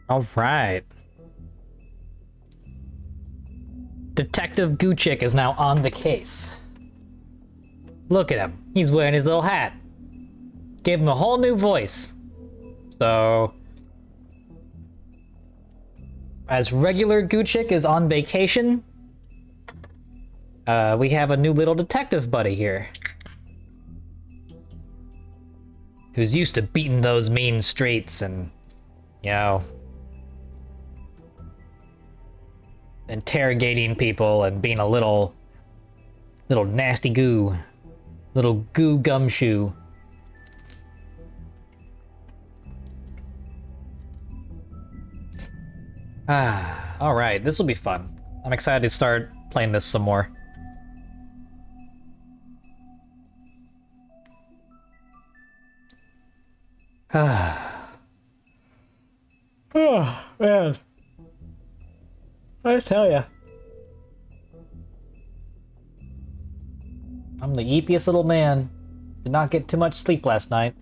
All right. Detective Guchik is now on the case. Look at him. He's wearing his little hat. Gave him a whole new voice. So, as regular Guchik is on vacation, we have a new little detective buddy here. Who's used to beating those mean streets and, you know, interrogating people and being a little nasty goo. Little goo gumshoe. Alright, this will be fun. I'm excited to start playing this some more. Oh, man. I tell ya. I'm the eepiest little man. Did not get too much sleep last night.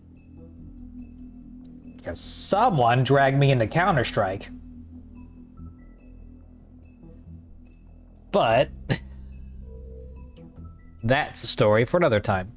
Because someone dragged me into Counter-Strike. But that's a story for another time.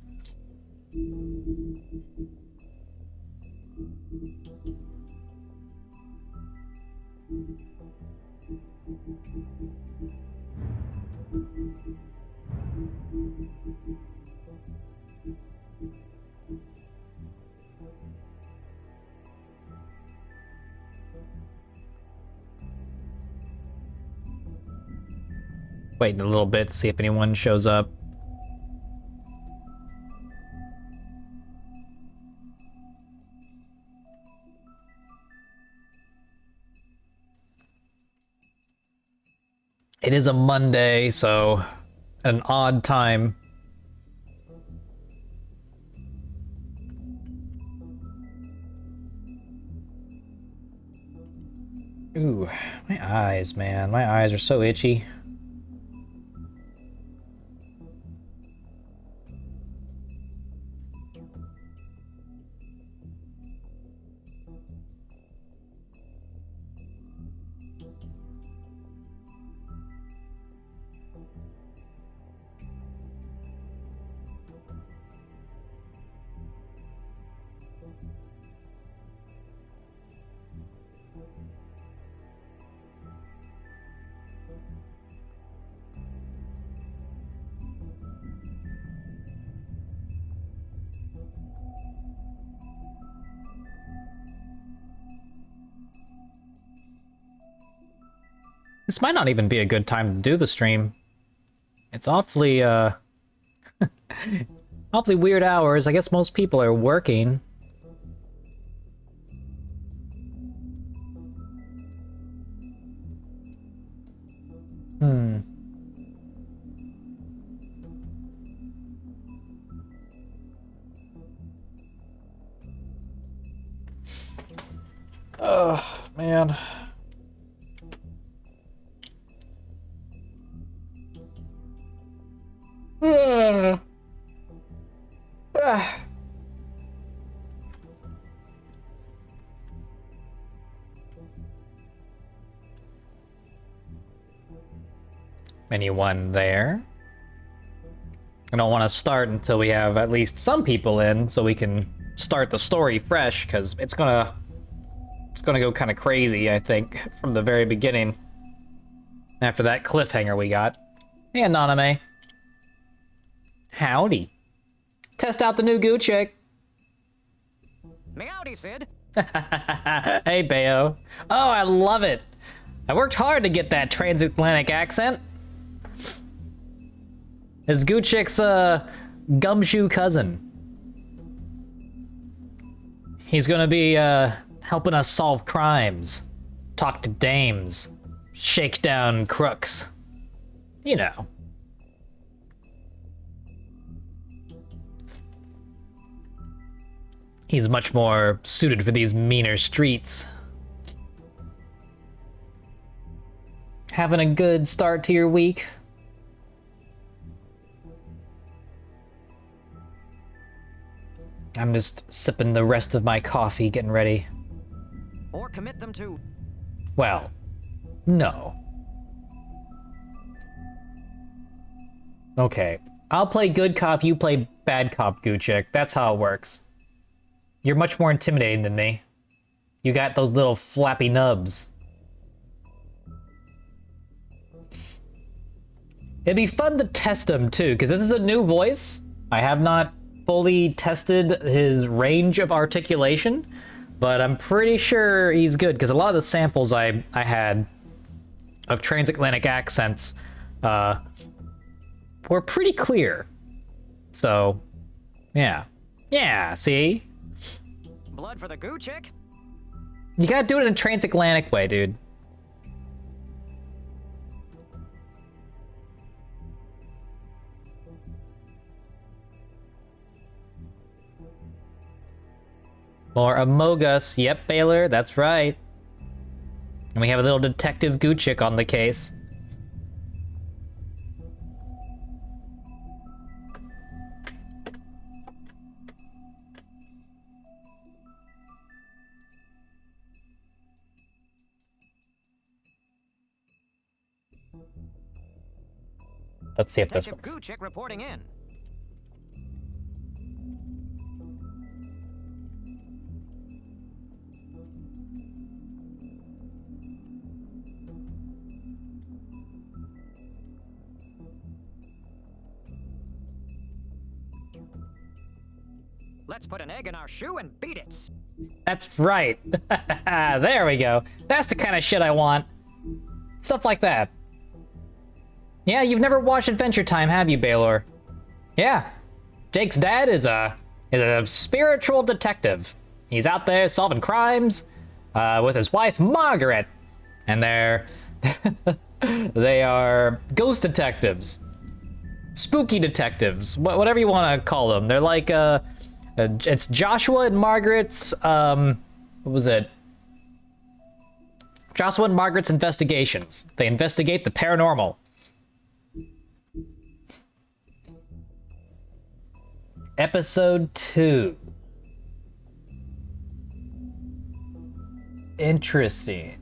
Waiting a little bit to see if anyone shows up. It is a Monday, so an odd time. Ooh, my eyes, man. My eyes are so itchy. This might not even be a good time to do the stream. It's awfully, awfully weird hours. I guess most people are working. Oh, man. Anyone there? I don't want to start until we have at least some people in, so we can start the story fresh, because it's gonna go kind of crazy, I think, from the very beginning. After that cliffhanger we got. Hey, Anonymous. Howdy. Test out the new Gucci. Howdy, Sid. Hey, Bayo. Oh, I love it. I worked hard to get that transatlantic accent. It's Guchik's, gumshoe cousin. He's gonna be, helping us solve crimes, talk to dames, shake down crooks. You know. He's much more suited for these meaner streets. Having a good start to your week? I'm just sipping the rest of my coffee, getting ready. Or commit them to Well, no. Okay. I'll play good cop, you play bad cop, Gucci. That's how it works. You're much more intimidating than me. You got those little flappy nubs. It'd be fun to test him, too, because this is a new voice. I have not fully tested his range of articulation, but I'm pretty sure he's good, because a lot of the samples I had of transatlantic accents were pretty clear. So, yeah. Yeah, see? Blood for the goo chick? You gotta do it in a transatlantic way, dude. More Amogus. Yep, Baylor, that's right. And we have a little Detective Gucci on the case. Let's see if this Detective works. Gucci reporting in. Let's put an egg in our shoe and beat it. That's right. There we go. That's the kind of shit I want. Stuff like that. Yeah, you've never watched Adventure Time, have you, Baylor? Yeah. Jake's dad is a spiritual detective. He's out there solving crimes with his wife, Margaret. And they are ghost detectives. Spooky detectives. Whatever you want to call them. They're like, it's Joshua and Margaret's, what was it? Joshua and Margaret's Investigations. They investigate the paranormal. Episode 2. Interesting.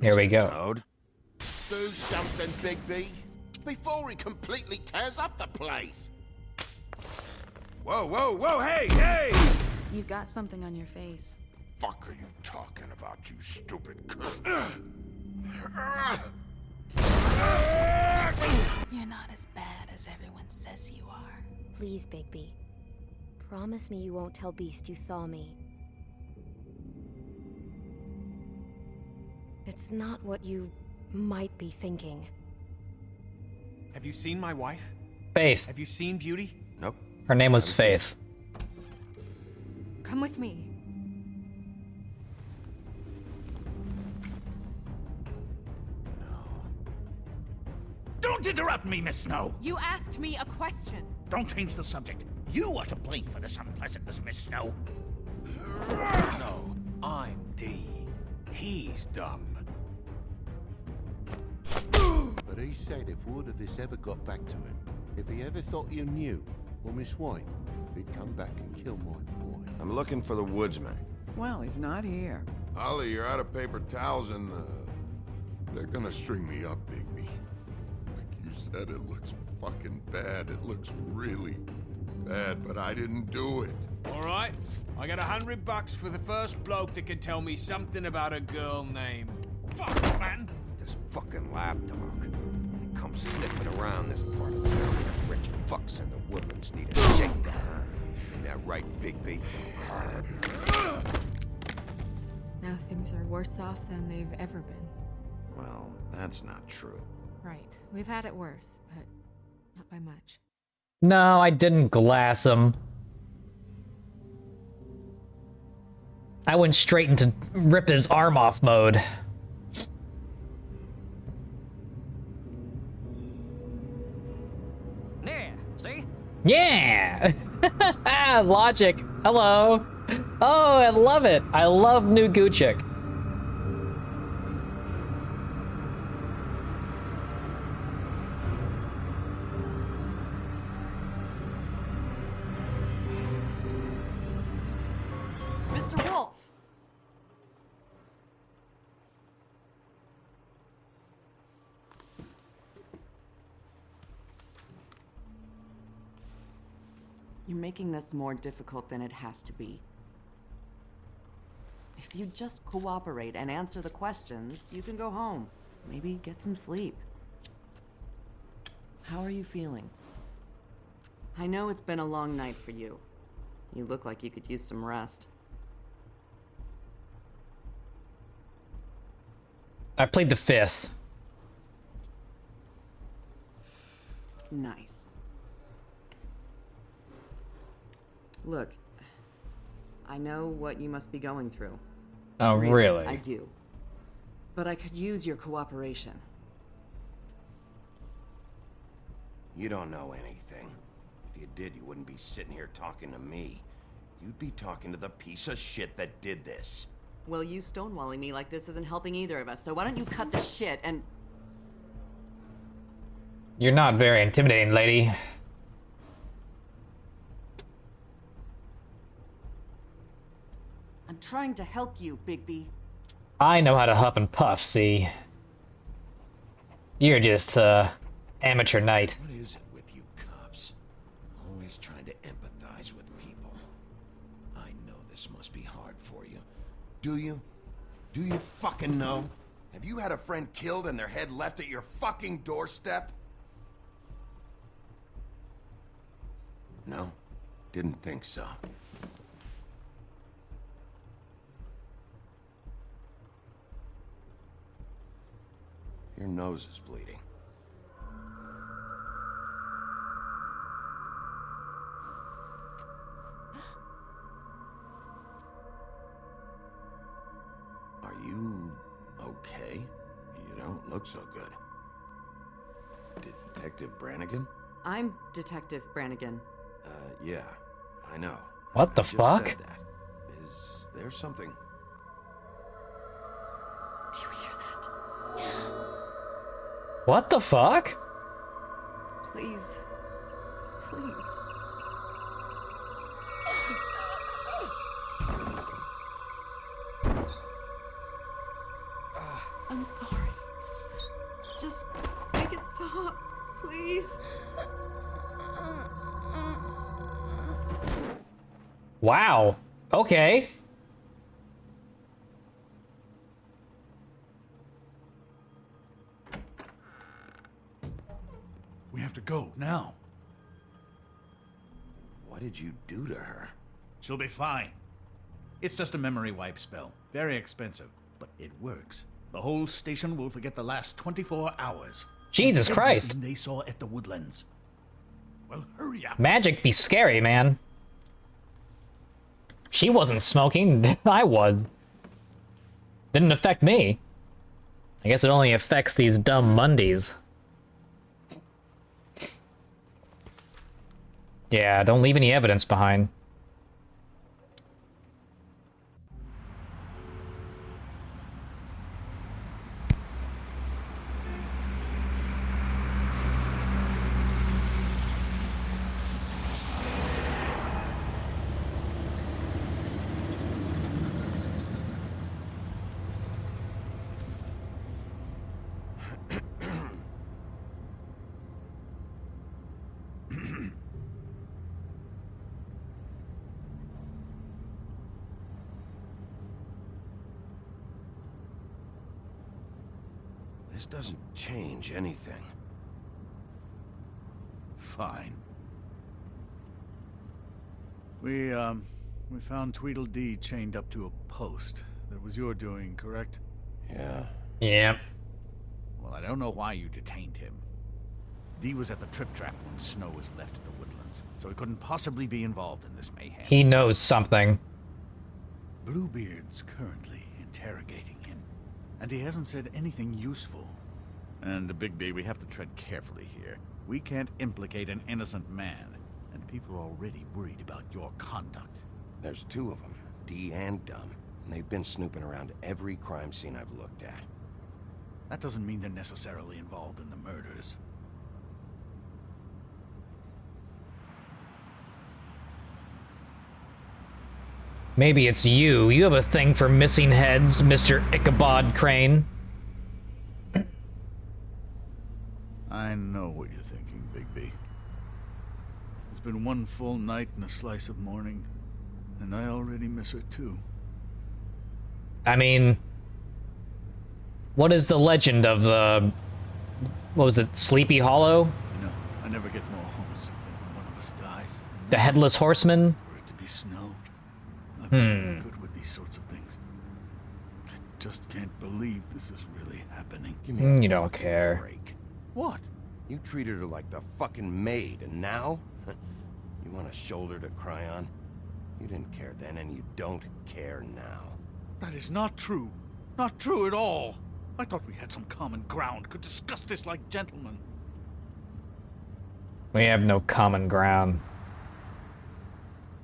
Here we go. Toad. Do something, Bigby, before he completely tears up the place. Whoa, whoa, whoa, hey, hey! You've got something on your face. Fuck are you talking about, you stupid cunt? You're not as bad as everyone says you are. Please, Bigby. Promise me you won't tell Beast you saw me. It's not what you might be thinking. Have you seen my wife? Faith. Have you seen Beauty? Nope. Her name was Faith. Come with me. Don't interrupt me, Miss Snow. You asked me a question. Don't change the subject. You are to blame for this unpleasantness, Miss Snow. No, I'm D. He's dumb. But he said if word of this ever got back to him, if he ever thought you knew, or Miss White, he'd come back and kill my boy. I'm looking for the woodsman. Well, he's not here. Ollie, you're out of paper towels and, they're gonna string me up, Bigby. Like you said, it looks fucking bad. It looks really bad, but I didn't do it. All right, I got $100 for the first bloke that can tell me something about a girl named... Fuck, man! This fucking lapdog. He comes sniffing around this part of town. Rich fucks and the woodlands need a shakedown. Ain't that right, Bigby? Now things are worse off than they've ever been. Well, that's not true. Right. We've had it worse, but not by much. No, I didn't glass him. I went straight into rip his arm off mode. Yeah, see? Yeah! Logic. Hello. Oh, I love it. I love new Gucci. You're making this more difficult than it has to be. If you just cooperate and answer the questions, you can go home. Maybe get some sleep. How are you feeling? I know it's been a long night for you. You look like you could use some rest. I played the 5th. Nice. Look, I know what you must be going through. Oh, really? I do. But I could use your cooperation. You don't know anything. If you did, you wouldn't be sitting here talking to me. You'd be talking to the piece of shit that did this. Well, you stonewalling me like this isn't helping either of us, so why don't you cut the shit and... You're not very intimidating, lady. I'm trying to help you, Bigby. I know how to huff and puff, see? You're just, amateur knight. What is it with you cops? Always trying to empathize with people. I know this must be hard for you. Do you? Do you fucking know? Have you had a friend killed and their head left at your fucking doorstep? No? Didn't think so. Your nose is bleeding. Are you okay? You don't look so good. Detective Brannigan? I'm Detective Brannigan. Yeah, I know. What the I just fuck? said that. Is there something? Do you hear that? What the fuck? Please. Please. I'm sorry. Just make it stop, please. Wow. Okay. We have to go now. What did you do to her? She'll be fine. It's just a memory wipe spell. Very expensive, but it works. The whole station will forget the last 24 hours. Jesus Christ. Everything they saw at the Woodlands. Well, hurry up. Magic be scary, man. She wasn't smoking. I was. Didn't affect me. I guess it only affects these dumb Mundies. Yeah, don't leave any evidence behind. This doesn't change anything. Fine. We found Tweedledee chained up to a post. That was your doing, correct? Yeah. Yep. Well, I don't know why you detained him. Dee was at the Trip Trap when Snow was left at the Woodlands, so he couldn't possibly be involved in this mayhem. He knows something. Bluebeard's currently interrogating him, and he hasn't said anything useful. And, Bigby, we have to tread carefully here. We can't implicate an innocent man, and people are already worried about your conduct. There's two of them, Dee and Dunn, and they've been snooping around every crime scene I've looked at. That doesn't mean they're necessarily involved in the murders. Maybe it's you. You have a thing for missing heads, Mr. Ichabod Crane. I know what you're thinking, Bigby. It's been one full night and a slice of morning, and I already miss her too. I mean, what is the legend of the, what was it, Sleepy Hollow? You know, I never get more homesick than when one of us dies. The Headless Horseman? For it to be snowed. I'm not good with these sorts of things. I just can't believe this is really happening. Give me a You don't fucking care. break. What? You treated her like the fucking maid, and now? You want a shoulder to cry on? You didn't care then, and you don't care now. That is not true. Not true at all. I thought we had some common ground, could discuss this like gentlemen. We have no common ground.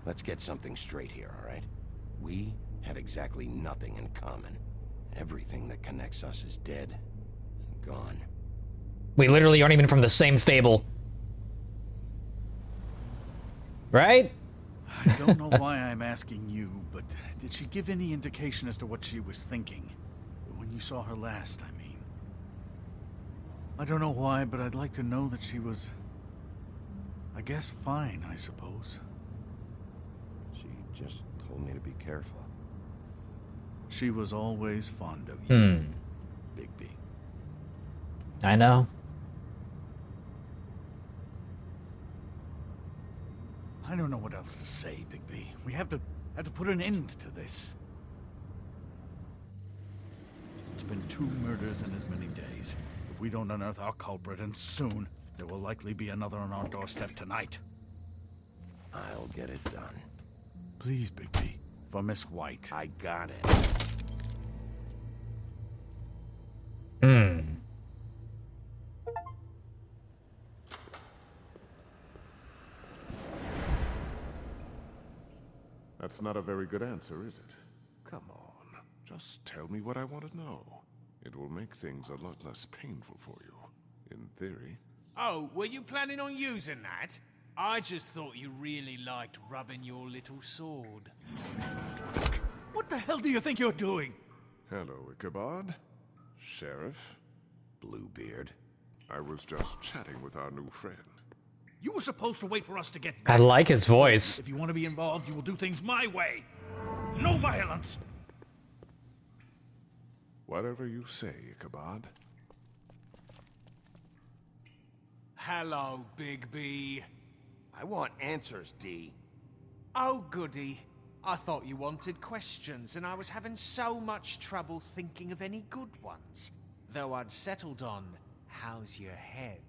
Let's get something straight here, all right? We have exactly nothing in common. Everything that connects us is dead and gone. We literally aren't even from the same fable. Right? I don't know why I'm asking you, but did she give any indication as to what she was thinking? When you saw her last, I mean. I don't know why, but I'd like to know that she was, I guess, fine, I suppose. She just told me to be careful. She was always fond of you, Bigby. I know. I don't know what else to say, Bigby. We have to put an end to this. It's been 2 murders in as many days. If we don't unearth our culprit, and soon, there will likely be another on our doorstep tonight. I'll get it done. Please, Bigby. For Miss White. I got it. That's not a very good answer, is it? Come on. Just tell me what I want to know. It will make things a lot less painful for you. In theory. Oh, were you planning on using that? I just thought you really liked rubbing your little sword. What the hell do you think you're doing? Hello, Ichabod. Sheriff. Bluebeard. I was just chatting with our new friend. You were supposed to wait for us to get I back. like his voice. If you want to be involved, you will do things my way. No violence. Whatever you say, Ichabod. Hello, Bigby. I want answers, D. Oh, goody. I thought you wanted questions, and I was having so much trouble thinking of any good ones. Though I'd settled on, how's your head?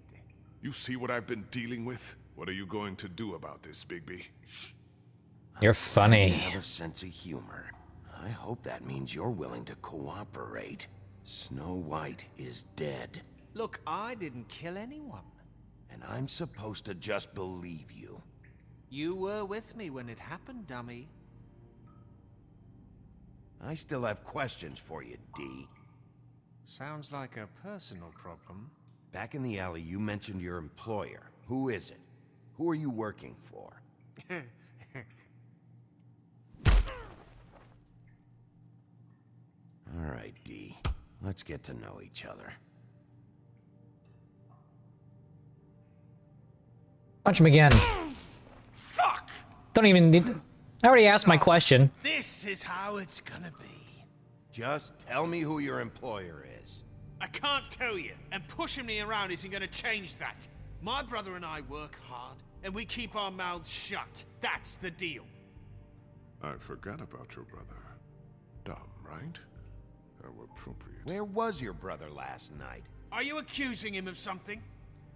You see what I've been dealing with? What are you going to do about this, Bigby? You're funny. You have a sense of humor. I hope that means you're willing to cooperate. Snow White is dead. Look, I didn't kill anyone. And I'm supposed to just believe you. You were with me when it happened, dummy. I still have questions for you, D. Sounds like a personal problem. Back in the alley, you mentioned your employer. Who is it? Who are you working for? All right, D. Let's get to know each other. Punch him again. Fuck! Don't even need... I already asked my question. This is how it's gonna be. Just tell me who your employer is. I can't tell you, and pushing me around isn't gonna change that. My brother and I work hard, and we keep our mouths shut. That's the deal. I forgot about your brother. Dumb, right? How appropriate. Where was your brother last night? Are you accusing him of something?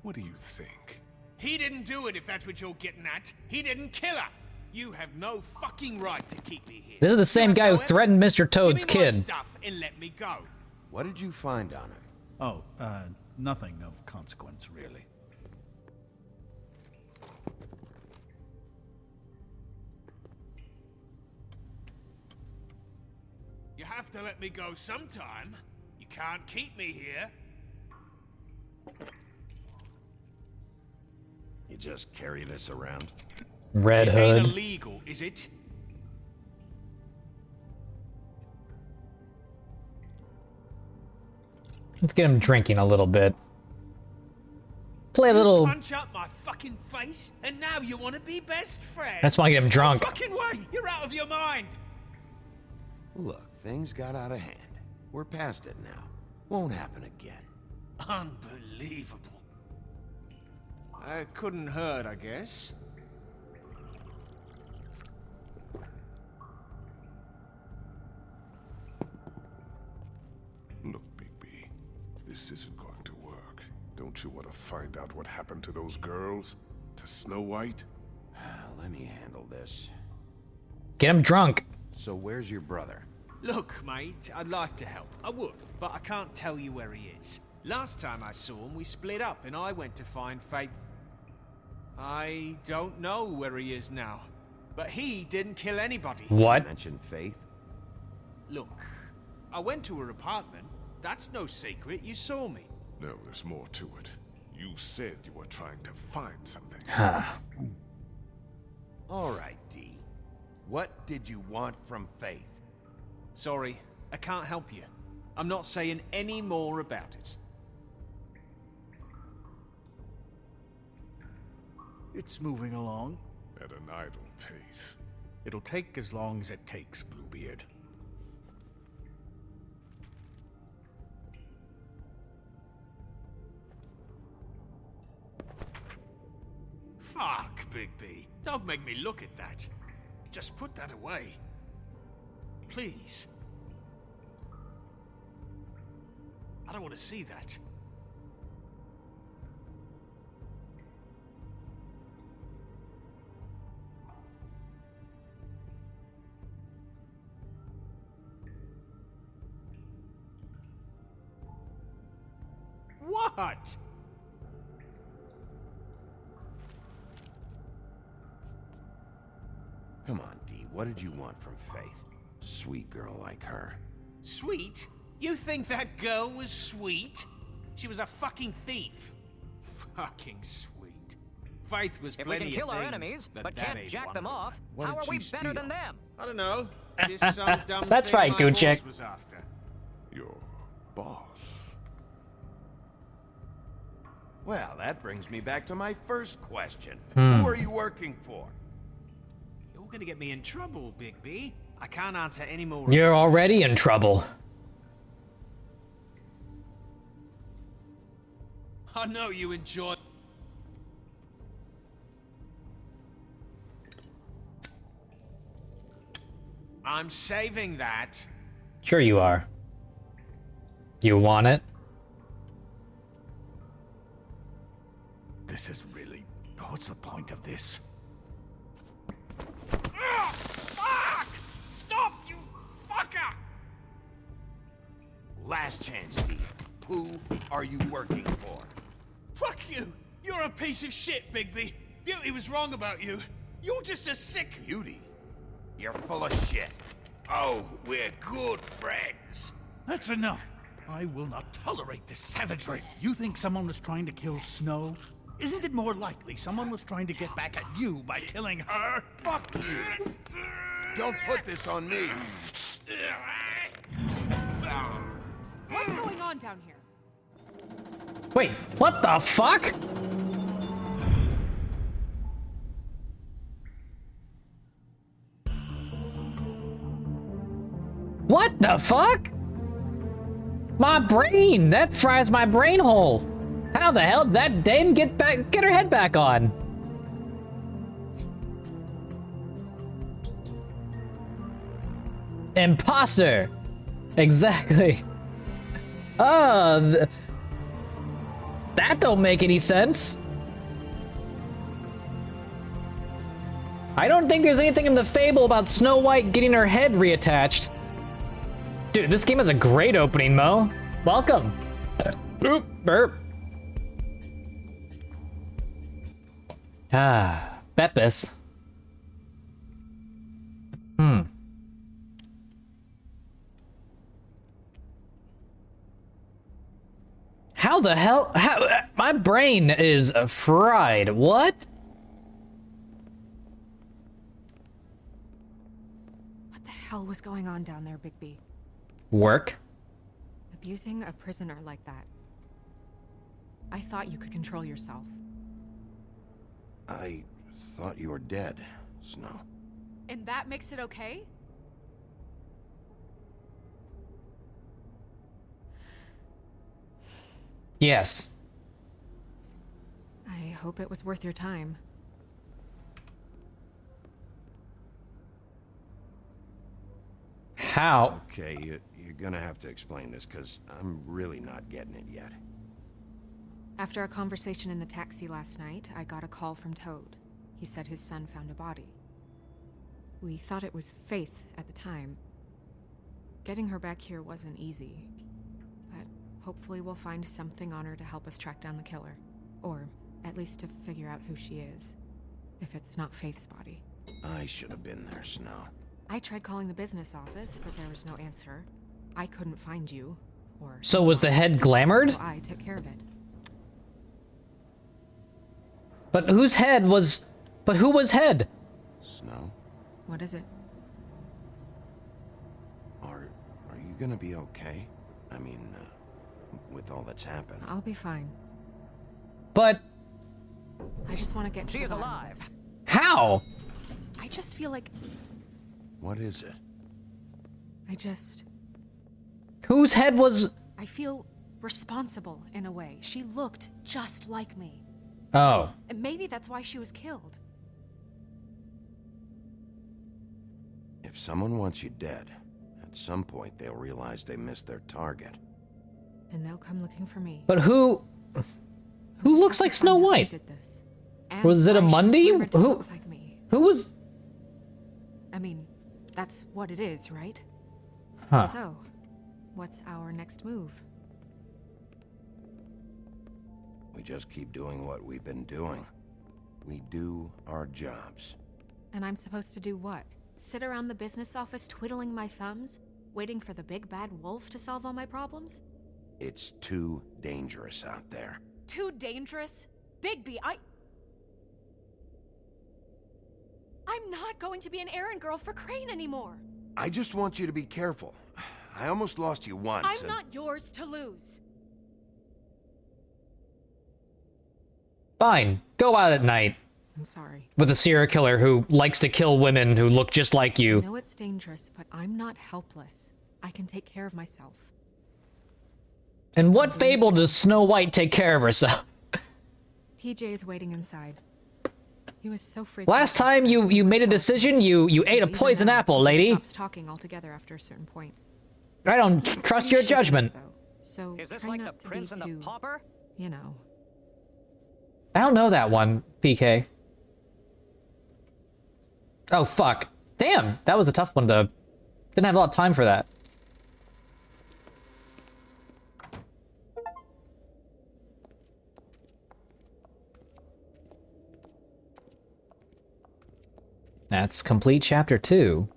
What do you think? He didn't do it, if that's what you're getting at. He didn't kill her. You have no fucking right to keep me here. This is the same You have guy no who threatened evidence. Mr. Toad's Give me my kid. stuff and let me go. What did you find on her? Oh, nothing of consequence, really. You have to let me go sometime. You can't keep me here. You just carry this around? Red It ain't Hood. illegal, is it? Let's get him drinking a little bit. play a little. Punch up my fucking face, and now you want to be best friends. I just want to get him drunk. No fucking way! You're out of your mind. Look, things got out of hand. We're past it now. Won't happen again. Unbelievable. Couldn't hurt, I guess. Look, Bigby, this isn't going to work. Don't you want to find out what happened to those girls? To Snow White? Let me handle this. Get him drunk. So where's your brother? Look, mate, I'd like to help. I would, but I can't tell you where he is. Last time I saw him, we split up, and I went to find Faith. I don't know where he is now, but he didn't kill anybody. What? You mentioned Faith? Look, I went to her apartment. That's no secret. You saw me. No, there's more to it. You said you were trying to find something. All right, D. What did you want from Faith? Sorry, I can't help you. I'm not saying any more about it. It's moving along. At an idle pace. It'll take as long as it takes, Bluebeard. Fuck, Bigby. Don't make me look at that. Just put that away. Please. I don't want to see that. What? Come on, D. What did you want from Faith? Sweet girl like her. Sweet? You think that girl was sweet? She was a fucking thief. Fucking sweet. Faith was If we plenty can kill of our things, enemies, but that can't ain't jack one them of off, What how did are we she better steal? than them? I don't know. Just some dumb That's Oh, thing right, my Gucek. boss was after. Your boss. Well, that brings me back to my first question. Hmm. Who are you working for? You're gonna get me in trouble, Bigby. I can't answer any more. You're of your already in questions. trouble. I know you enjoy. I'm saving that. Sure you are. You want it? This is really... What's the point of this? Ugh, fuck! Stop, you fucker! Last chance, D. Who are you working for? Fuck you! You're a piece of shit, Bigby. Beauty was wrong about you. You're just a sick... Beauty? You're full of shit. Oh, we're good friends. That's enough! I will not tolerate this savagery. You think someone was trying to kill Snow? Isn't it more likely someone was trying to get back at you by killing her? Fuck you! Don't put this on me! What's going on down here? Wait, what the fuck? What the fuck? My brain! That fries my brain hole! How the hell did that dame get her head back on? Imposter! Exactly. That don't make any sense. I don't think there's anything in the fable about Snow White getting her head reattached. Dude, this game has a great opening, Mo. Welcome. Boop, burp. Ah, Beppis. How the hell? My brain is fried. What? What the hell was going on down there, Bigby? Work. Abusing a prisoner like that. I thought you could control yourself. I thought you were dead, Snow. And that makes it okay? Yes. I hope it was worth your time. How? Okay, you're gonna have to explain this, because I'm really not getting it yet. After a conversation in the taxi last night, I got a call from Toad. He said his son found a body. We thought it was Faith at the time. Getting her back here wasn't easy, but hopefully we'll find something on her to help us track down the killer. Or at least to figure out who she is, if it's not Faith's body. I should have been there, Snow. I tried calling the business office, but there was no answer. I couldn't find you, or... So was the head glamored? So I took care of it. But whose head was... But who was head? Snow? What is it? Are you gonna be okay? I mean, with all that's happened. I'll be fine. But... I just want to get to She the is bottom of alive. this. How? I just feel like... What is it? Whose head was... I feel responsible in a way. She looked just like me. Oh. And maybe that's why she was killed. If someone wants you dead, at some point they'll realize they missed their target. And they'll come looking for me. But who... Who looks like Snow White? Did this. And Was it a why she was Mundy? rumored to Who... look like me. Who was... I mean, that's what it is, right? Huh. So, what's our next move? We just keep doing what we've been doing. We do our jobs. And I'm supposed to do what? Sit around the business office twiddling my thumbs, waiting for the big bad wolf to solve all my problems? It's too dangerous out there. Too dangerous? Bigby, I'm not going to be an errand girl for Crane anymore. I just want you to be careful. I almost lost you once. I'm not yours to lose. Fine. Go out at night. I'm sorry. With a serial killer who likes to kill women who look just like you. I know it's dangerous, but I'm not helpless. I can take care of myself. In what fable does Snow White take care of herself? TJ is waiting inside. He was so freaked Last out time you made a decision, you ate a Even poison now, apple, he lady. stops talking altogether after a certain point. I don't He's trust pretty your shaken judgment. up, though, so Is this try like the not to prince be and the too, pauper? you know. I don't know that one, PK. Oh, fuck. Damn, that was a tough one to... Didn't have a lot of time for that. That's complete chapter 2.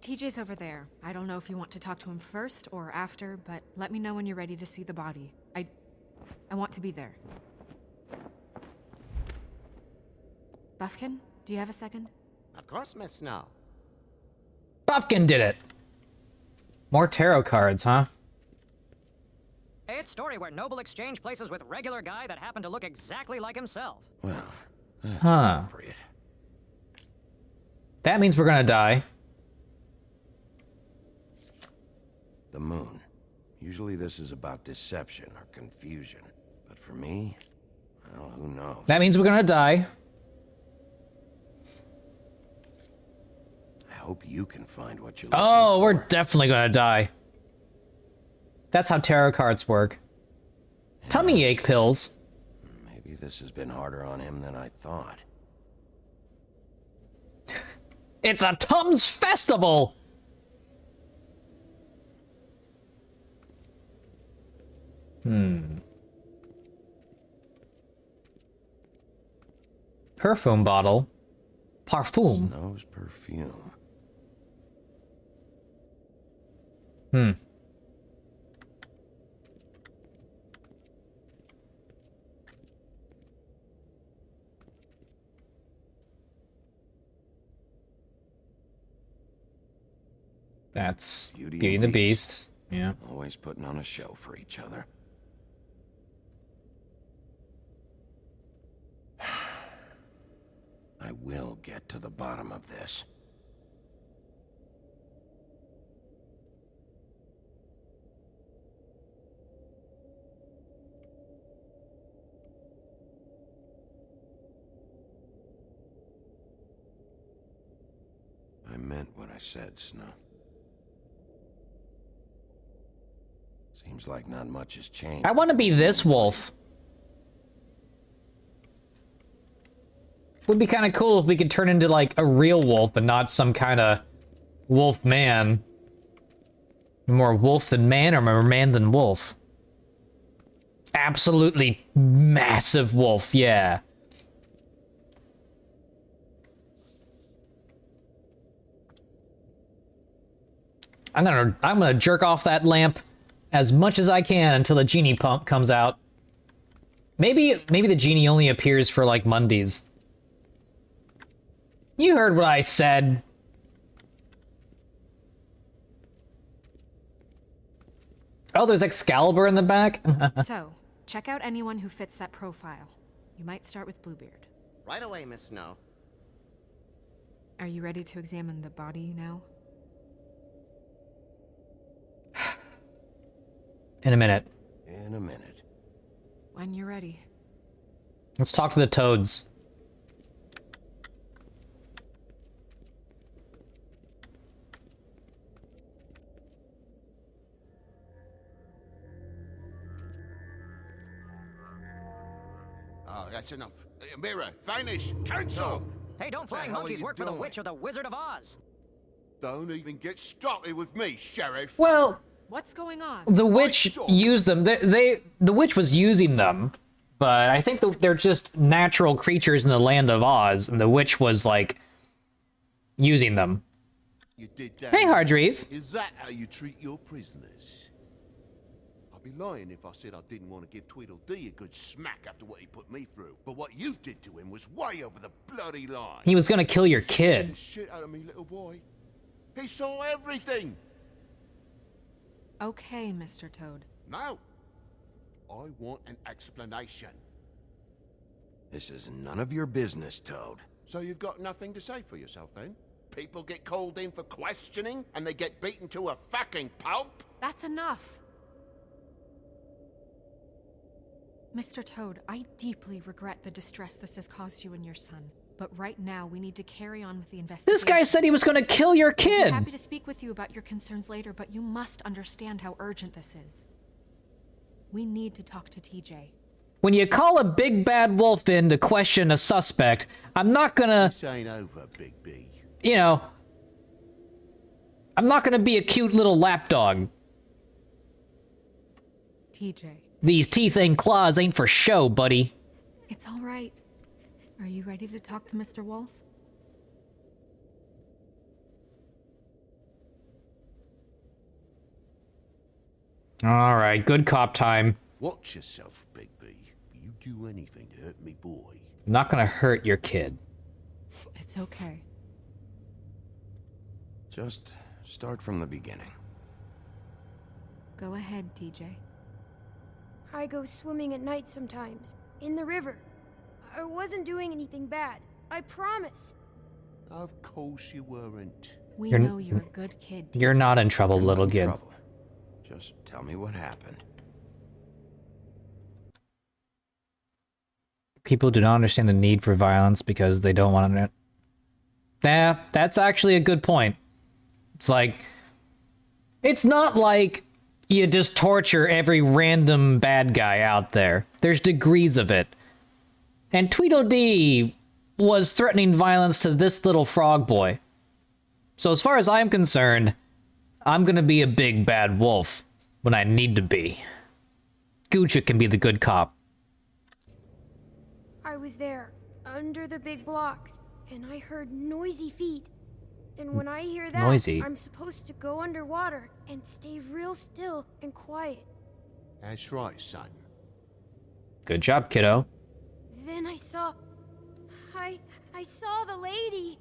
TJ's over there. I don't know if you want to talk to him first or after, but let me know when you're ready to see the body. I want to be there. Buffkin, do you have a second? Of course, Miss Snow. Buffkin did it! More tarot cards, huh? It's story where Noble exchange places with regular guy that happened to look exactly like himself. Well, that's Huh. appropriate. That means we're gonna die. The moon. Usually this is about deception or confusion. But for me, well, who knows? That means we're gonna die. I hope you can find what you're looking Oh, for. we're definitely gonna die. That's how tarot cards work. Tummy ache pills. Maybe this has been harder on him than I thought. It's a Tums festival! Perfume bottle. Parfum. Snow's perfume. That's Beauty Beauty and and the Beast. Beast. Yeah. Always putting on a show for each other. I will get to the bottom of this. I meant what I said, Snow. Seems like not much has changed. I want to be this wolf. Would be kind of cool if we could turn into like a real wolf, but not some kind of wolf man. More wolf than man, or more man than wolf? Absolutely massive wolf, yeah. I'm gonna jerk off that lamp as much as I can until the genie pump comes out. Maybe the genie only appears for like Mondays. You heard what I said. Oh, there's Excalibur in the back? So, check out anyone who fits that profile. You might start with Bluebeard. Right away, Miss Snow. Are you ready to examine the body now? In a minute. In a minute. When you're ready. Let's talk to the toads. Oh, that's enough. Mirror, vanish, cancel! Hey, don't flying monkeys work for the Witch or the Wizard of Oz? Don't even get started with me, Sheriff. Well, what's going on? The witch used them. The witch was using them, but I think they're just natural creatures in the land of Oz, and the witch was like using them. You did that. Hey, Hardreeve. Is that how you treat your prisoners? I'd be lying if I said I didn't want to give Tweedledee a good smack after what he put me through. But what you did to him was way over the bloody line. He was gonna kill your You scared kid. the shit out of me, little boy. He saw everything. Okay, Mr. Toad. No. I want an explanation. This is none of your business, Toad. So you've got nothing to say for yourself, then? People get called in for questioning, and they get beaten to a fucking pulp? That's enough. Mr. Toad, I deeply regret the distress this has caused you and your son. But right now, we need to carry on with the investigation. This guy said he was gonna kill your I'd be kid. happy to speak with you about your concerns later, but you must understand how urgent this is. We need to talk to TJ. When you call a big bad wolf in to question a suspect, I'm not gonna, This ain't over, Big B. you know, I'm not gonna be a cute little lapdog. TJ. These teeth and claws ain't for show, buddy. It's all right. Are you ready to talk to Mr. Wolf? All right, good cop time. Watch yourself, Big B. You do anything to hurt me, boy. I'm not gonna hurt your kid. It's okay. Just start from the beginning. Go ahead, TJ. I go swimming at night sometimes, in the river. I wasn't doing anything bad. I promise. Of course you weren't. We know you're a good kid. You're not in trouble, little In kid. trouble. Just tell me what happened. People do not understand the need for violence because they don't want to. Nah, that's actually a good point. It's like, it's not like you just torture every random bad guy out there. There's degrees of it. And Tweedledee was threatening violence to this little frog boy. So as far as I'm concerned, I'm gonna be a big bad wolf when I need to be. Gucci can be the good cop. I was there, under the big blocks, and I heard noisy feet. And when I hear that, Noisy. I'm supposed to go underwater and stay real still and quiet. That's right, son. Good job, kiddo. Then I saw... I saw the lady.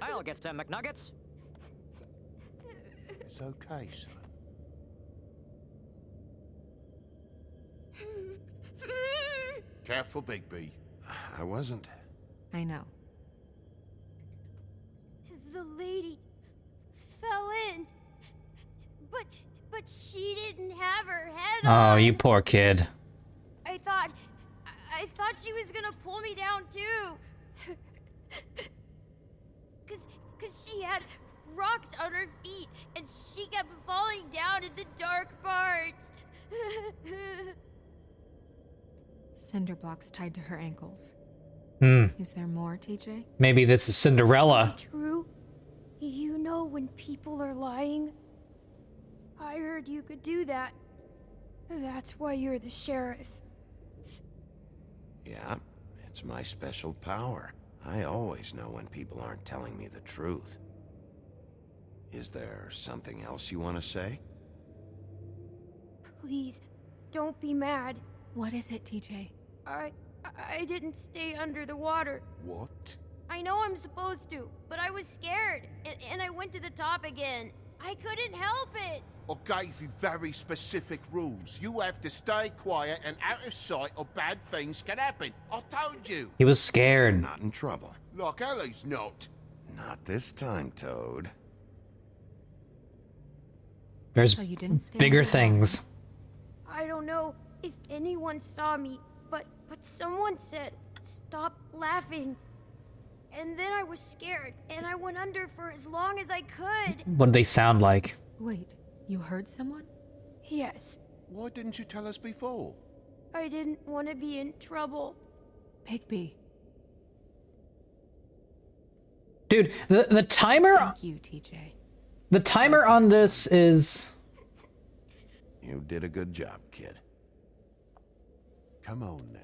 I'll get some McNuggets. It's okay, son. Careful, Bigby. I wasn't. I know. The lady fell in. But she didn't have her head on. Oh, you poor kid. I thought she was gonna pull me down too. Cause she had rocks on her feet and she kept falling down in the dark parts. Cinder blocks tied to her ankles. Hmm. Is there more, TJ? Maybe this is Cinderella. Is it true? You know when people are lying? I heard you could do that. That's why you're the sheriff. Yeah, it's my special power. I always know when people aren't telling me the truth. Is there something else you want to say? Please, don't be mad. What is it, TJ? I didn't stay under the water. What? I know I'm supposed to, but I was scared, and I went to the top again. I couldn't help it. I gave you very specific rules. You have to stay quiet and out of sight or bad things can happen. I told you. He was scared. Not in trouble. Like Ellie's not. Not this time, Toad. There's So you didn't stay bigger under the things. I don't know if anyone saw me, but someone said, "Stop laughing." And then I was scared, and I went under for as long as I could. What do they sound like? Wait, you heard someone? Yes, Why didn't you tell us before? I didn't want to be in trouble. Bigby. Dude, the timer... Thank you, TJ. The timer on this is... You did a good job, kid. Come on, then.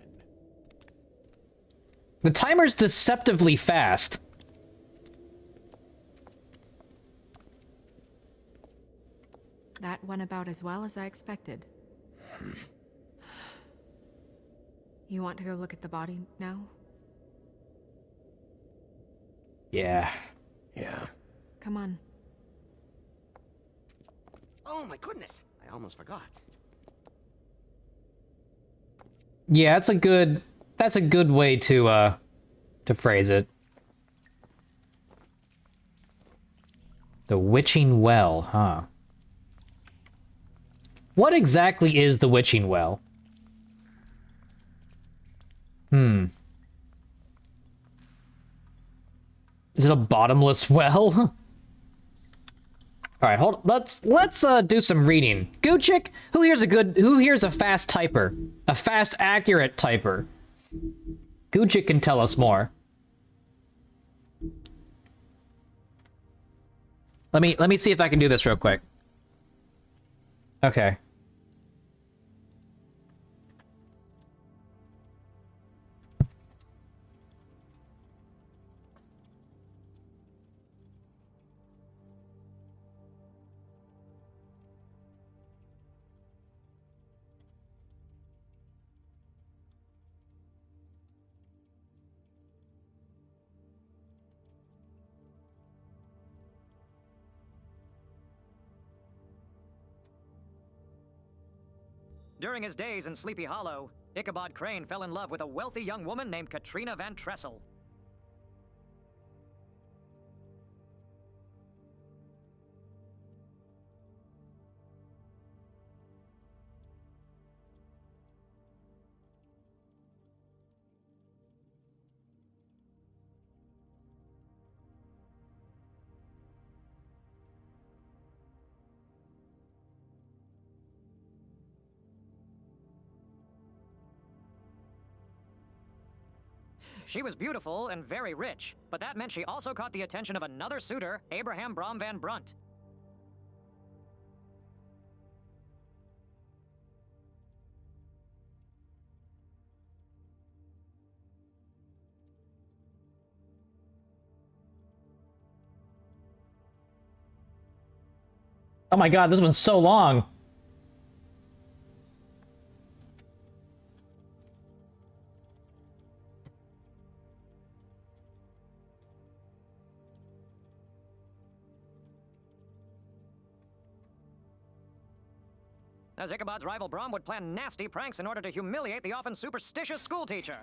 The timer's deceptively fast. That went about as well as I expected. You want to go look at the body now? Yeah. Yeah. Come on. Oh my goodness, I almost forgot. Yeah, that's a good way to phrase it. The Witching Well, huh? What exactly is the Witching Well? Is it a bottomless well? All right, hold. Let's do some reading. Gucci, who here's a fast typer, a fast, accurate typer? Gucci can tell us more. Let me see if I can do this real quick. Okay. During his days in Sleepy Hollow, Ichabod Crane fell in love with a wealthy young woman named Katrina Van Tressel. She was beautiful and very rich, but that meant she also caught the attention of another suitor, Abraham Brom Van Brunt. Oh my god, this one's so long. as Ichabod's rival Brom would plan nasty pranks in order to humiliate the often superstitious schoolteacher.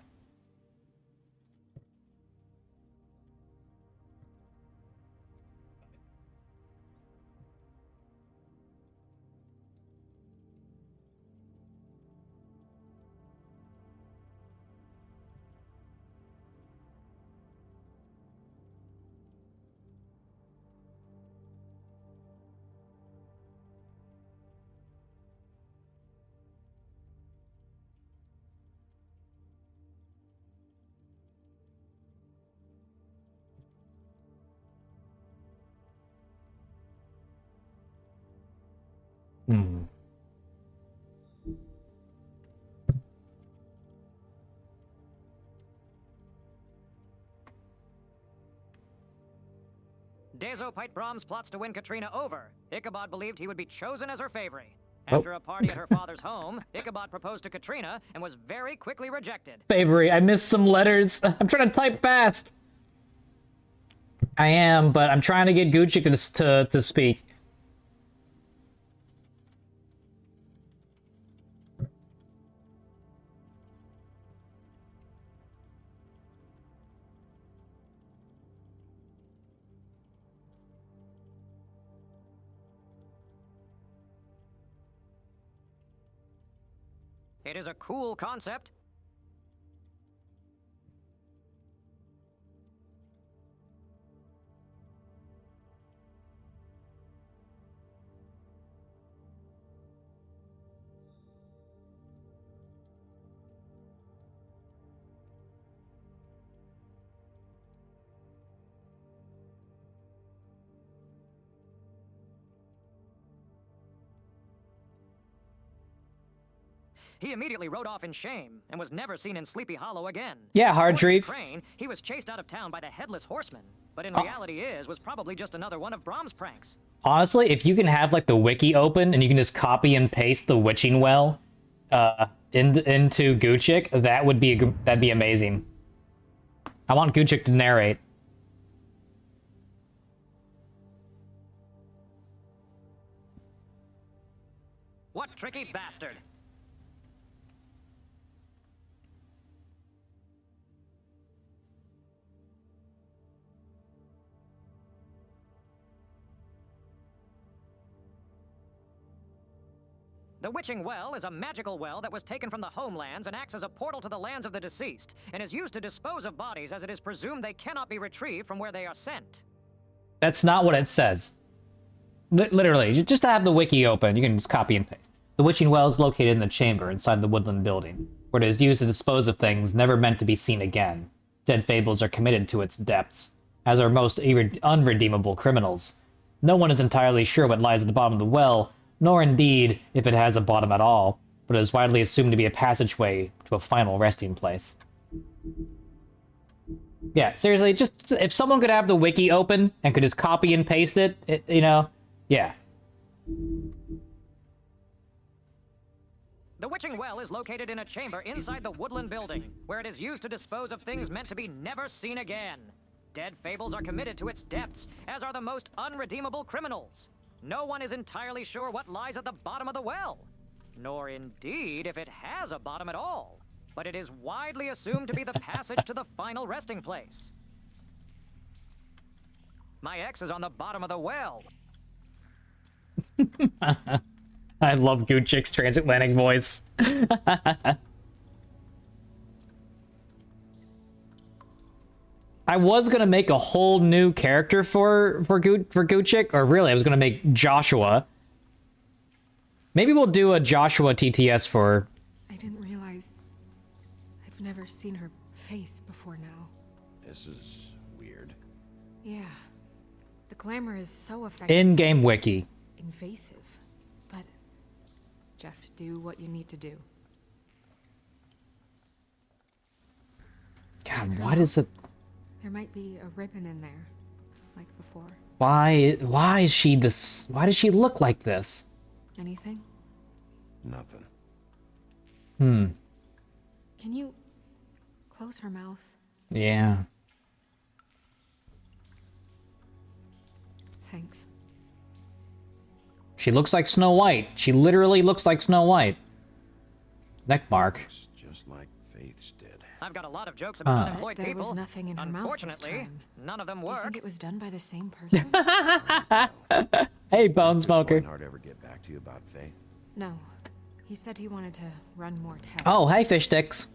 Hmm. Dazo Pite Brahms plots to win Katrina over. Ichabod believed he would be chosen as her favorite. After a party at her father's home, Ichabod proposed to Katrina and was very quickly rejected. Favorite, I missed some letters. I'm trying to type fast. I am, but I'm trying to get Gucci to speak. It is a cool concept. He immediately rode off in shame and was never seen in Sleepy Hollow again. Yeah, According to Hardreeve. Crane, he was chased out of town by the Headless Horseman, but in reality was probably just another one of Brahms' pranks. Honestly, if you can have like the wiki open and you can just copy and paste the witching well into Gucci, that'd be amazing. I want Gucci to narrate. What tricky bastard! The Witching Well is a magical well that was taken from the homelands and acts as a portal to the lands of the deceased, and is used to dispose of bodies as it is presumed they cannot be retrieved from where they are sent. That's not what it says. Literally, just to have the wiki open, you can just copy and paste. The Witching Well is located in the chamber inside the Woodland building, where it is used to dispose of things never meant to be seen again. Dead fables are committed to its depths, as are most unredeemable criminals. No one is entirely sure what lies at the bottom of the well, nor indeed if it has a bottom at all, but it is widely assumed to be a passageway to a final resting place. Yeah, seriously, just if someone could have the wiki open and could just copy and paste it, you know, yeah. The Witching Well is located in a chamber inside the Woodland building, where it is used to dispose of things meant to be never seen again. Dead fables are committed to its depths, as are the most unredeemable criminals. No one is entirely sure what lies at the bottom of the well, nor indeed if it has a bottom at all, but it is widely assumed to be the passage to the final resting place. My ex is on the bottom of the well. I love Gucci's transatlantic voice. I was gonna make a whole new character for Gucci, or really, I was gonna make Joshua. Maybe we'll do a Joshua TTS for. I didn't realize I've never seen her face before now. This is weird. Yeah, the glamour is so effective. In-game it's wiki. Invasive, but just do what you need to do. God, what is it? There might be a ribbon in there, like before. Why is she this? Why does she look like this? Anything? Nothing. Hmm. Can you close her mouth? Yeah. Thanks. She looks like Snow White. She literally looks like Snow White. Neck mark. Just like Faith's did. I've got a lot of jokes about unemployed There people. was nothing in her mouth this Unfortunately, time. none of them Do you work. think it was done by the same person? Hey, Bone Smoker. Swinehart ever get back to you about Faith? No. He said he wanted to run more tests. Oh, hey, fish sticks.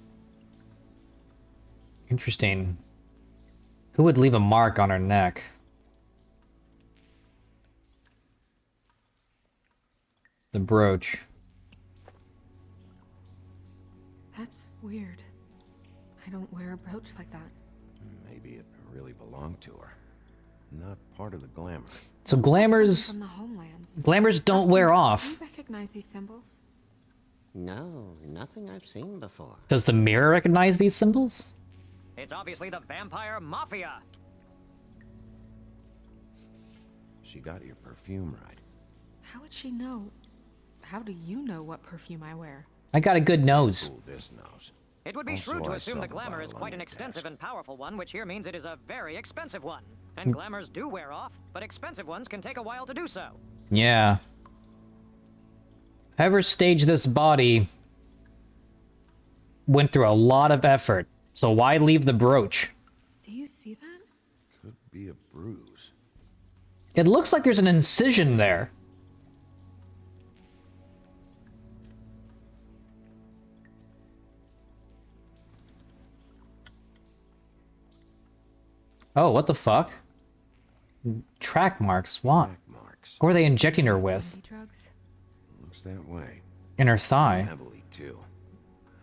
Interesting. Who would leave a mark on her neck? The brooch. That's weird. I don't wear a brooch like that. Maybe it really belonged to her. Not part of the glamour. So glamours... From the homelands. Glamours don't wear Do off. you recognize these symbols? No, nothing I've seen before. Does the mirror recognize these symbols? It's obviously the Vampire Mafia. She got your perfume right. How would she know? How do you know what perfume I wear? I got a good nose. Ooh, this nose. It would be Also, shrewd to I assume saw the the glamour bottle is on quite your an extensive desk. and powerful one, which here means it is a very expensive one. And glamours do wear off, but expensive ones can take a while to do so. Yeah. Whoever staged this body went through a lot of effort. So why leave the brooch? Do you see that? Could be a bruise. It looks like there's an incision there. Oh, what the fuck? Track marks. What? Track marks. What are they injecting her with? Drugs? Looks that way. In her thigh. Heavily, too.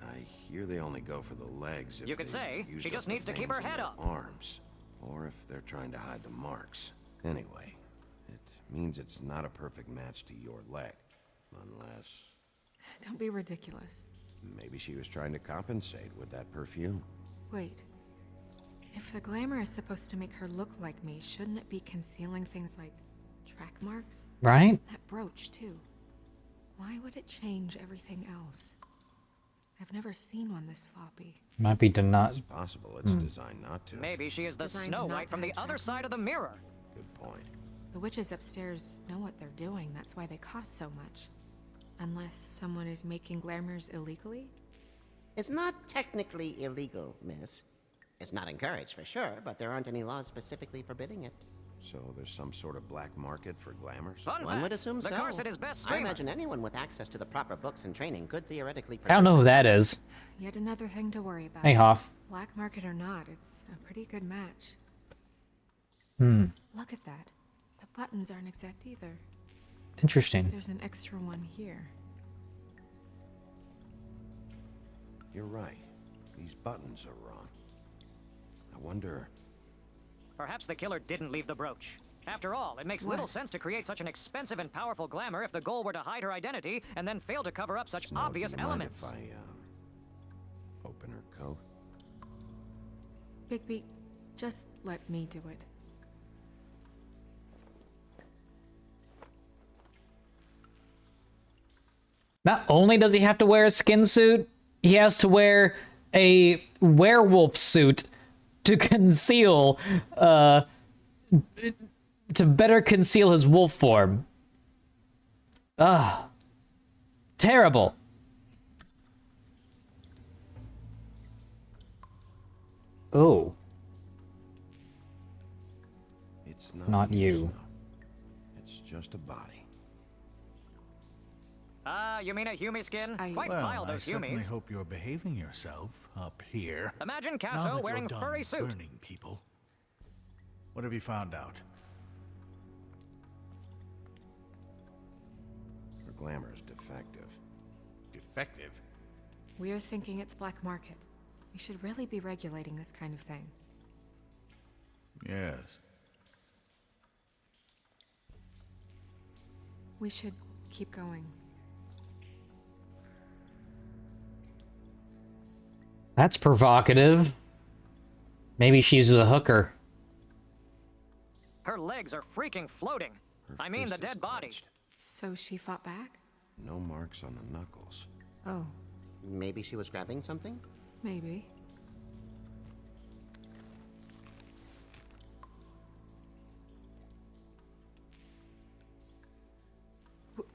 I hear they only go for the legs if You could they've say used she up just the needs to keep her veins in head their up. Arms. Or if they're trying to hide the marks. Anyway, it means it's not a perfect match to your leg. Unless... Don't be ridiculous. maybe she was trying to compensate with that perfume. Wait. If the glamour is supposed to make her look like me, shouldn't it be concealing things like track marks? Right? That brooch, too. Why would it change everything else? I've never seen one this sloppy. Might be not. It's possible it's designed not to. Maybe she is the Designed Snow to not White from the have other track side of the marks? mirror. Good point. The witches upstairs know what they're doing. That's why they cost so much. Unless someone is making glamours illegally? It's not technically illegal, miss. It's not encouraged for sure, but there aren't any laws specifically forbidding it. So there's some sort of black market for glamours? Fun One fact, would assume the so. Carson is best I streamer. imagine anyone with access to the proper books and training could theoretically I don't know who that is. Yet another thing to worry about. Hey, Hoff. Black market or not, it's a pretty good match. Look at that. The buttons aren't exact either. Interesting. There's an extra one here. You're right. These buttons are wrong. I wonder... Perhaps the killer didn't leave the brooch. After all, it makes little What? sense to create such an expensive and powerful glamour if the goal were to hide her identity and then fail to cover up such Snow, obvious do you mind elements. if I, open her coat? Bigby, just let me do it. Not only does he have to wear a skin suit, he has to wear a werewolf suit to conceal, to better conceal his wolf form. Terrible. Oh, It's not you. Snow. It's just a body. Ah, you mean a Hume skin? Quite Well, vile, I those certainly Humies. hope you're behaving yourself up here. Imagine Now Casso that you're wearing done furry suit. burning people. What have you found out? Her glamour is defective. Defective? We're thinking it's black market. We should really be regulating this kind of thing. Yes. We should keep going. that's provocative. Maybe she's a hooker. Her legs are freaking floating. Her I mean, the fist is dead body. clenched. So she fought back? No marks on the knuckles. Oh, Maybe she was grabbing something? maybe.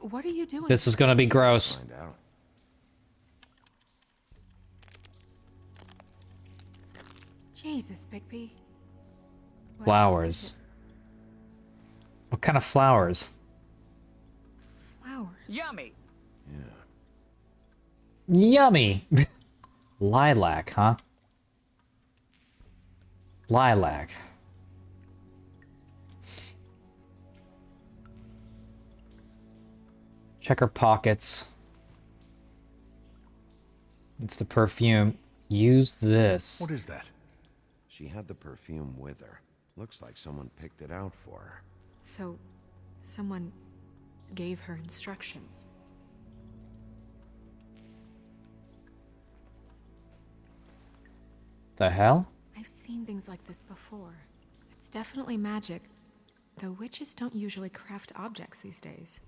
What are you doing? This is gonna be gross. Find out. Jesus, Bigby. What Flowers. is it? What kind of flowers? Flowers. Yummy. Yummy! Lilac, huh? Lilac. Check her pockets. It's the perfume. Use this. What is that? She had the perfume with her. Looks like someone picked it out for her. So, someone gave her instructions. The hell? I've seen things like this before. It's definitely magic, though witches don't usually craft objects these days.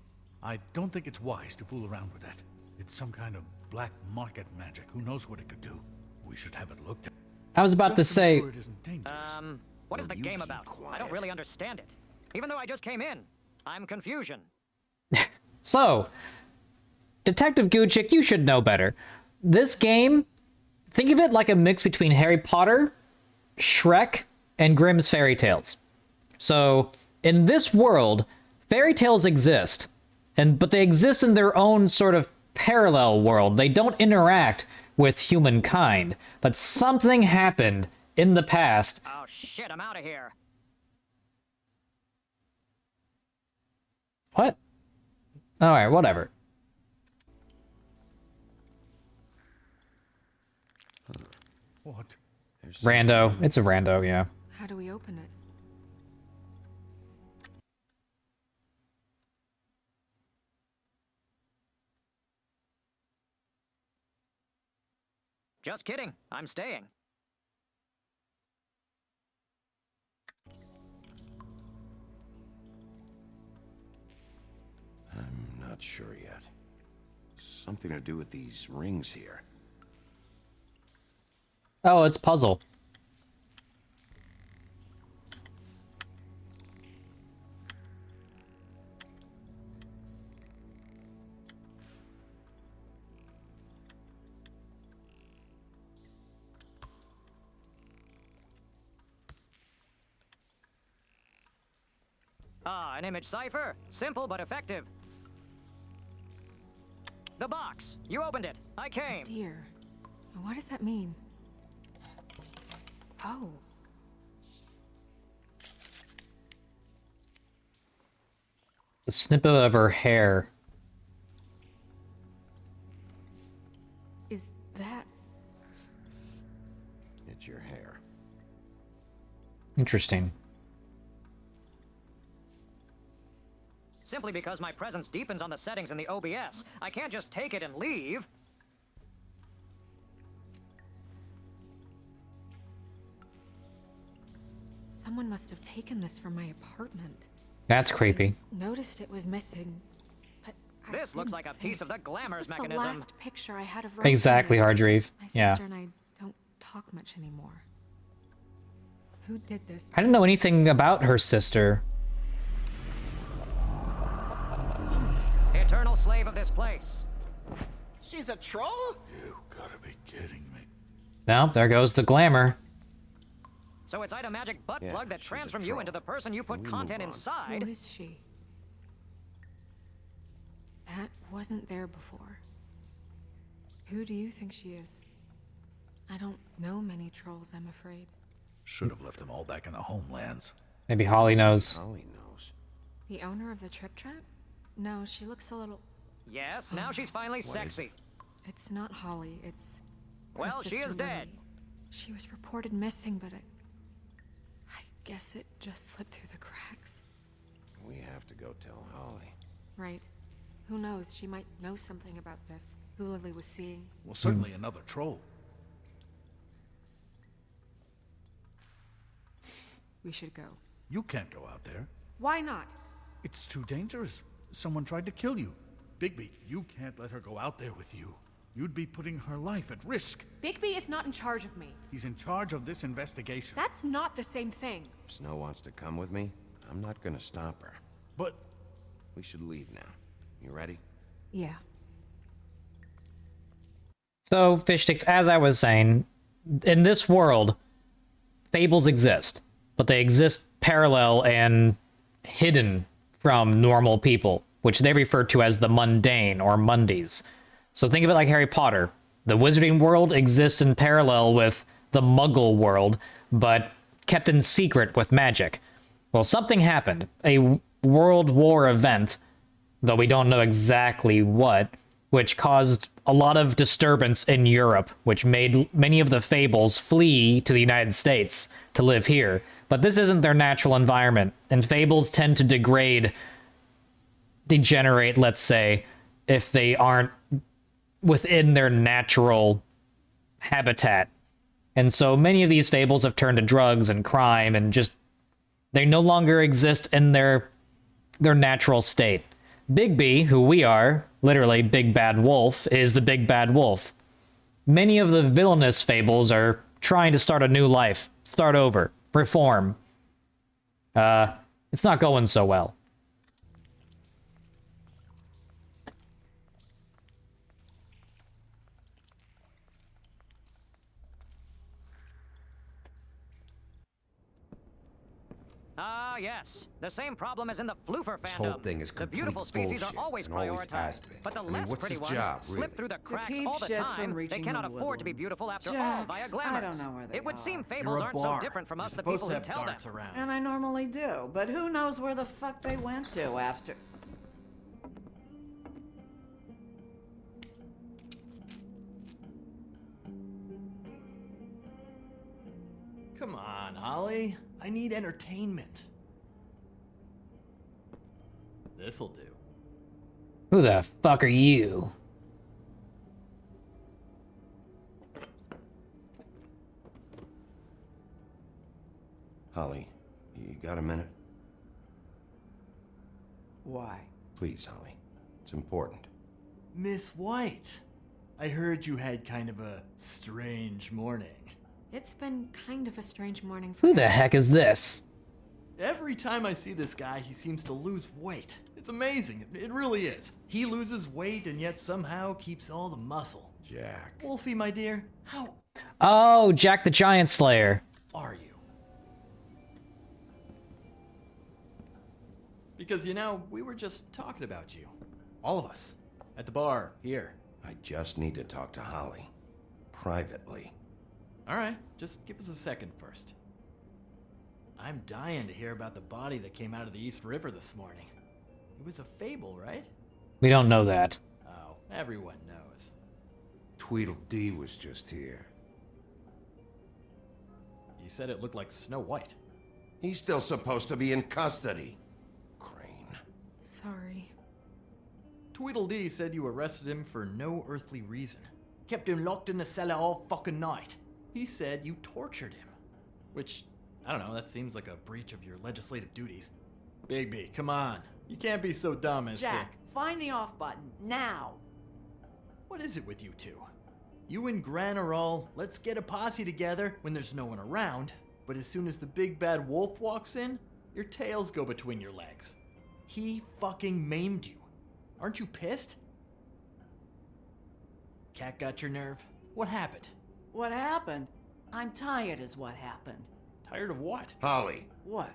I don't think it's wise to fool around with that. It's some kind of black market magic. Who knows what it could do? We should have it looked at. I was about to Just say. make sure it isn't dangerous. What is the game about? I don't really understand it. Even though I just came in, I'm confusion. So, Detective Guccic, you should know better. This game, think of it like a mix between Harry Potter, Shrek, and Grimm's Fairy Tales. So, in this world, fairy tales exist, but they exist in their own sort of parallel world. They don't interact with humankind. But something happened in the past. Oh shit, I'm out of here. What? Alright, whatever. What? Rando. It's a rando, yeah. How do we open it? Just kidding. I'm staying. I'm not sure yet. Something to do with these rings here. Oh, it's puzzle. Ah, an image cipher. Simple but effective. The box. You opened it. I came. Dear. What does that mean? Oh. The snippet of her hair. Is that... It's your hair. Interesting. Simply because my presence deepens on the settings in the OBS. I can't just take it and leave. Someone must have taken this from my apartment. That's creepy. Noticed it was missing, but This looks like a piece of the glamour's this was mechanism. the last picture I had of Exactly, Rosemary. Hargreave. My Yeah. sister and I don't talk much anymore. Who did this? I didn't know anything about her sister. Eternal slave of this place. She's a troll? You gotta be kidding me. Now, there goes the glamour. So it's a magic butt Yeah, plug that she's a transforms you troll. into the person you put We content move on. inside. Who is she? That wasn't there before. Who do you think she is? I don't know many trolls, I'm afraid. Should have left them all back in the homelands. Maybe Holly knows. Holly knows. The owner of the Trip Trap? No, she looks a little... Yes, now she's finally sexy. It's not Holly, it's... her Well, she sister is dead. Lily. She was reported missing, but I guess it just slipped through the cracks. We have to go tell Holly. Right. Who knows, she might know something about this. Who Lily was seeing. Well, certainly another troll. We should go. You can't go out there. Why not? It's too dangerous. Someone tried to kill you. Bigby, you can't let her go out there with you. You'd be putting her life at risk. Bigby is not in charge of me. He's in charge of this investigation. That's not the same thing. If Snow wants to come with me, I'm not gonna stop her. But we should leave now. You ready? Yeah. So, Fish Sticks, as I was saying, in this world, fables exist, but they exist parallel and hidden from normal people, which they refer to as the mundane or mundies. So think of it like Harry Potter. The wizarding world exists in parallel with the muggle world, but kept in secret with magic. Well, something happened. A World War event, though we don't know exactly what, which caused a lot of disturbance in Europe, which made many of the fables flee to the United States to live here. But this isn't their natural environment, and fables tend to degenerate, let's say, if they aren't within their natural habitat. And so many of these fables have turned to drugs and crime, and just they no longer exist in their natural state. Bigby, who we are, literally Big Bad Wolf, is the Big Bad Wolf. Many of the villainous fables are trying to start a new life, start over, reform. It's not going so well. Ah, yes. The same problem as in the floofer This fandom. whole thing is The complete beautiful species bullshit are always and always has prioritized, been. but the I mean, less what's pretty his ones job, slip really? through the cracks keep all the shit from time. They reaching cannot the afford to be woodlands. beautiful after all Jack, via I glamours. don't know where they It would seem are. fables aren't so different from us, the people who tell them. And I normally do, but who knows where the fuck they went to after... Come on, Holly. I need entertainment. This'll do. Who the fuck are you? Holly, you got a minute? Why? Please, Holly. It's important. Miss White, I heard you had kind of a strange morning. It's been kind of a strange morning for Who the heck is this? Every time I see this guy, he seems to lose weight. It's amazing. It really is. He loses weight and yet somehow keeps all the muscle. Jack. Wolfie, my dear, how Oh, Jack the Giant Slayer. are you? Because, you know, we were just talking about you. All of us. At the bar, here. I just need to talk to Holly. Privately. Alright, just give us a second first. I'm dying to hear about the body that came out of the East River this morning. It was a fable, right? We don't know that. Oh, everyone knows. Tweedledee was just here. You said it looked like Snow White. He's still supposed to be in custody. Sorry. Tweedledee said you arrested him for no earthly reason. Kept him locked in the cellar all fucking night. He said you tortured him. Which, I don't know, that seems like a breach of your legislative duties. Bigby, come on. You can't be so dumb as Jack, find the off button, now! What is it with you two? You and Gran are all, let's get a posse together when there's no one around, but as soon as the big bad wolf walks in, your tails go between your legs. He fucking maimed you. Aren't you pissed? Cat got your nerve? What happened? What happened? I'm tired is what happened. Tired of what? Holly. What?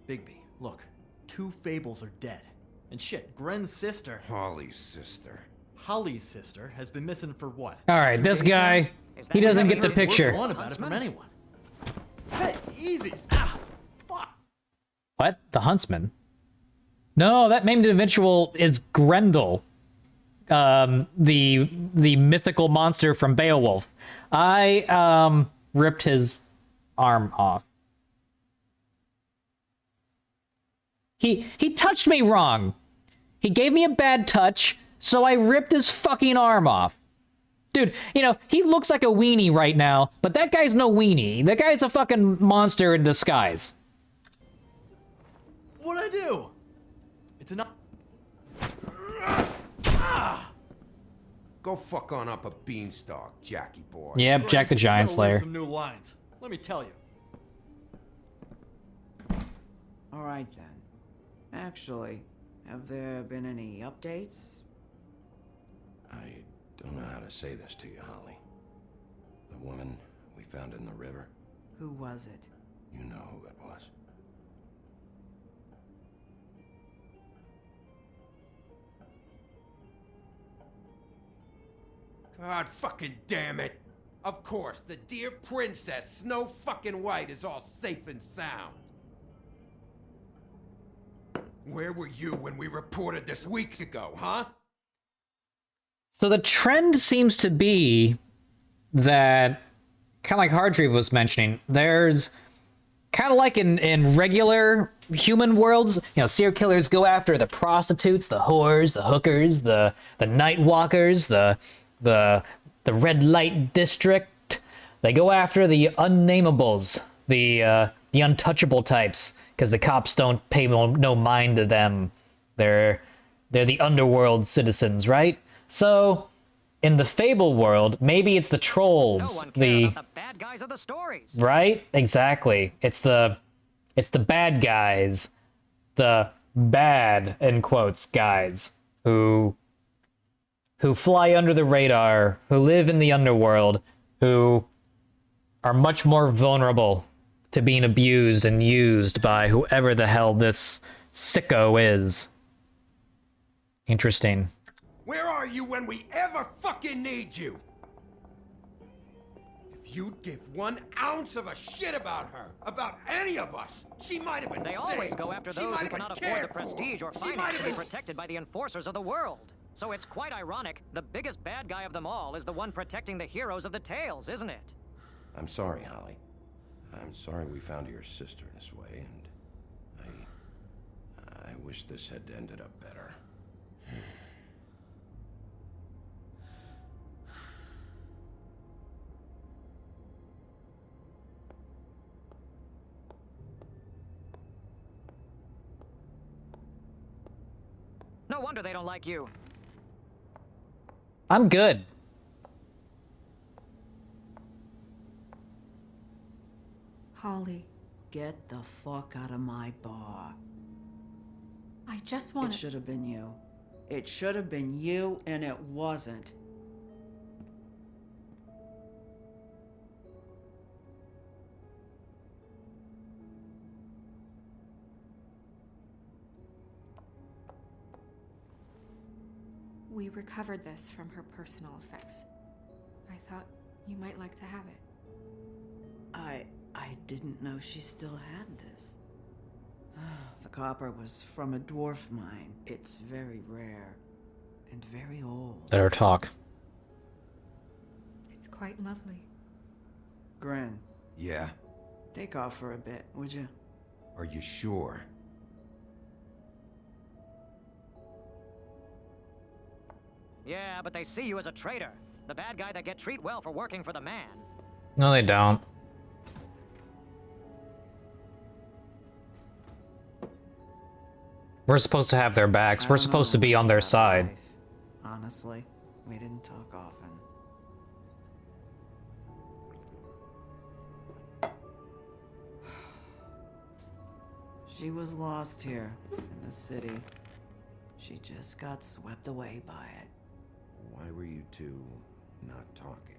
Bigby, look. 2 fables are dead. And shit, Gren's sister... Holly's sister. Holly's sister has been missing for what? Alright, this guy, he doesn't get the picture. One about it from anyone. Hey, easy! Ah, fuck! What? The Huntsman? No, that maimed individual is Grendel. The mythical monster from Beowulf. I, ripped his arm off. He touched me wrong. He gave me a bad touch, so I ripped his fucking arm off. Dude, you know, he looks like a weenie right now, but that guy's no weenie. That guy's a fucking monster in disguise. What'd I do? It's enough. Go fuck on up a beanstalk, Jackie boy. Yep, Jack the Giant Slayer. Some new lines. Let me tell you. Alright then. Actually, Have there been any updates? I don't know how to say this to you, Holly. The woman we found in the river, Who was it? you know who it was. God fucking damn it! Of course, the dear Princess Snow fucking White is all safe and sound. Where were you when we reported this weeks ago, huh? So the trend seems to be that, kind of like Hardreeve was mentioning, there's kind of like in regular human worlds, you know, serial killers go after the prostitutes, the whores, the hookers, the night walkers, the red light district. They go after the unnamables, the untouchable types, because the cops don't pay no mind to them. They're the underworld citizens, right? So, in the Fable world, maybe it's the trolls, No one cares about the bad guys of the stories. right? Exactly. It's the bad guys, the bad in quotes guys who fly under the radar, who live in the underworld, who are much more vulnerable to being abused and used by whoever the hell this sicko is. Interesting. Where are you when we ever fucking need you? If you'd give 1 ounce of a shit about her, about any of us, she might have been They saved. always go after She those might who have been cannot afford cared the prestige or for. She might finance have to be been protected by the enforcers of the world. So it's quite ironic, the biggest bad guy of them all is the one protecting the heroes of the tales, isn't it? I'm sorry, Holly. I'm sorry we found your sister this way, and I wish this had ended up better. No wonder they don't like you. I'm good. Holly, Get the fuck out of my bar. I just want It should have been you. It should have been you, and it wasn't. We recovered this from her personal effects. I thought you might like to have it. I didn't know she still had this. The copper was from a dwarf mine. It's very rare and very old. Let her talk. It's quite lovely. Gren, Yeah? take off for a bit, would you? Are you sure? Yeah, but they see you as a traitor. The bad guy that get treat well for working for the man. No, they don't. We're supposed to have their backs. We're supposed to be on their side. Honestly, we didn't talk often. She was lost here in the city. She just got swept away by it. Why were you two not talking?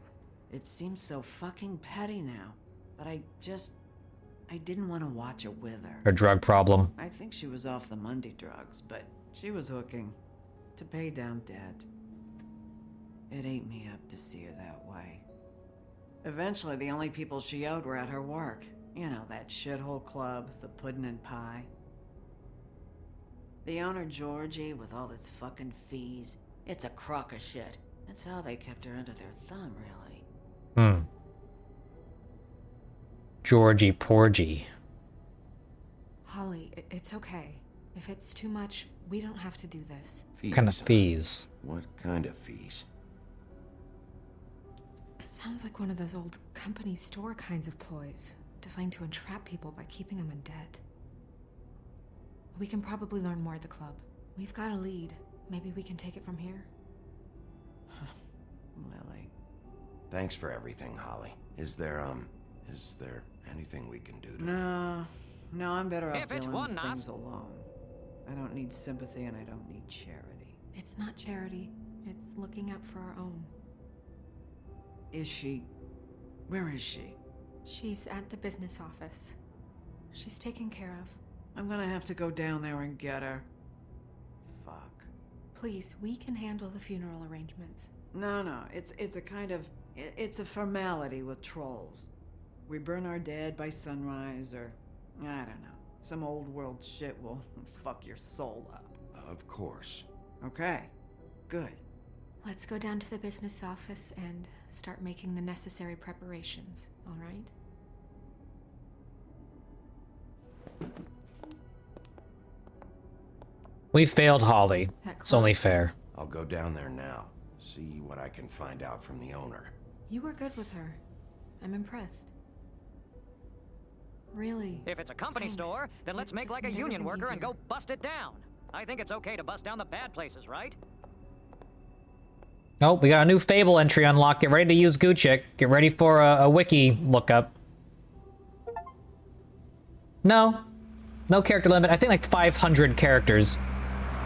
It seems so fucking petty now, but I didn't want to watch it with her. Her drug problem. I think she was off the Monday drugs, but she was hooking to pay down debt. It ate me up to see her that way. Eventually, the only people she owed were at her work. You know, that shithole club, the Puddin' and Pie. The owner, Georgie, with all his fucking fees, it's a crock of shit. That's how they kept her under their thumb, really. Hmm. Georgie Porgy. Holly, it's okay. If it's too much, we don't have to do this. Fees. Kind of fees. What kind of fees? Sounds like one of those old company store kinds of ploys, designed to entrap people by keeping them in debt. We can probably learn more at the club. We've got a lead. Maybe we can take it from here. Lily. Thanks for everything, Holly. Is there anything we can do to... No, I'm better off If it's dealing one with knot. things alone. I don't need sympathy and I don't need charity. It's not charity. It's looking out for our own. Is she... Where is she? She's at the business office. She's taken care of. I'm gonna have to go down there and get her. Fuck. Please, we can handle the funeral arrangements. No, it's a kind of... It's a formality with trolls. We burn our dead by sunrise, or... I don't know. Some old world shit will fuck your soul up. Of course. Okay. Good. Let's go down to the business office and start making the necessary preparations, all right? We failed Holly. It's only fair. I'll go down there now. See what I can find out from the owner. You were good with her. I'm impressed. Really. If it's a company store, then let's make like a union worker and go bust it down. I think it's okay to bust down the bad places, right? Oh, we got a new Fable entry unlocked. Get ready to use Gucci. Get ready for a wiki lookup. No. No character limit. I think like 500 characters.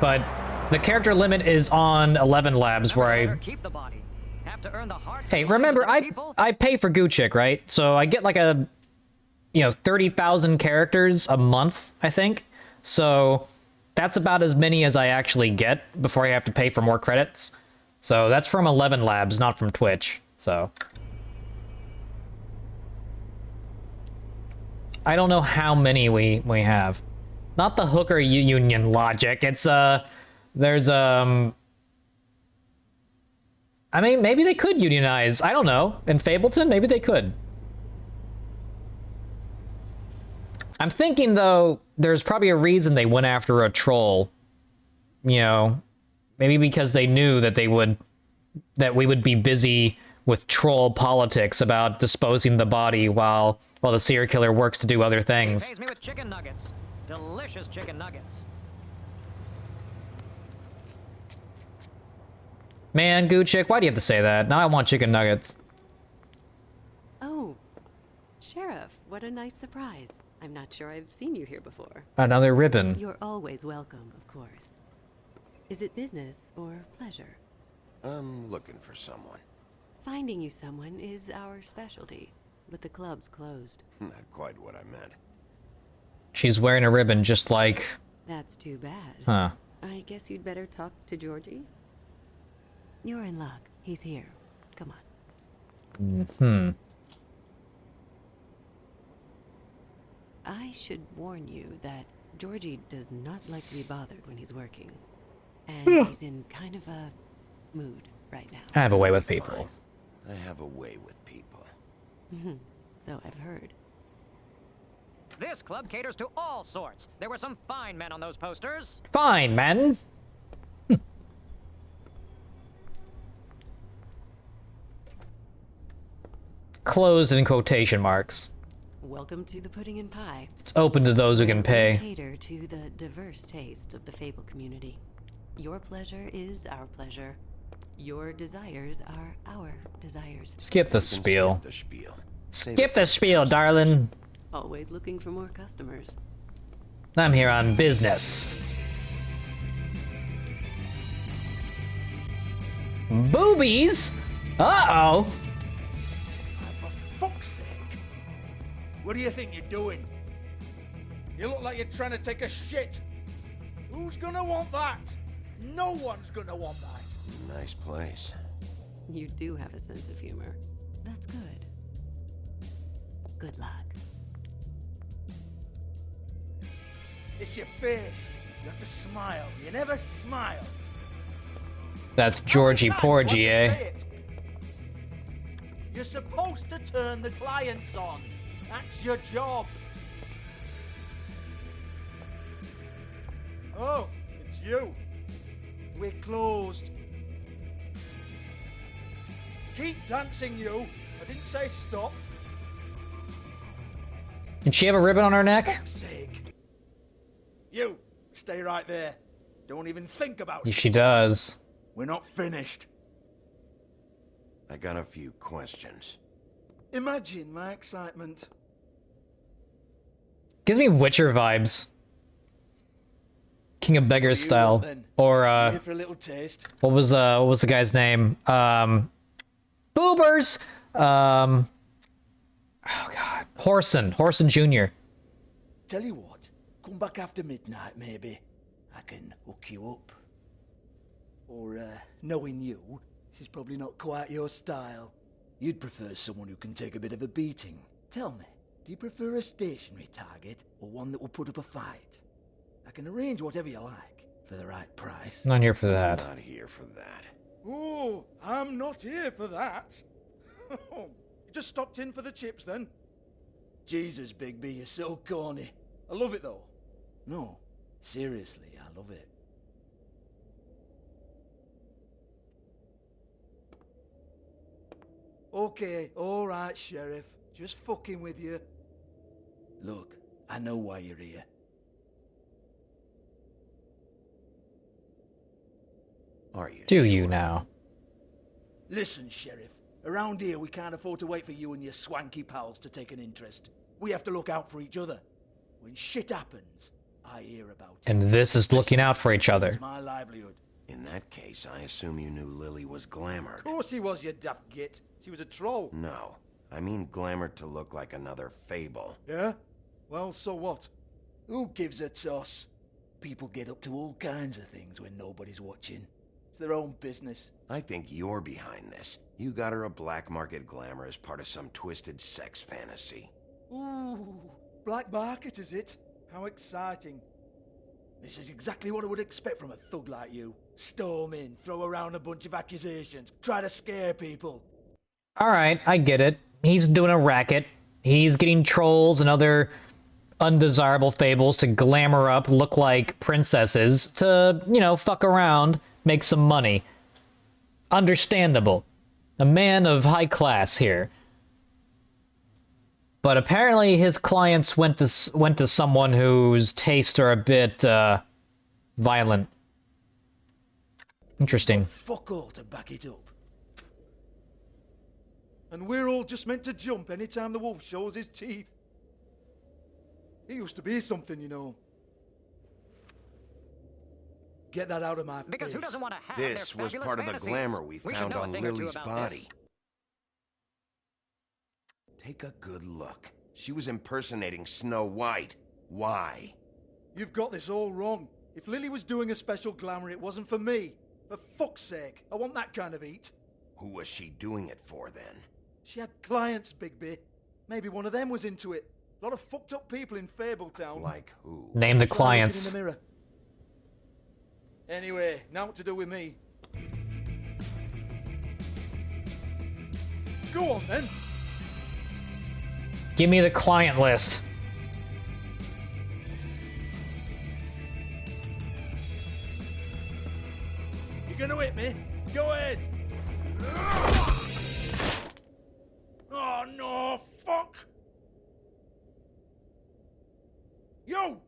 But the character limit is on 11 Labs where I... Keep the body. Have to earn the hearts. Hey, remember, I pay for Gucci, right? So I get like a... 30,000 characters a month, I think. So that's about as many as I actually get before I have to pay for more credits. So that's from 11 Labs, not from Twitch. So I don't know how many we have. Not the hooker union logic. It's there's I mean, maybe they could unionize. I don't know. In Fableton, maybe they could. I'm thinking, though, there's probably a reason they went after a troll. Maybe because they knew that we would be busy with troll politics about disposing the body while the serial killer works to do other things. He pays me with chicken nuggets. Delicious chicken nuggets. Man, Gucci, why do you have to say that? Now I want chicken nuggets. Oh, Sheriff, what a nice surprise. I'm not sure I've seen you here before. Another ribbon. You're always welcome, of course. Is it business or pleasure? I'm looking for someone. Finding you someone is our specialty, but the club's closed. Not quite what I meant. She's wearing a ribbon just like... That's too bad. Huh. I guess you'd better talk to Georgie. You're in luck. He's here. Come on. I should warn you that Georgie does not like to be bothered when he's working. And he's in kind of a mood right now. I have a way with people. I have a way with people. So I've heard. This club caters to all sorts. There were some fine men on those posters. Fine, men. Closed in quotation marks. Welcome to the Pudding and Pie. It's open to those who can pay. We cater to the diverse tastes of the Fable community. Your pleasure is our pleasure. Your desires are our desires. Skip the spiel. Skip the spiel. Skip the spiel, darling. Always looking for more customers. I'm here on business. Boobies? Uh-oh. For fuck's sake. What do you think you're doing? You look like you're trying to take a shit. Who's gonna want that? No one's gonna want that. Nice place. You do have a sense of humor. That's good. Good luck. It's your face. You have to smile. You never smile. That's Georgie Porgy, eh? You're supposed to turn the clients on. That's your job. Oh, it's you. We're closed. Keep dancing, you. I didn't say stop. Did she have a ribbon on her neck? For fuck's sake. You, stay right there. Don't even think about it. She does. We're not finished. I got a few questions. Imagine my excitement. Gives me Witcher vibes. King of Beggars style, then? or Here for a little taste. what was the guy's name? Boobers. Oh God, Horson Jr. Tell you what, come back after midnight, maybe. I can hook you up. Or, knowing you, she's probably not quite your style. You'd prefer someone who can take a bit of a beating. Tell me, do you prefer a stationary target, or one that will put up a fight? I can arrange whatever you like, for the right price. Not here for that. Not here for that. Oh, I'm not here for that. You just stopped in for the chips, then? Jesus, Bigby, you're so corny. I love it, though. No, seriously, I love it. Okay, alright, Sheriff. Just fucking with you. Look, I know why you're here. Are you? Do you now? Listen, Sheriff. Around here, we can't afford to wait for you and your swanky pals to take an interest. We have to look out for each other. When shit happens, I hear about it. And this is looking out for each other. It's my livelihood. In that case, I assume you knew Lily was glamored. Of course she was, you daft git. She was a troll. No, I mean glamored to look like another fable. Yeah? Well, so what? Who gives a toss? People get up to all kinds of things when nobody's watching. It's their own business. I think you're behind this. You got her a black market glamour as part of some twisted sex fantasy. Ooh, black market is it? How exciting. This is exactly what I would expect from a thug like you. Storm in, throw around a bunch of accusations, try to scare people. Alright, I get it. He's doing a racket. He's getting trolls and other undesirable fables to glamour up, look like princesses, to, you know, fuck around, make some money. Understandable. A man of high class here. But apparently his clients went to someone whose tastes are a bit, violent. Interesting. Fuck all to back it up. And we're all just meant to jump anytime the wolf shows his teeth. He used to be something, you know. Get that out of my face. Because who doesn't want to have This their was fabulous part of the fantasies? glamour we should found know a on thing or two Lily's about body. this. Take a good look. She was impersonating Snow White. Why? You've got this all wrong. If Lily was doing a special glamour, it wasn't for me. For fuck's sake, I want that kind of eat. Who was she doing it for then? She had clients, Bigby. Maybe one of them was into it. A lot of fucked up people in Fabletown. Like who? Name the Try looking clients. in the mirror. Anyway, now what to do with me? Go on then. Give me the client list. You gonna hit me? Go ahead. Oh no, fuck! You!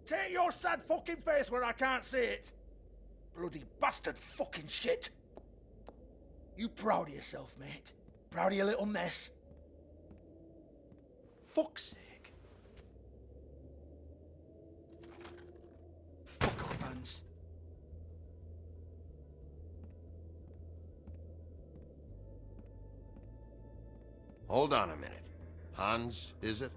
Take your sad fucking face where I can't see it! Bloody bastard fucking shit! You proud of yourself, mate? Proud of your little mess? Fuck's sake. Fuck off, Hans. Hold on a minute. Hans, is it?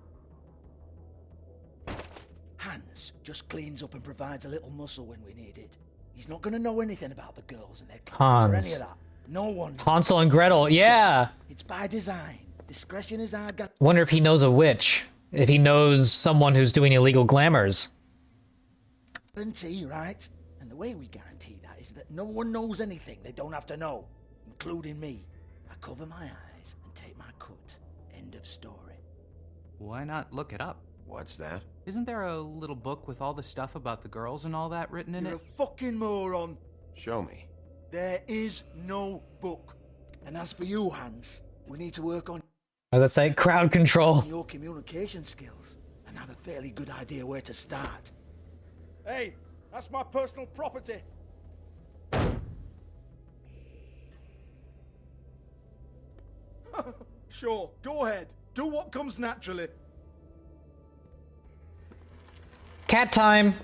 Hans just cleans up and provides a little muscle when we need it. He's not gonna know anything about the girls and their clothes or any of that. No one. Hansel and Gretel, yeah. It's by design. Discretion is our gut. Wonder if he knows a witch. If he knows someone who's doing illegal glamours. Guarantee, right? And the way we guarantee that is that no one knows anything they don't have to know, including me. I cover my eyes and take my cut. End of story. Why not look it up? What's that? Isn't there a little book with all the stuff about the girls and all that written in You're it? a fucking moron. Show me. There is no book. And as for you, Hans, we need to work on As I say, crowd control. your communication skills and have a fairly good idea where to start. Hey, that's my personal property. Sure, go ahead. Do what comes naturally. Cat time.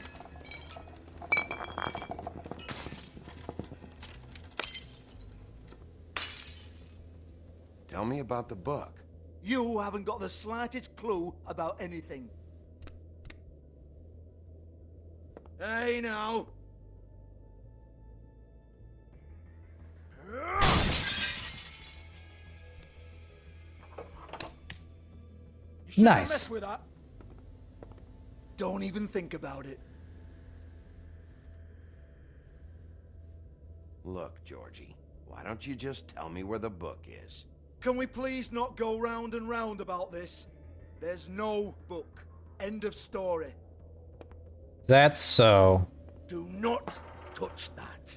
Tell me about the book. You haven't got the slightest clue about anything. Hey, now. You shouldn't Nice. mess with that. Don't even think about it. Look, Georgie, why don't you just tell me where the book is? Can we please not go round and round about this? There's no book. End of story. That's so. Do not touch that.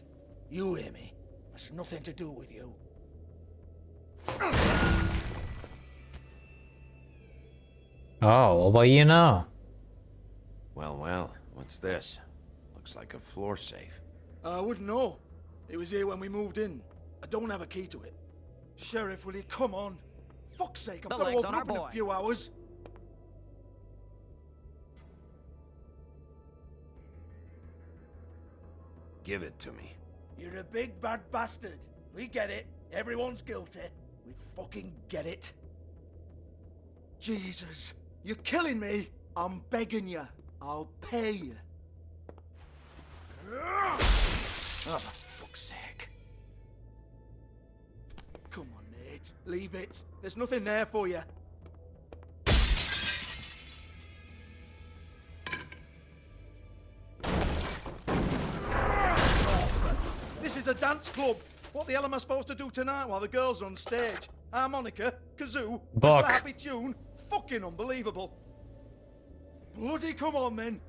You hear me? That's nothing to do with you. Oh, well, you know. Well, what's this? Looks like a floor safe. I wouldn't know. It was here when we moved in. I don't have a key to it. Sheriff, will you come on? Fuck's sake, I've The got to leg's open on up our in boy. a few hours. Give it to me. You're a big bad bastard. We get it. Everyone's guilty. We fucking get it. Jesus, you're killing me. I'm begging you. I'll pay you. Oh, for fuck's sake. Come on, Nate. Leave it. There's nothing there for you. This is a dance club. What the hell am I supposed to do tonight while the girls are on stage? Harmonica, kazoo, whistle a Book. happy tune. Fucking unbelievable. Bloody come on then.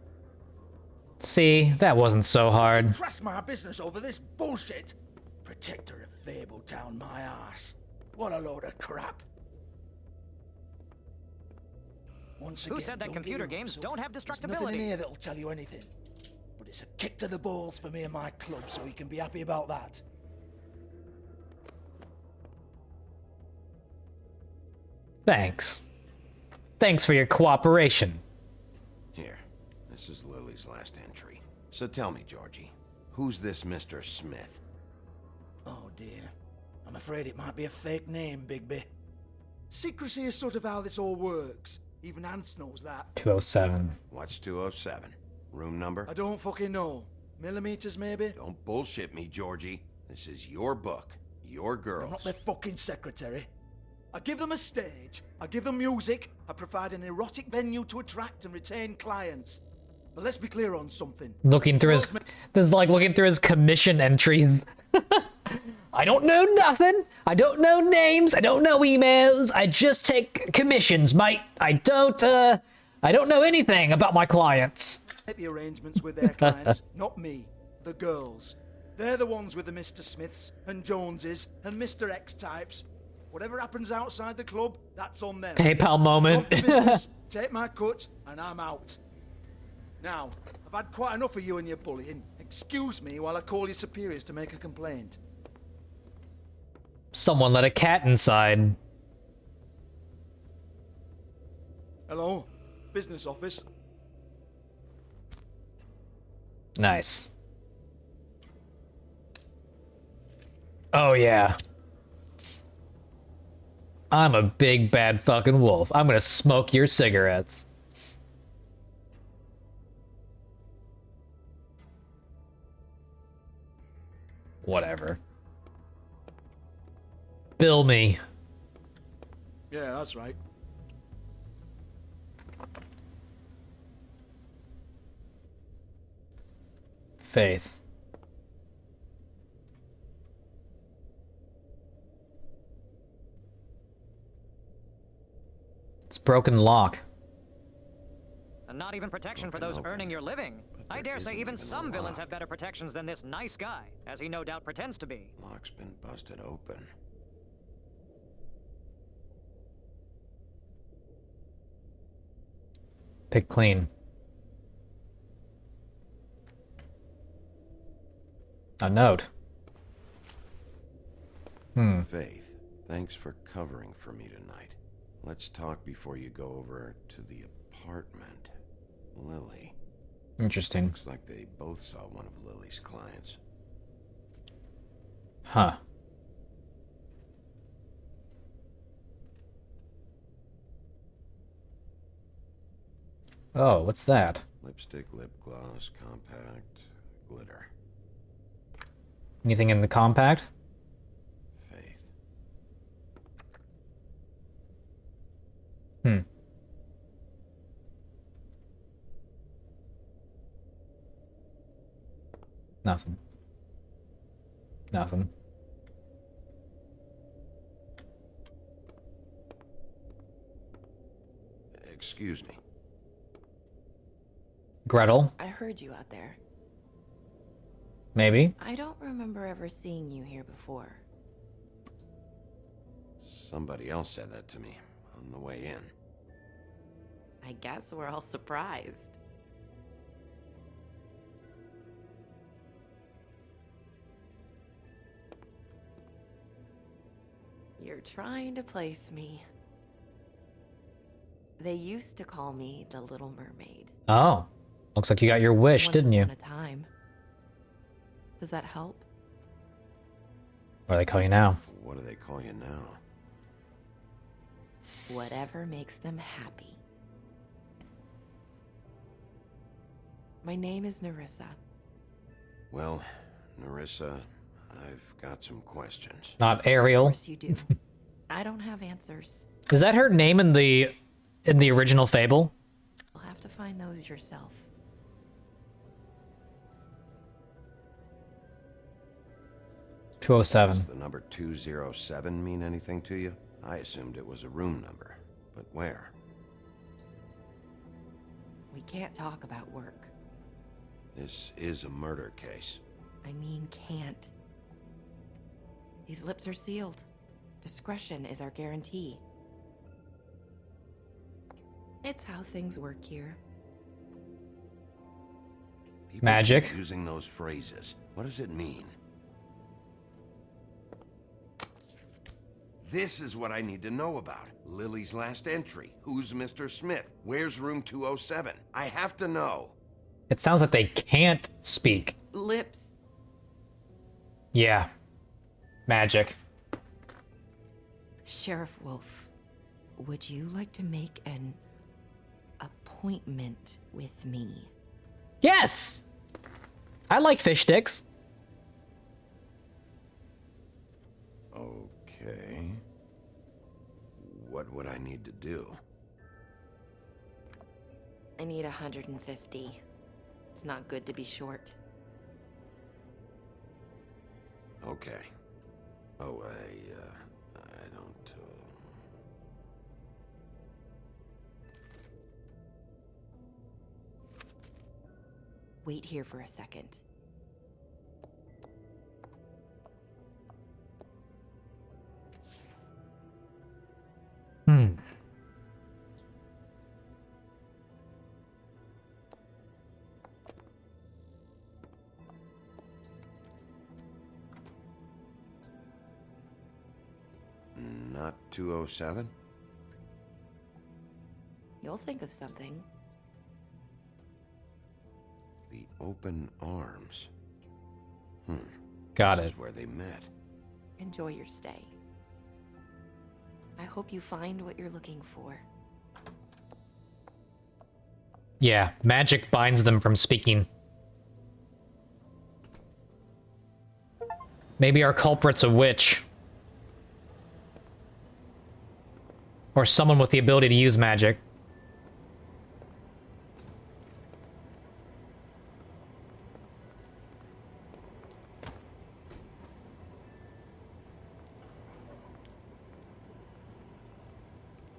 See, that wasn't so hard. Trash my business over this bullshit. Protector of Fabletown, my ass. What a load of crap. Once Who again, said that don't computer get your games hopes up. don't have There's nothing in destructibility? here that'll tell you anything. But it's a kick to the balls for me and my club, so you can be happy about that. Thanks. Thanks for your cooperation. Here, this is Lily's last entry. So tell me, Georgie, who's this Mr. Smith? Oh dear. I'm afraid it might be a fake name, Bigby. Secrecy is sort of how this all works. Even Ants knows that. 207. What's 207? Room number? I don't fucking know. Millimeters, maybe? Don't bullshit me, Georgie. This is your book. Your girls. I'm not their fucking secretary. I give them a stage, I give them music, I provide an erotic venue to attract and retain clients. But let's be clear on something. Looking through his... This is like looking through his commission entries. I don't know nothing. I don't know names. I don't know emails. I just take commissions, mate. I don't know anything about my clients. Make the arrangements with their clients, not me. The girls. They're the ones with the Mr. Smiths and Joneses and Mr. X types. Whatever happens outside the club, that's on them. PayPal moment. Stop the business, take my cut, and I'm out. Now, I've had quite enough of you and your bullying. Excuse me while I call your superiors to make a complaint. Someone let a cat inside. Hello? Business office? Nice. Oh, yeah. I'm a big bad fucking wolf. I'm gonna smoke your cigarettes. Whatever. Bill me. Yeah, that's right. Faith. It's broken lock. And not even protection for those earning your living. I dare say even some villains have better protections than this nice guy, as he no doubt pretends to be. Lock's been busted open. Pick clean. A note. Faith, thanks for covering for me tonight. Let's talk before you go over to the apartment. Lily. Interesting. Looks like they both saw one of Lily's clients. Huh. Oh, what's that? Lipstick, lip gloss, compact, glitter. Anything in the compact? Faith. Hmm. Nothing. Nothing. Excuse me. Gretel? I heard you out there. Maybe? I don't remember ever seeing you here before. Somebody else said that to me on the way in. I guess we're all surprised. You're trying to place me. They used to call me the Little Mermaid. Oh. Looks like you got your wish, Once didn't you? upon a time. Does that help? What do they call you now? What do they call you now? Whatever makes them happy. My name is Nerissa. Well, Nerissa, I've got some questions. Not Ariel. Of course you do. I don't have answers. Is that her name in the original Fable? You'll have to find those yourself. Does 207. the number 207 mean anything to you? I assumed it was a room number, but where? We can't talk about work. This is a murder case. I mean, can't. These lips are sealed. Discretion is our guarantee. It's how things work here. People Magic. keep using those phrases. What does it mean? This is what I need to know about. Lily's last entry. Who's Mr. Smith? Where's room 207? I have to know. It sounds like they can't speak. Lips. Yeah. Magic. Sheriff Wolf, would you like to make an appointment with me? Yes! I like fish sticks. Okay. What would I need to do? I need 150. It's not good to be short. Okay. Oh, I don't, Wait here for a second. Hmm. Not 207? You'll think of something. The open arms. Got This it. is where they met. Enjoy your stay. I hope you find what you're looking for. Yeah, magic binds them from speaking. Maybe our culprit's a witch. Or someone with the ability to use magic.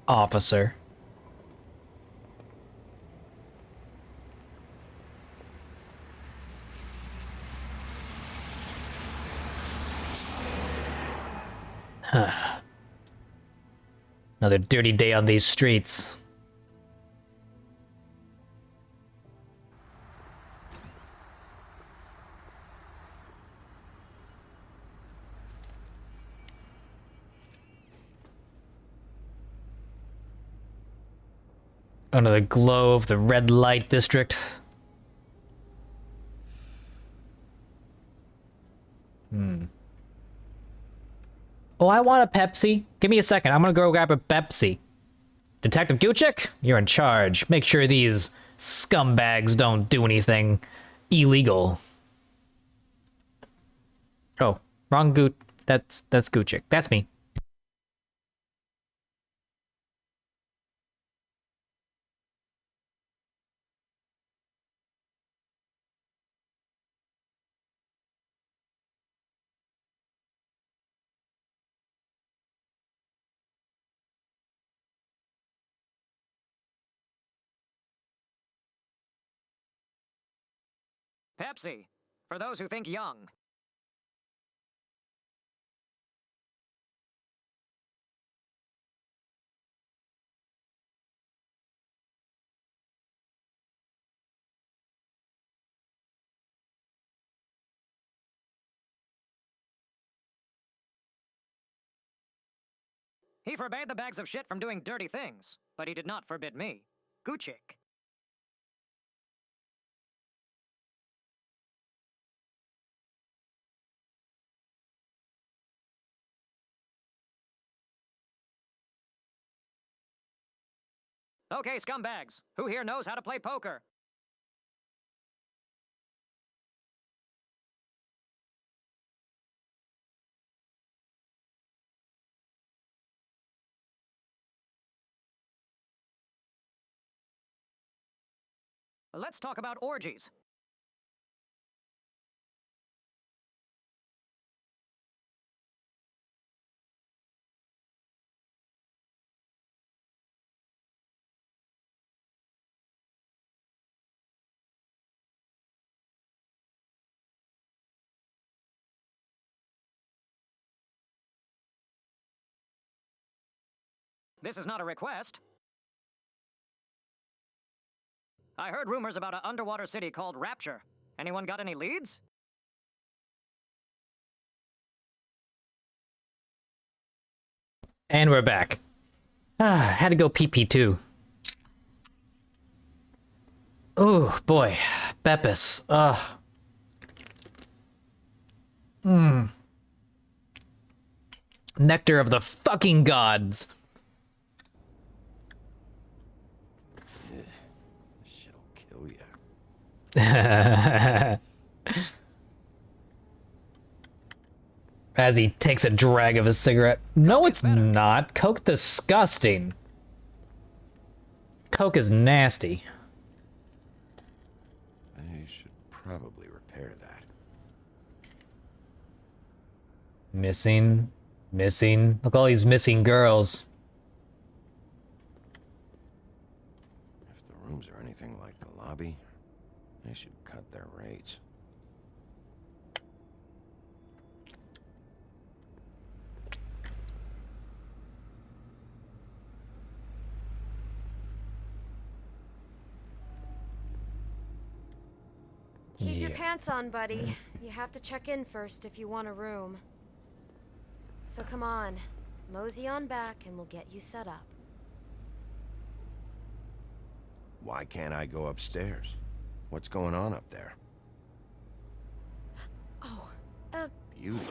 Officer. Another dirty day on these streets. Under the glow of the red light district. Oh, I want a Pepsi. Give me a second. I'm gonna go grab a Pepsi. Detective Guchik, you're in charge. Make sure these scumbags don't do anything illegal. Oh, wrong Goot. That's Goochik. That's me. Pepsi, for those who think young. He forbade the bags of shit from doing dirty things, but he did not forbid me. Goochik. Okay, scumbags. Who here knows how to play poker? Let's talk about orgies. This is not a request. I heard rumors about an underwater city called Rapture. Anyone got any leads? And we're back. Had to go pee-pee too. Oh boy, Beppis. Nectar of the fucking gods. As he takes a drag of his cigarette. No, it's not. Coke disgusting. Coke is nasty. I should probably repair that. Missing. Look, all these missing girls. If the rooms are anything like the lobby, they should cut their rates. Keep your pants on, buddy. You have to check in first if you want a room. So come on, mosey on back and we'll get you set up. Why can't I go upstairs? What's going on up there? Oh, Beauty.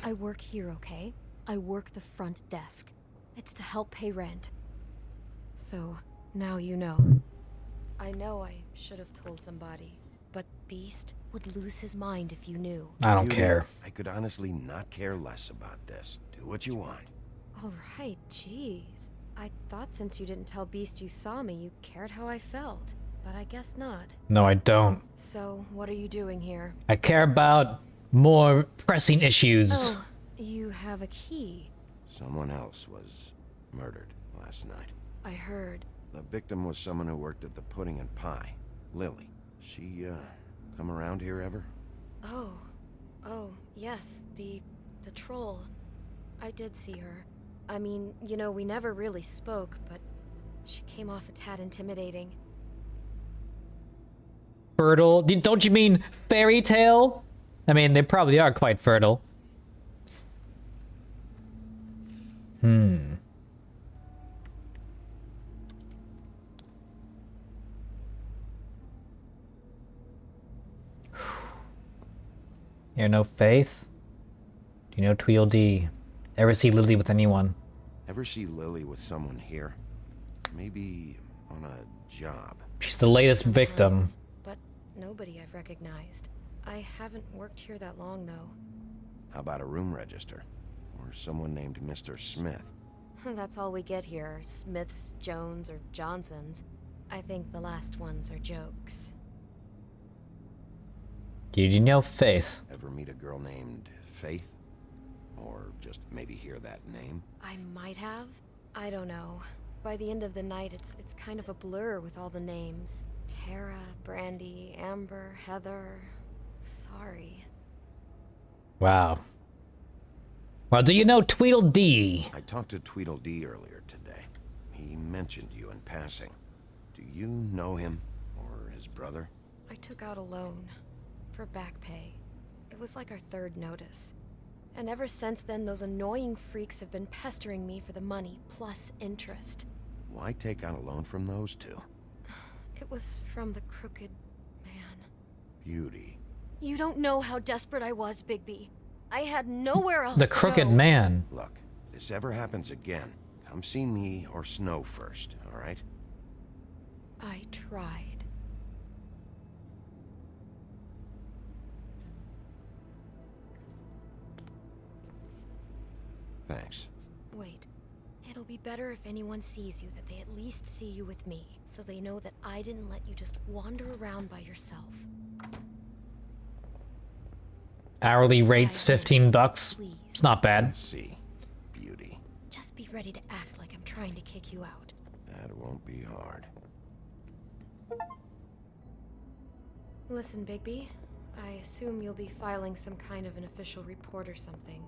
I work here, okay? I work the front desk. It's to help pay rent. So, now you know. I know I should have told somebody, but Beast would lose his mind if you knew. I don't care. I could honestly not care less about this. Do what you want. All right, jeez. I thought since you didn't tell Beast you saw me, you cared how I felt. But I guess not. No, I don't. So, what are you doing here? I care about more pressing issues. Oh, you have a key. Someone else was murdered last night. I heard. The victim was someone who worked at the Pudding and Pie. Lily. She, come around here ever? Oh, yes, the troll. I did see her. I mean, you know, we never really spoke, but she came off a tad intimidating. Fertile? Don't you mean fairy tale? I mean, they probably are quite fertile. You know Faith? Do you know Tweedledee? Ever see Lily with anyone? Ever see Lily with someone here? Maybe on a job. She's the latest victim. But nobody I've recognized. I haven't worked here that long, though. How about a room register? Or someone named Mr. Smith? That's all we get here. Smiths, Jones, or Johnsons. I think the last ones are jokes. Did you know Faith? Ever meet a girl named Faith? Or just maybe hear that name? I might have. I don't know. By the end of the night, it's kind of a blur with all the names. Tara, Brandy, Amber, Heather. Sorry. Wow. Well, do you know Tweedledee? I talked to Tweedledee earlier today. He mentioned you in passing. Do you know him? Or his brother? I took out a loan. For back pay. It was like our third notice. And ever since then, those annoying freaks have been pestering me for the money, plus interest. Why take out a loan from those two? It was from the Crooked Man. Beauty. You don't know how desperate I was, Bigby. I had nowhere else The to Crooked go. Man. Look, if this ever happens again, come see me or Snow first, alright? I tried. Thanks. Wait. It'll be better if anyone sees you that they at least see you with me, so they know that I didn't let you just wander around by yourself. Hourly rates $15. It's not bad. See, Beauty. Just be ready to act like I'm trying to kick you out. That won't be hard. Listen, Bigby. I assume you'll be filing some kind of an official report or something.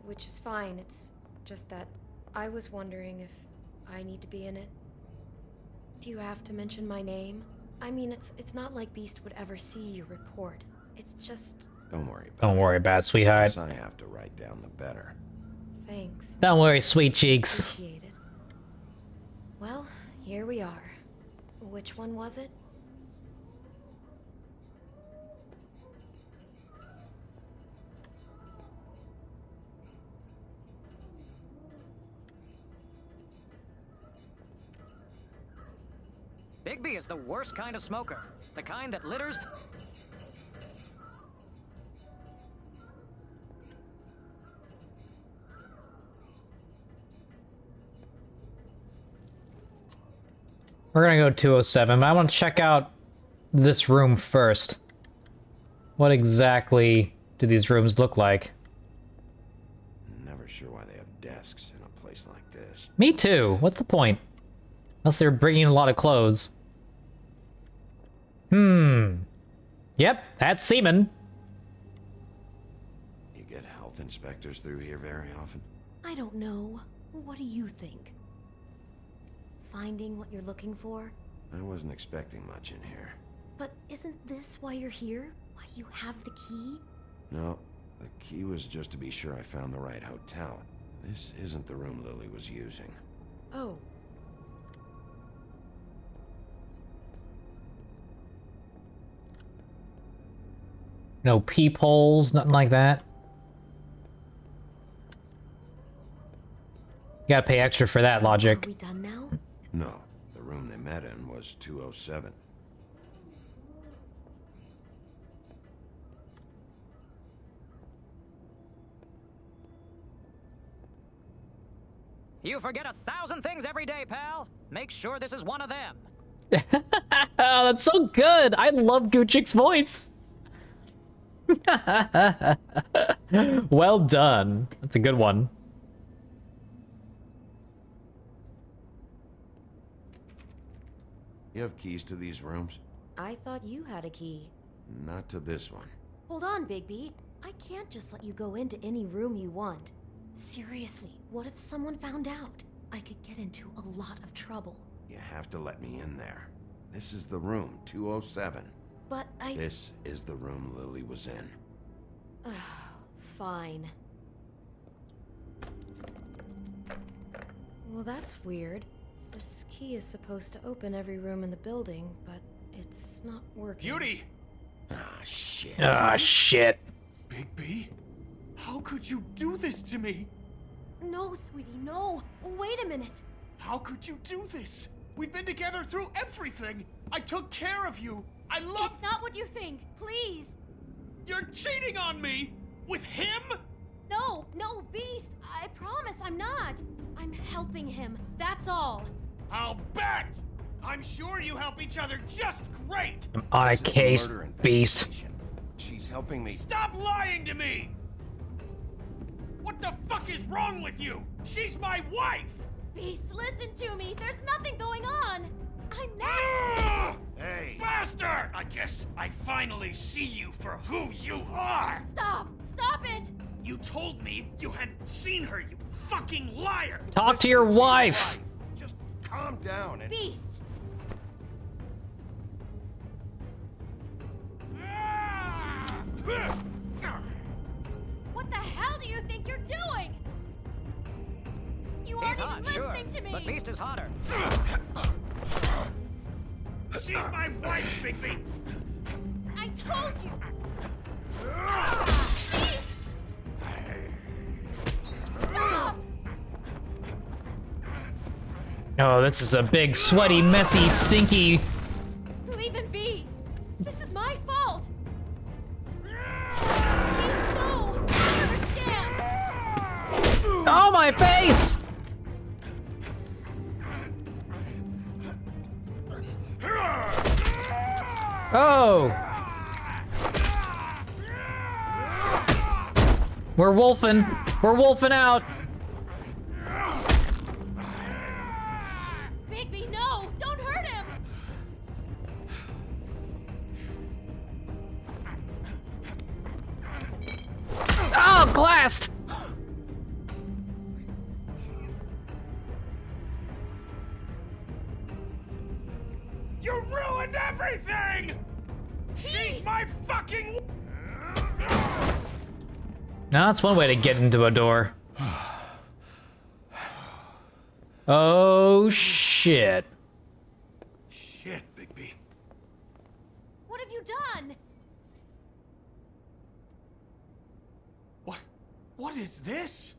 Which is fine, it's just that I was wondering if I need to be in it. Do you have to mention my name? I mean, it's not like Beast would ever see your report. It's just... Don't worry about Don't worry about it, sweetheart. it. I have to write down the better. Thanks. Don't worry, sweet cheeks. Appreciate it. Well, here we are. Which one was it? Bigby is the worst kind of smoker. The kind that litters... We're gonna go 207, but I want to check out this room first. What exactly do these rooms look like? Never sure why they have desks in a place like this. Me too. What's the point? Unless they're bringing a lot of clothes. Yep, that's semen. You get health inspectors through here very often? I don't know. What do you think? Finding what you're looking for? I wasn't expecting much in here. But isn't this why you're here? Why you have the key? No, the key was just to be sure I found the right hotel. This isn't the room Lily was using. Oh. No peepholes, nothing like that. You gotta pay extra for that logic. Are we done now? No, the room they met in was 207. You forget 1,000 things every day, pal. Make sure this is one of them. Oh, that's so good. I love Goochic's voice. Well done. That's a good one. You have keys to these rooms? I thought you had a key. Not to this one. Hold on, Bigby. I can't just let you go into any room you want. Seriously, what if someone found out? I could get into a lot of trouble. You have to let me in there. This is the room, 207. But I... This is the room Lily was in. Fine. Well, that's weird. This key is supposed to open every room in the building, but it's not working. Beauty! Ah, shit. Ah, shit. Bigby? How could you do this to me? No, sweetie, no. Wait a minute. How could you do this? We've been together through everything. I took care of you. I love... It's not what you think. Please. You're cheating on me? With him? No, Beast. I promise I'm not. I'm helping him. That's all. I'll bet! I'm sure you help each other just great! I'm on a case, Beast. She's helping me. Stop lying to me! What the fuck is wrong with you? She's my wife! Beast, listen to me. There's nothing going on. I'm not... Hey! Bastard! I guess I finally see you for who you are! Stop! Stop it! You told me you hadn't seen her, you fucking liar! Talk to your wife! Just calm down and... Beast! What the hell do you think you're doing? You aren't even listening to me! But Beast is hotter. She's my wife, Bigby! I told you! Beast! Stop! Oh, this is a big, sweaty, messy, stinky... Leave him be! This is my fault! Beast, no! I understand! Oh, my face! Oh! We're wolfing! We're wolfing out! Bigby, no! Don't hurt him! Oh, glassed! You ruined everything! She's my fucking... Now that's one way to get into a door. Oh, shit. Shit, Bigby. What have you done? What is this?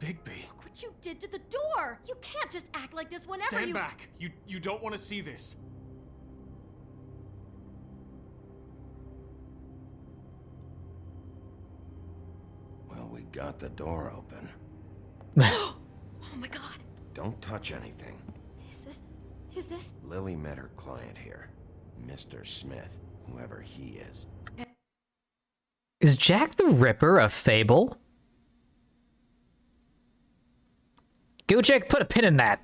Bigby. Look what you did to the door! You can't just act like this whenever Stand back. You don't want to see this. Well, we got the door open. Oh my god. Don't touch anything. Is this? Lily met her client here. Mr. Smith, whoever he is. Is Jack the Ripper a fable? Goochek, put a pin in that.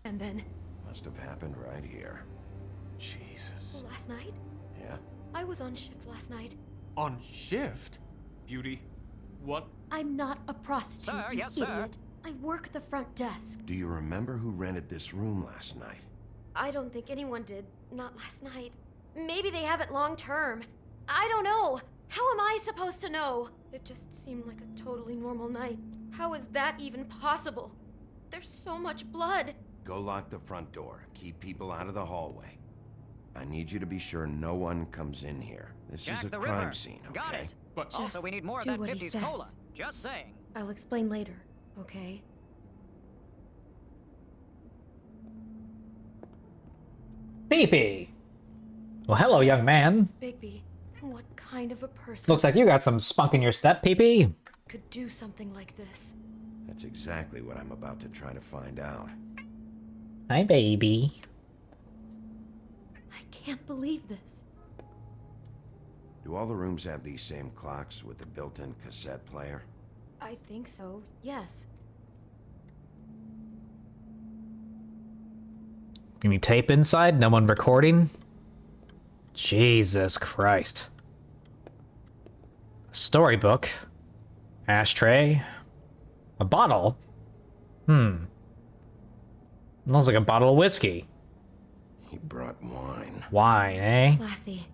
And then? Must have happened right here. Jesus. Last night? Yeah? I was on shift last night. On shift? Beauty, what? I'm not a prostitute, Sir, you yes, sir. idiot. I work the front desk. Do you remember who rented this room last night? I don't think anyone did. Not last night. Maybe they have it long term. I don't know. How am I supposed to know? It just seemed like a totally normal night. How is that even possible? There's so much blood. Go lock the front door. Keep people out of the hallway. I need you to be sure no one comes in here. This Jack is a the crime Ripper. scene, okay? Got it. But also, we need more of do that what he 50s says. cola. Just saying. I'll explain later, okay? Pee-pee. Well, hello, young man. Bigby, what kind of a person Looks like you got some spunk in your step, Pee-pee. could do something like this? That's exactly what I'm about to try to find out. Hi, baby. I can't believe this. Do all the rooms have these same clocks with the built-in cassette player? I think so, yes. Any tape inside? No one recording? Jesus Christ. Storybook. Ashtray. A bottle? Looks like a bottle of whiskey. He brought wine. Wine, eh? Classy.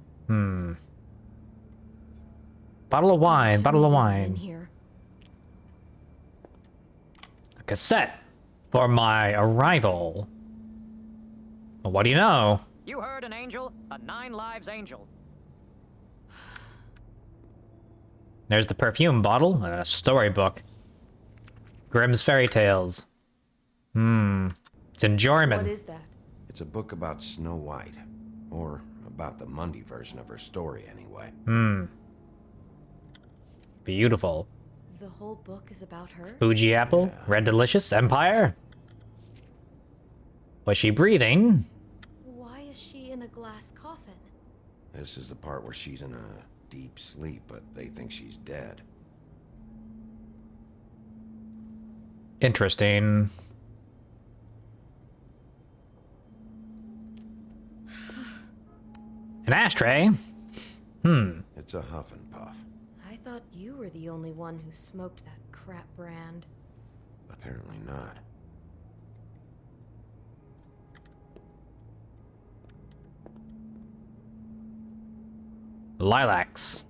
Bottle of wine, bottle of In wine. here. A cassette for my arrival. Well, what do you know? You heard an angel, a 9 lives angel. There's the perfume bottle and a storybook. Grimm's Fairy Tales. It's in German. What is that? It's a book about Snow White. Or about the Mundy version of her story, anyway. Beautiful. The whole book is about her? Fuji Apple, Red Delicious, Empire. Was she breathing? Why is she in a glass coffin? This is the part where she's in a deep sleep, but they think she's dead. Interesting. An ashtray? It's a huff and puff. I thought you were the only one who smoked that crap brand. Apparently not. Lilacs.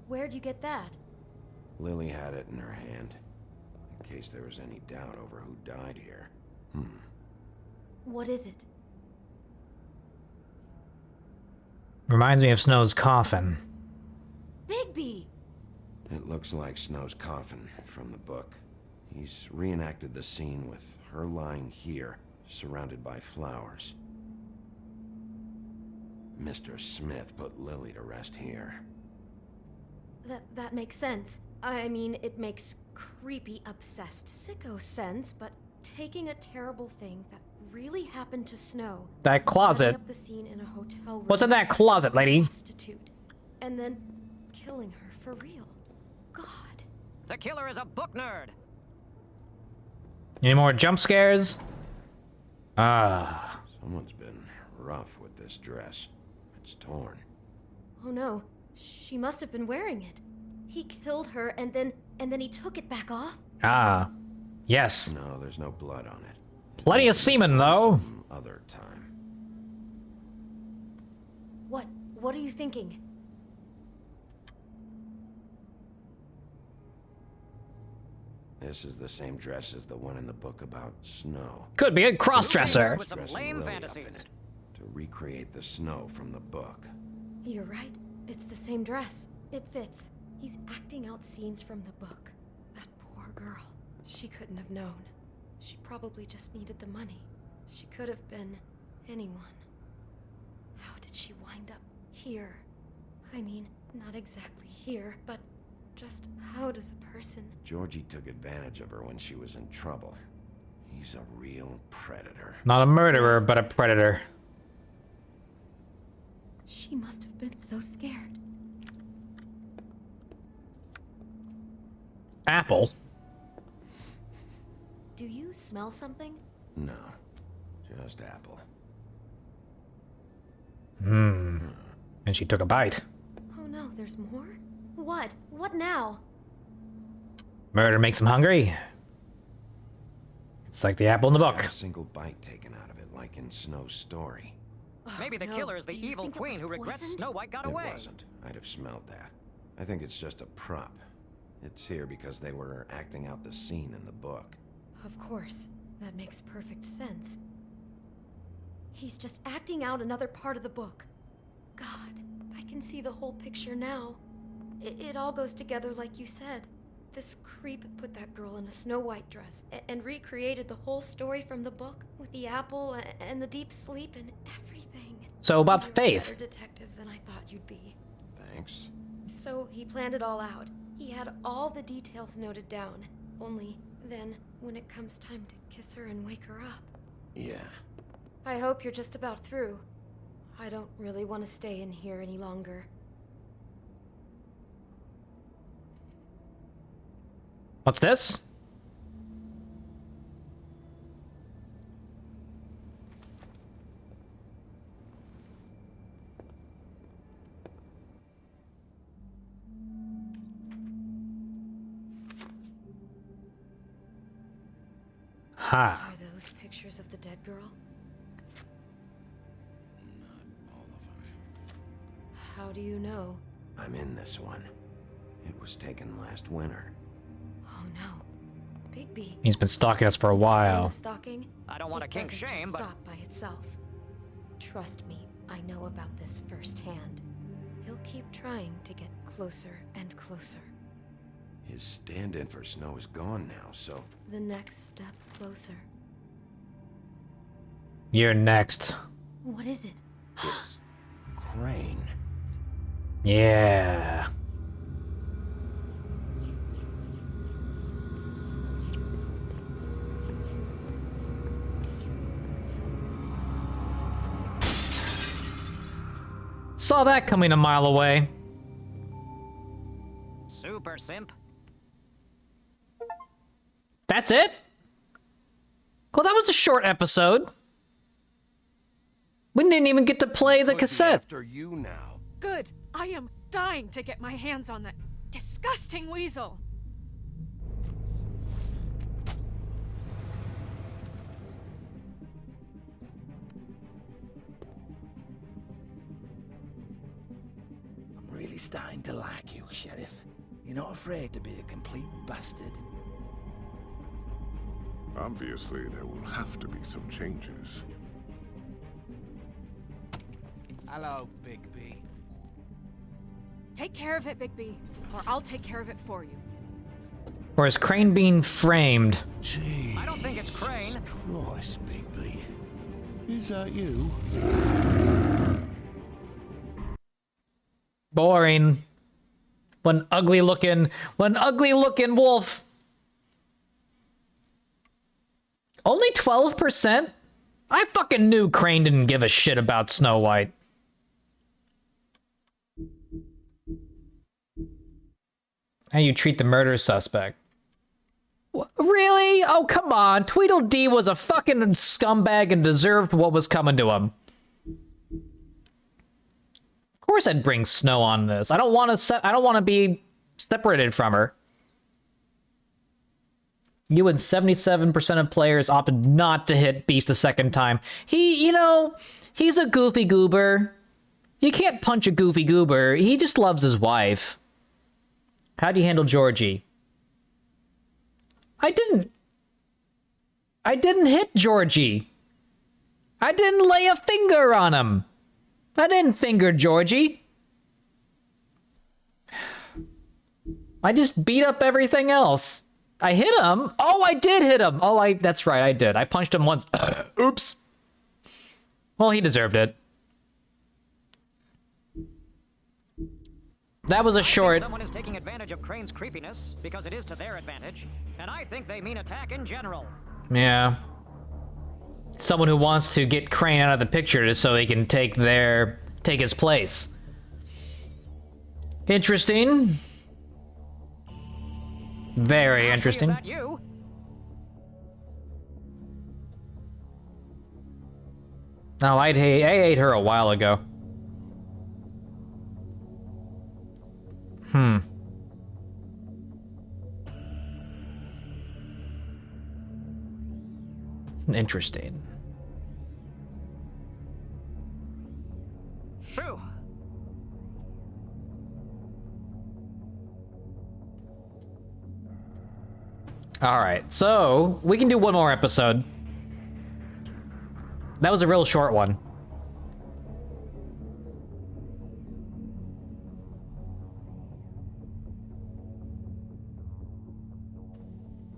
Where'd you get that? Lily had it in her hand, in case there was any doubt over who died here. What is it? Reminds me of Snow's coffin. Bigby! It looks like Snow's coffin from the book. He's reenacted the scene with her lying here, surrounded by flowers. Mr. Smith put Lily to rest here. That makes sense. I mean, it makes creepy, obsessed, sicko sense, but taking a terrible thing that really happened to Snow. That closet. Setting up the scene in a hotel room. What's in that closet, lady? Prostitute, and then killing her for real. God. The killer is a book nerd. Any more jump scares? Ah. Someone's been rough with this dress. It's torn. Oh no, she must have been wearing it. He killed her and then he took it back off? Ah. Yes. No, there's no blood on it. Plenty of semen, though. Some other time. What are you thinking? This is the same dress as the one in the book about Snow. Could be a cross-dresser. With some lame fantasies. To recreate the Snow from the book. You're right. It's the same dress. It fits. He's acting out scenes from the book. That poor girl. She couldn't have known. She probably just needed the money. She could have been anyone. How did she wind up here? I mean, not exactly here, but just how does a person... Georgie took advantage of her when she was in trouble. He's a real predator. Not a murderer, but a predator. She must have been so scared. Apple. Do you smell something? No, just apple. And she took a bite. Oh no, there's more? What? What now? Murder makes him hungry. It's like the apple in the book. Got a single bite taken out of it, like in Snow's story. Maybe the killer is the evil queen who regrets Snow White got away. It wasn't. I'd have smelled that. I think it's just a prop. It's here because they were acting out the scene in the book. Of course. That makes perfect sense. He's just acting out another part of the book. God, I can see the whole picture now. It all goes together like you said. This creep put that girl in a Snow White dress and recreated the whole story from the book with the apple and the deep sleep and everything. So about You're Faith. a better detective than I thought you'd be. Thanks. So he planned it all out. He had all the details noted down. Only then, when it comes time to kiss her and wake her up. Yeah. I hope you're just about through. I don't really want to stay in here any longer. What's this? Ha. Are those pictures of the dead girl? Not all of them. How do you know? I'm in this one. It was taken last winter. Oh no. Bigby. He's been stalking us for a This kind while. of stalking? I don't want It to kink doesn't shame, just but stop by itself. Trust me, I know about this firsthand. He'll keep trying to get closer and closer. His stand-in for Snow is gone now, so... The next step closer. You're next. What is it? It's Crane. Yeah. Saw that coming a mile away. Super simp. That's it? Well, that was a short episode. We didn't even get to play the cassette. After you now. Good. I am dying to get my hands on that disgusting weasel. I'm really starting to like you, Sheriff. You're not afraid to be a complete bastard. Obviously, there will have to be some changes. Hello, Bigby. Take care of it, Bigby, or I'll take care of it for you. Or is Crane being framed? Gee. I don't think it's Crane. Christ, Bigby. Is that you? Boring. One ugly looking wolf. Only 12%? I fucking knew Crane didn't give a shit about Snow White. How you treat the murder suspect? Really? Oh, come on. Tweedledee was a fucking scumbag and deserved what was coming to him. Of course I'd bring Snow on this. I don't want to be separated from her. You and 77% of players opted not to hit Beast a second time. He's a goofy goober. You can't punch a goofy goober. He just loves his wife. How do you handle Georgie? I didn't hit Georgie. I didn't lay a finger on him. I didn't finger Georgie. I just beat up everything else. I hit him. Oh, I did hit him. Oh, that's right, I did. I punched him once. Oops. Well, he deserved it. That was a short. Someone is taking advantage of Crane's creepiness because it is to their advantage, and I think they mean attack in general. Yeah. Someone who wants to get Crane out of the picture just so he can take his place. Interesting. Very interesting. Is that you? No, I ate her a while ago. Interesting. Phew. All right, so we can do one more episode. That was a real short one.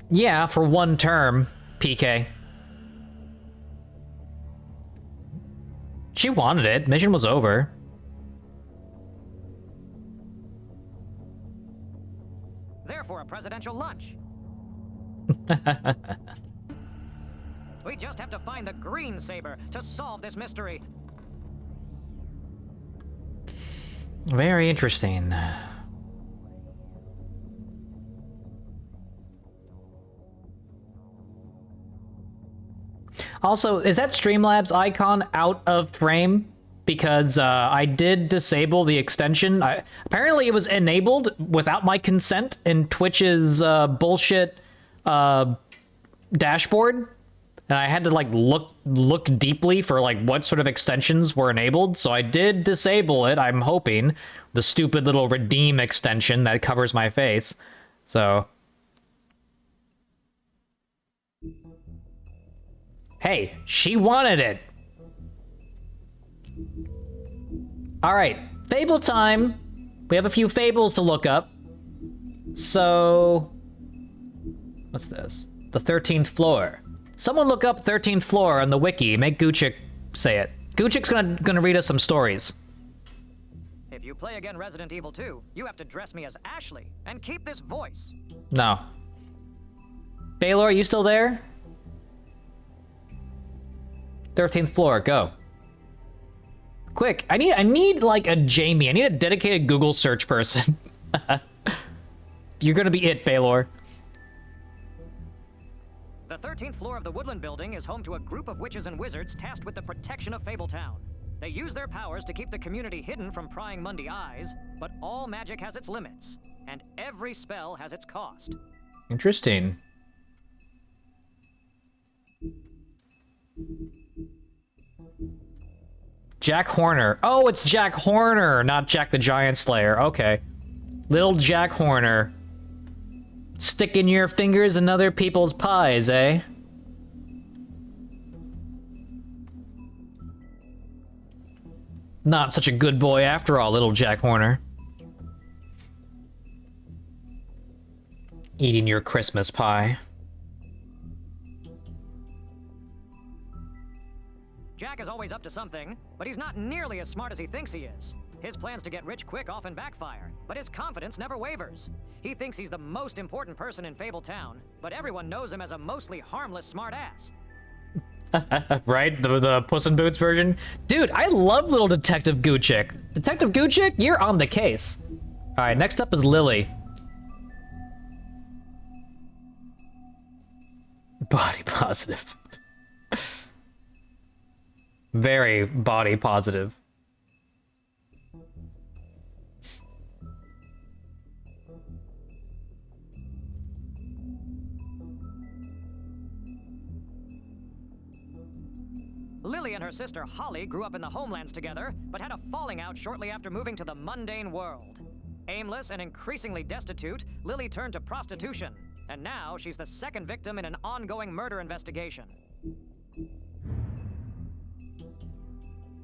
Yeah, for one term, PK. She wanted it. Mission was over. Therefore, a presidential lunch. We just have to find the green saber to solve this mystery. Very interesting. Also, is that Streamlabs icon out of frame? Because I did disable the extension. Apparently it was enabled without my consent in Twitch's bullshit dashboard. And I had to like look deeply for like what sort of extensions were enabled. So I did disable it, I'm hoping. The stupid little redeem extension that covers my face. So... Hey, she wanted it. All right, Fable time. We have a few fables to look up. So, what's this? The 13th floor. Someone look up 13th floor on the wiki. Make Guccic say it. Gucic's gonna read us some stories. If you play again Resident Evil 2, you have to dress me as Ashley and keep this voice. No. Baylor, are you still there? 13th floor, go. Quick, I need like a Jamie. I need a dedicated Google search person. You're gonna be it, Baylor. The 13th floor of the Woodland Building is home to a group of witches and wizards tasked with the protection of Fabletown. They use their powers to keep the community hidden from prying Mundy eyes, but all magic has its limits, and every spell has its cost. Interesting. Jack Horner. Oh, it's Jack Horner, not Jack the Giant Slayer. Okay. Little Jack Horner. Sticking your fingers in other people's pies, eh? Not such a good boy after all, little Jack Horner. Eating your Christmas pie. Jack is always up to something, but he's not nearly as smart as he thinks he is. His plans to get rich quick often backfire, but his confidence never wavers. He thinks he's the most important person in Fabletown, but everyone knows him as a mostly harmless smartass. Right? The Puss in Boots version? Dude, I love little Detective Guccic. Detective Guccic, you're on the case. Alright, next up is Lily. Body positive. Very body positive. Lily and her sister Holly grew up in the Homelands together, but had a falling out shortly after moving to the mundane world. Aimless and increasingly destitute, Lily turned to prostitution, and now she's the second victim in an ongoing murder investigation.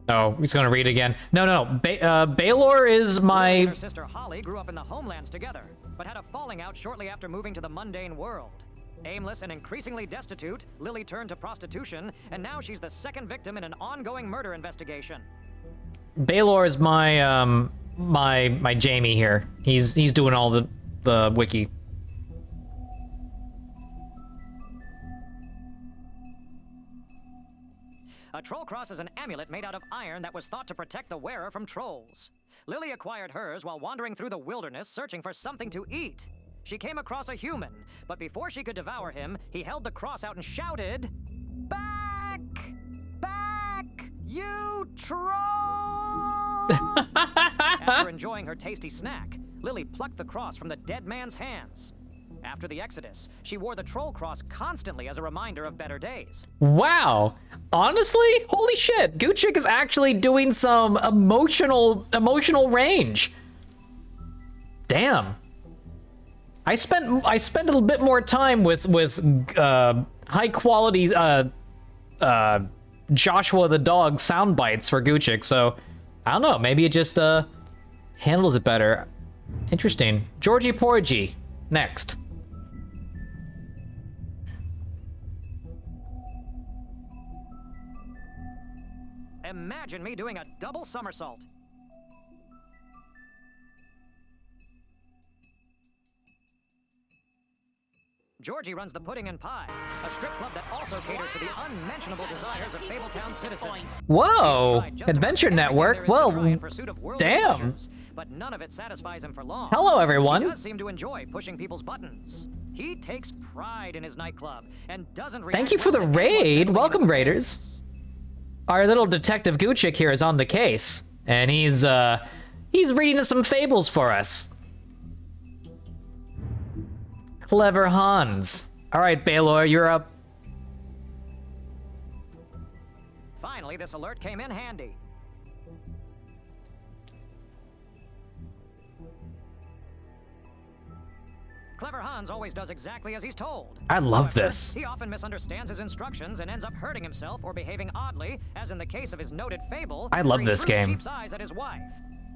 Oh, he's gonna read again. No. Baylor is my... Lily and her sister Holly grew up in the Homelands together, but had a falling out shortly after moving to the mundane world. Aimless and increasingly destitute, Lily turned to prostitution, and now she's the second victim in an ongoing murder investigation. Baylor is my my Jamie here. He's doing all the wiki. A troll cross is an amulet made out of iron that was thought to protect the wearer from trolls. Lily acquired hers while wandering through the wilderness searching for something to eat. She came across a human, but before she could devour him, he held the cross out and shouted, "Back! Back, you troll!" After enjoying her tasty snack, Lily plucked the cross from the dead man's hands. After the Exodus, she wore the troll cross constantly as a reminder of better days. Wow. Honestly, holy shit. Guccic is actually doing some emotional range. Damn. I spent a little bit more time with high quality Joshua the dog sound bites for Guccic, so I don't know, maybe it just handles it better. Interesting. Georgie Porgy, next. Imagine me doing a double somersault. Georgie runs the Pudding and Pie, a strip club that also caters to the unmentionable desires of Fabletown citizens. Whoa, Adventure Network. Well, damn. Pleasures, but none of it satisfies him for long. Hello, everyone. He does seem to enjoy pushing people's buttons. He takes pride in his nightclub and doesn't react. Thank you for the raid. Welcome, raiders. Our little Detective Guccic here is on the case, and he's reading us some fables for us. Clever Hans. All right, Baylor, you're up. Finally, this alert came in handy. Clever Hans always does exactly as he's told. I love this. He often misunderstands his instructions and ends up hurting himself or behaving oddly, as in the case of his noted fable. I love where he this threw game. Sheep's eyes at his wife.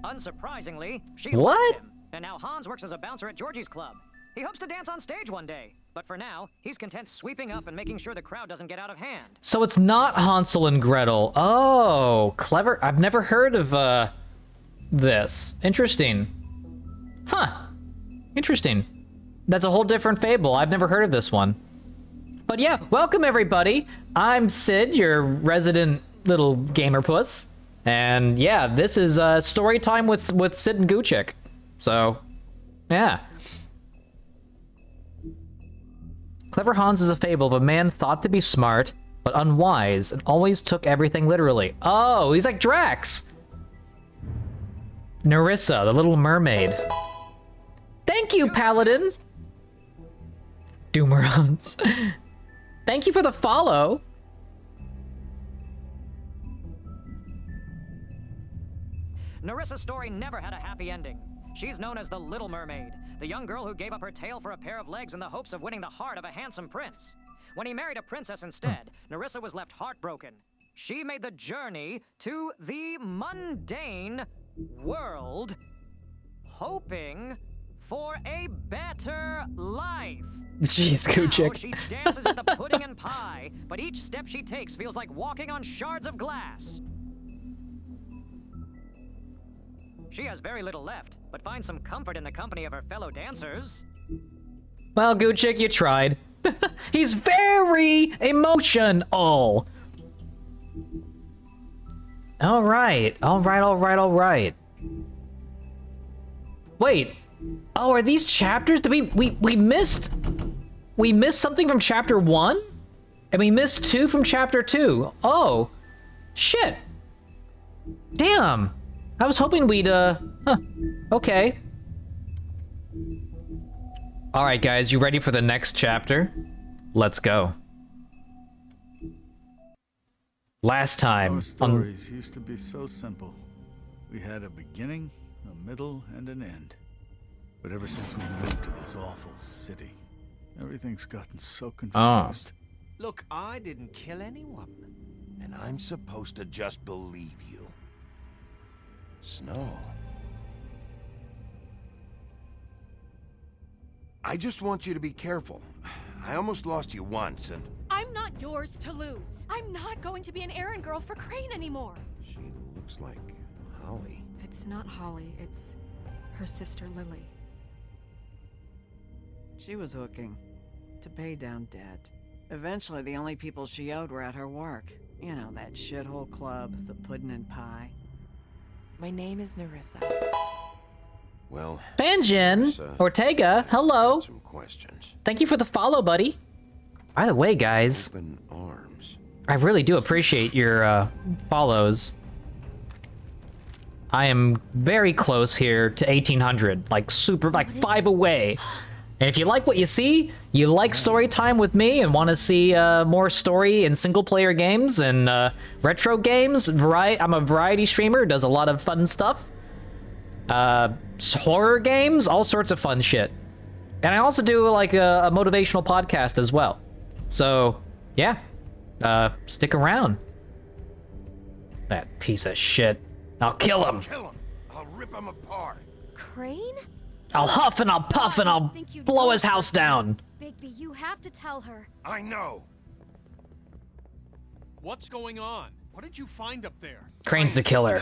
Unsurprisingly, she What? loved him, and now Hans works as a bouncer at Georgie's club. He hopes to dance on stage one day, but for now, he's content sweeping up and making sure the crowd doesn't get out of hand. So it's not Hansel and Gretel. Oh, clever. I've never heard of this. Interesting. Huh. Interesting. That's a whole different fable. I've never heard of this one. But yeah, welcome everybody. I'm Sid, your resident little gamer puss. And yeah, this is story time with Sid and Gucci. So, yeah. Clever Hans is a fable of a man thought to be smart, but unwise, and always took everything literally. Oh, he's like Drax! Nerissa, the Little Mermaid. Thank you, Paladin! Doomerons. Thank you for the follow. Nerissa's story never had a happy ending. She's known as the Little Mermaid, the young girl who gave up her tail for a pair of legs in the hopes of winning the heart of a handsome prince. When he married a princess instead, Nerissa was left heartbroken. She made the journey to the mundane world, hoping for a better life. Jeez, Now Gucci. she dances at the pudding and pie, but each step she takes feels like walking on shards of glass. She has very little left, but finds some comfort in the company of her fellow dancers. Well, Gucci, you tried. He's very emotional. All right. Wait. Oh, are these chapters? Did we missed something from chapter 1? And we missed 2 from chapter 2. Oh. Shit. Damn. I was hoping we'd, okay. Alright, guys, you ready for the next chapter? Let's go. Last time Our stories used to be so simple. We had a beginning, a middle, and an end. But ever since we moved to this awful city, everything's gotten so confused. Look, I didn't kill anyone. And I'm supposed to just believe you. Snow. I just want you to be careful. I almost lost you once, and... I'm not yours to lose. I'm not going to be an errand girl for Crane anymore. She looks like Holly. It's not Holly, it's her sister Lily. She was hooking to pay down debt. Eventually, the only people she owed were at her work. You know, that shithole club, the pudding and pie. My name is Nerissa. Well, Banjin Ortega, hello. Some questions. Thank you for the follow, buddy. By the way, guys, Open arms. I really do appreciate your follows. I am very close here to 1800, like super, like 5 away. And if you like what you see, you like story time with me and want to see more story in single-player games and retro games, I'm a variety streamer, does a lot of fun stuff. Horror games, all sorts of fun shit. And I also do like a motivational podcast as well. So, yeah, stick around. That piece of shit. I'll kill him. Kill him. I'll rip him apart. Crane? I'll huff and I'll puff and I'll blow his house down. Bigby, you have to tell her. I know. What's going on? What did you find up there? Crane's the killer.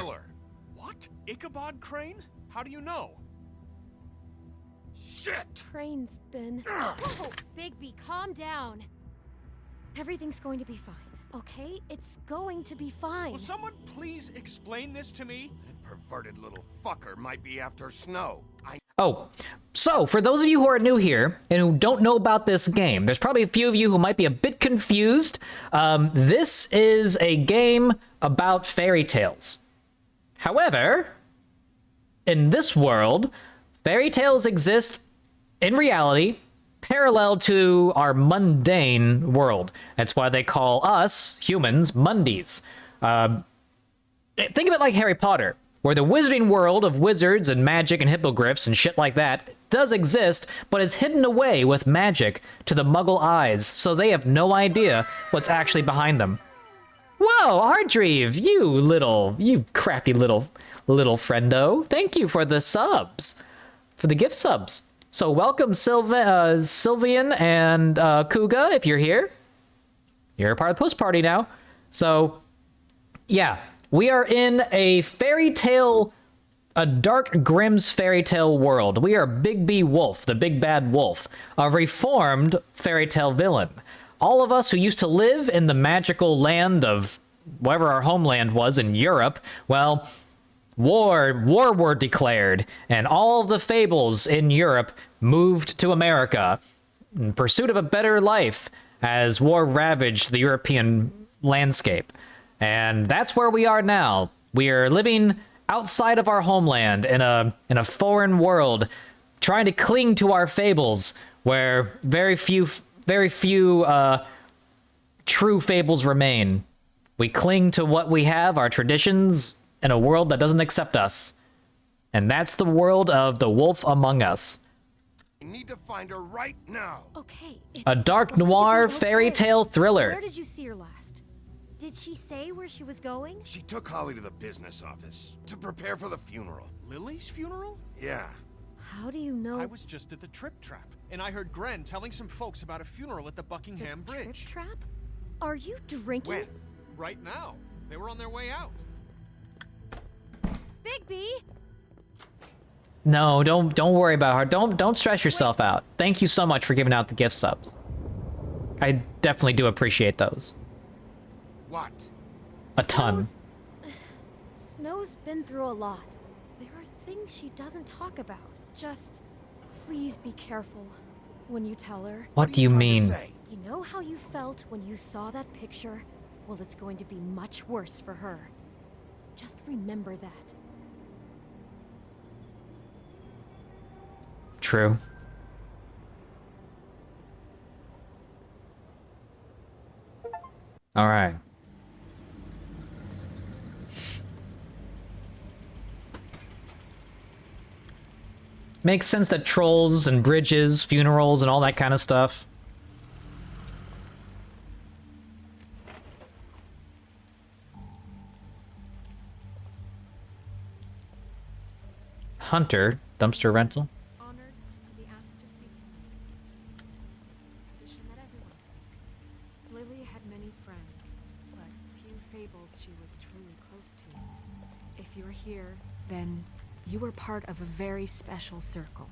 What? Ichabod Crane? How do you know? Shit! Crane's been... Whoa, Bigby, calm down. Everything's going to be fine, okay? It's going to be fine. Will someone please explain this to me? That perverted little fucker might be after Snow. Oh, so for those of you who are new here and who don't know about this game, there's probably a few of you who might be a bit confused. This is a game about fairy tales. However, in this world, fairy tales exist in reality parallel to our mundane world. That's why they call us, humans, mundies. Think of it like Harry Potter, where the wizarding world of wizards and magic and hippogriffs and shit like that does exist, but is hidden away with magic to the muggle eyes, so they have no idea what's actually behind them. Whoa, Ardreeve, you crafty little friendo. Thank you for the subs, for the gift subs. So welcome, Sylvian and Kuga, if you're here. You're a part of the post party now. So, yeah, we are in a fairy tale, a dark Grimm's fairy tale world. We are Bigby Wolf, the big bad wolf, a reformed fairy tale villain. All of us who used to live in the magical land of wherever our homeland was in Europe, well, war were declared, and all of the fables in Europe moved to America in pursuit of a better life as war ravaged the European landscape. And that's where we are now. We are living outside of our homeland in a foreign world, trying to cling to our fables, where very few true fables remain. We cling to what we have, our traditions, in a world that doesn't accept us. And that's the world of The Wolf Among Us. I need to find her right now. Okay. A dark noir fairy tale thriller. Where did you see her last? Did she say where she was going? She took Holly to the business office to prepare for the funeral. Lily's funeral? Yeah. How do you know? I was just at the Trip Trap, and I heard Gren telling some folks about a funeral at the Buckingham Bridge. Trip Trap? Are you drinking? When? Right now. They were on their way out. Bigby! No, don't worry about her. Don't stress yourself out. Thank you so much for giving out the gift subs. I definitely do appreciate those. What? A ton. Snow's been through a lot. There are things she doesn't talk about. Just please be careful when you tell her. What do you mean? You know how you felt when you saw that picture? Well, it's going to be much worse for her. Just remember that. True. All right. Makes sense that trolls and bridges, funerals, and all that kind of stuff. Hunter, dumpster rental. Honored to be asked to speak to you. Tradition that everyone spoke. Lily had many friends, but few fables she was truly close to. If you're here, then you were part of a very special circle.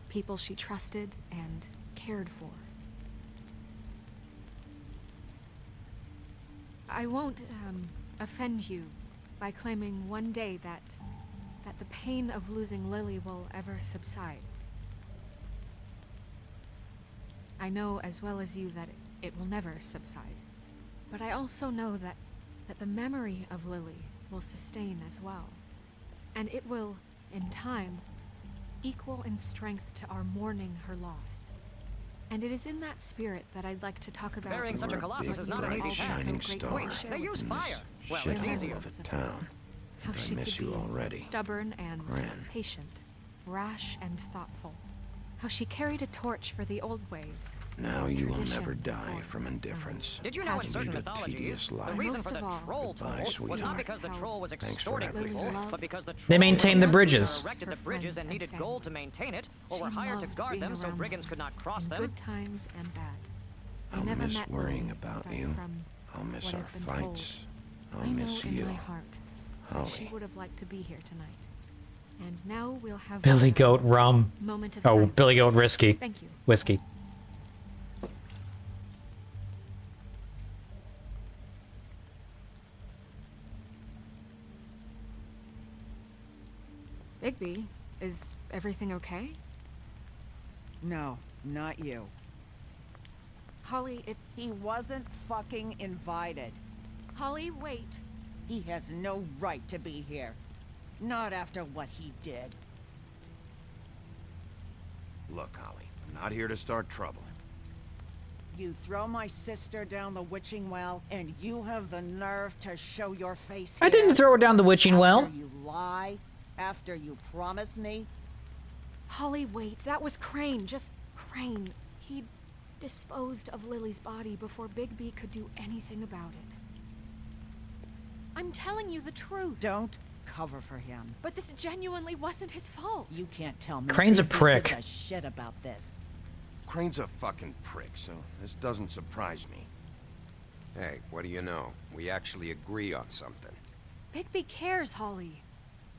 People she trusted and cared for. I won't offend you by claiming one day that the pain of losing Lily will ever subside. I know as well as you that it will never subside. But I also know that the memory of Lily will sustain as well. And it will, in time, equal in strength to our mourning her loss. And it is in that spirit that I'd like to talk about... Burying such a colossus is not an easy task. Shining star. Wait, they use fire. Well, it's easier. Of a town. How I she miss could you be already. stubborn and Gran. patient, rash and thoughtful. How she carried a torch for the old ways. Now you will Tradition never die for from indifference. Did you know in certain Lead a mythologies, tedious the life. reason for the Most of all, troll Goodbye, toll was not sweetheart. because the troll was Thanks for extorting everything. people, but because the They maintain the trolls bridges. erected the Her bridges friends and needed and gold to family. maintain it, or She were hired to loved guard being them so around brigands them, could not cross in them. good times and bad. I I'll never miss met worrying Lily, about but you. from I'll miss what our I've been told, fights. I'll I know miss in you. my heart Holly. she would have liked to be here tonight. And now we'll have Billy a Goat rum. moment of Oh, silence. Billy Goat whiskey. Thank you. Whiskey. Bigby, is everything okay? No, not you. Holly, it's... He wasn't fucking invited. Holly, wait. He has no right to be here. Not after what he did. Look, Holly, I'm not here to start trouble. You throw my sister down the witching well, and you have the nerve to show your face I here? didn't throw her down the witching well. After you lie? After you promise me? Holly, wait. That was Crane. Just Crane. He disposed of Lily's body before Bigby could do anything about it. I'm telling you the truth. Don't cover for him. But this genuinely wasn't his fault. You can't tell me. Crane's a Bigby prick. gives a shit about this. Crane's a fucking prick, so this doesn't surprise me. Hey, what do you know? We actually agree on something. Bigby cares, Holly.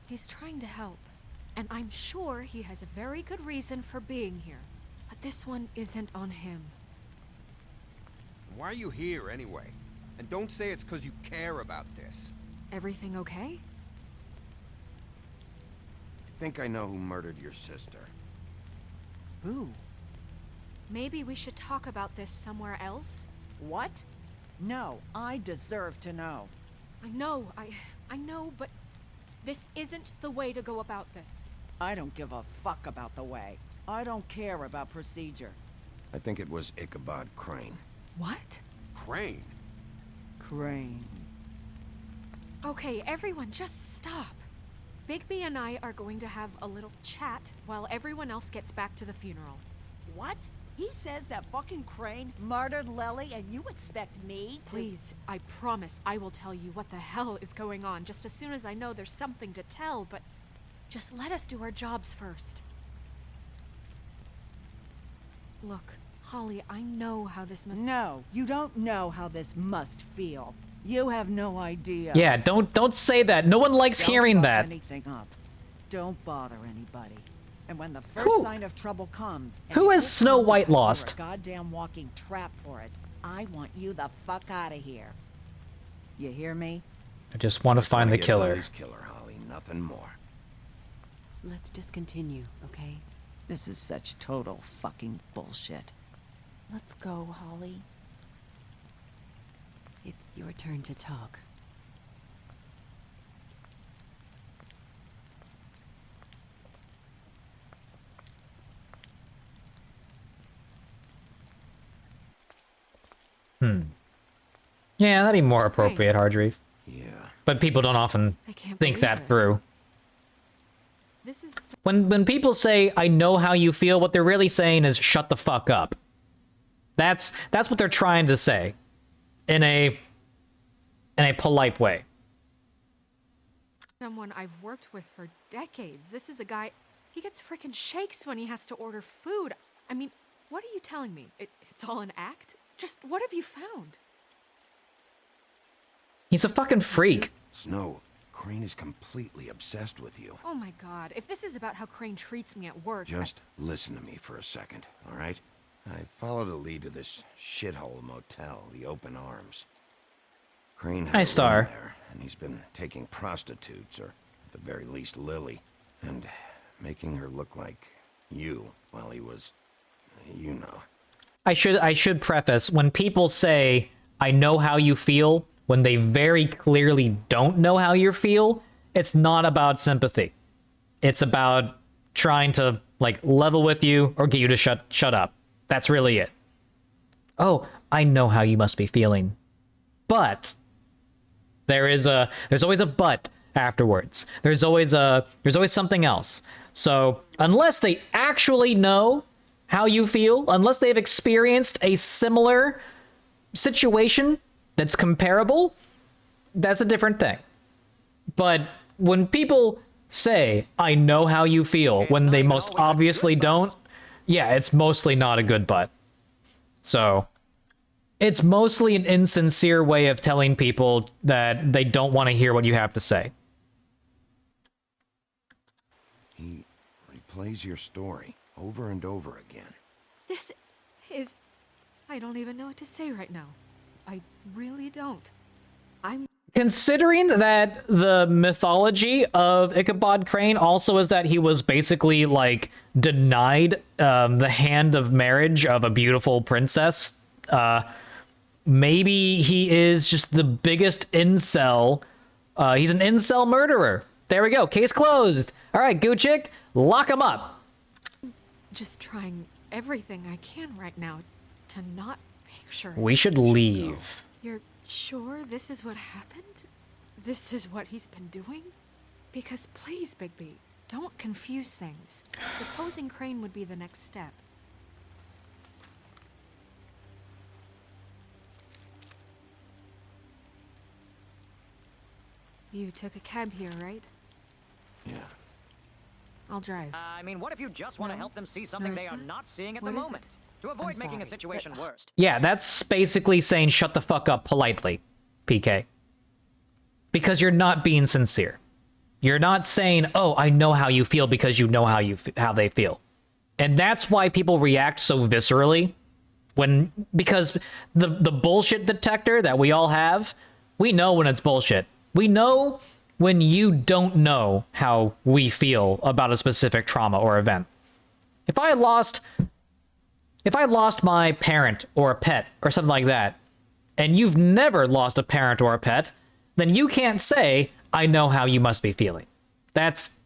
He's trying to help. And I'm sure he has a very good reason for being here. But this one isn't on him. Why are you here, anyway? And don't say it's because you care about this. Everything okay? I think I know who murdered your sister. Who? Maybe we should talk about this somewhere else? What? No, I deserve to know. I know, but this isn't the way to go about this. I don't give a fuck about the way. I don't care about procedure. I think it was Ichabod Crane. What? Crane? Crane. Okay, everyone, just stop. Bigby and I are going to have a little chat while everyone else gets back to the funeral. What? He says that fucking Crane murdered Lily and you expect me to— Please, I promise I will tell you what the hell is going on just as soon as I know there's something to tell, but just let us do our jobs first. Look, Holly, I know how this must— No, you don't know how this must feel. You have no idea. Yeah, don't say that. No one likes hearing Don't that. anything up. Don't bother anybody. And when the first Who- sign of trouble comes, and Who you has think Snow you're White a lost? goddamn walking trap for it, I want you the fuck out of here. You hear me? I just want to find the Get killer. Lily's killer, Holly. Nothing more. Let's just continue, okay? This is such total fucking bullshit. Let's go, Holly. It's your turn to talk. Yeah, that'd be more appropriate, Hardreef. Yeah. But people don't often I can't think believe that this. through. This is When people say "I know how you feel," what they're really saying is "shut the fuck up." That's what they're trying to say, in a polite way. someone I've worked with for decades. This is a guy, he gets frickin' shakes when he has to order food. I mean, what are you telling me? It's all an act? Just what have you found? He's a fucking freak. Snow, Crane is completely obsessed with you. Oh my god, if this is about how Crane treats me at work— Just listen to me for a second, all right? I followed a lead to this shithole motel, the Open Arms. Crane had Hi, a room Star. there, and he's been taking prostitutes, or at the very least Lily, and making her look like you while he was, you know. I should preface, when people say "I know how you feel," when they very clearly don't know how you feel, it's not about sympathy. It's about trying to like level with you or get you to shut up. That's really it. Oh, I know how you must be feeling. But there's always a but afterwards. There's always something else. So, unless they actually know how you feel, unless they've experienced a similar situation that's comparable, that's a different thing. But when people say, "I know how you feel," when they most obviously don't, yeah, it's mostly not a good but. So, it's mostly an insincere way of telling people that they don't want to hear what you have to say. He replays your story over and over again. This is— I don't even know what to say right now. I really don't. Considering that the mythology of Ichabod Crane also is that he was basically, like, denied the hand of marriage of a beautiful princess, maybe he is just the biggest incel. He's an incel murderer. There we go. Case closed. All right, Goochick, lock him up. Just trying everything I can right now to not picture— We should leave. You're sure this is what happened? This is what he's been doing? Because please, Bigby, don't confuse things. Deposing Crane would be the next step. You took a cab here, right? Yeah. I'll drive. I mean, what if you just want to help them see something they are Marissa? not seeing at What the is moment? it? To avoid I'm making a sorry, situation worse. Yeah, that's basically saying shut the fuck up politely, PK. Because you're not being sincere. You're not saying, "Oh, I know how you feel," because you know how they feel. And that's why people react so viscerally because the bullshit detector that we all have, we know when it's bullshit. We know when you don't know how we feel about a specific trauma or event. If I lost my parent or a pet or something like that, and you've never lost a parent or a pet, then you can't say, "I know how you must be feeling." That's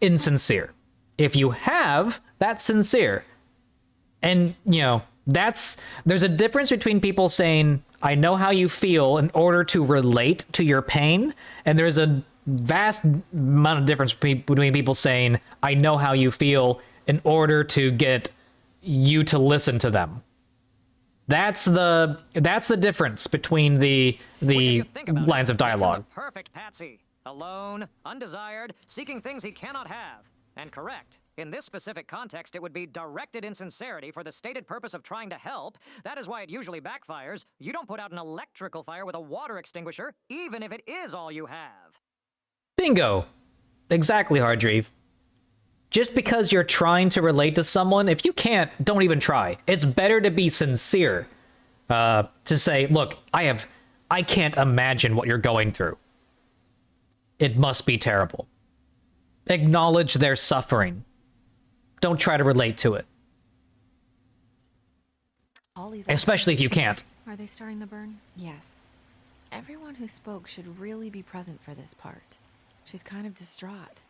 insincere. If you have, that's sincere. And, there's a difference between people saying, "I know how you feel" in order to relate to your pain, and there's a vast amount of difference between people saying, "I know how you feel" in order to get you to listen to them. That's the difference between the lines of dialogue. Perfect Patsy. Alone, undesired, seeking things he cannot have. And correct. In this specific context, it would be directed insincerity for the stated purpose of trying to help. That is why it usually backfires. You don't put out an electrical fire with a water extinguisher, even if it is all you have. Bingo. Exactly, Hardreeve. Just because you're trying to relate to someone, if you can't, don't even try. It's better to be sincere. To say, "Look, I can't imagine what you're going through. It must be terrible." Acknowledge their suffering. Don't try to relate to it. Especially if you can't. Are they starting the burn? Yes. Everyone who spoke should really be present for this part. She's kind of distraught.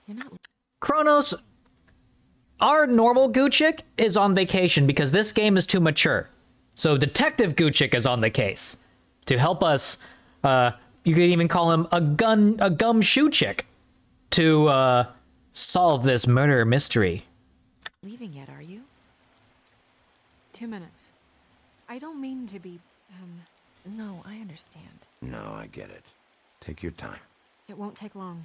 You're not... Kronos, our normal Guchik is on vacation because this game is too mature. So Detective Guchik is on the case to help us. You could even call him a gumshoe chick to solve this murder mystery. Leaving yet, are you? 2 minutes. I don't mean to be, No, I understand. No, I get it. Take your time. It won't take long.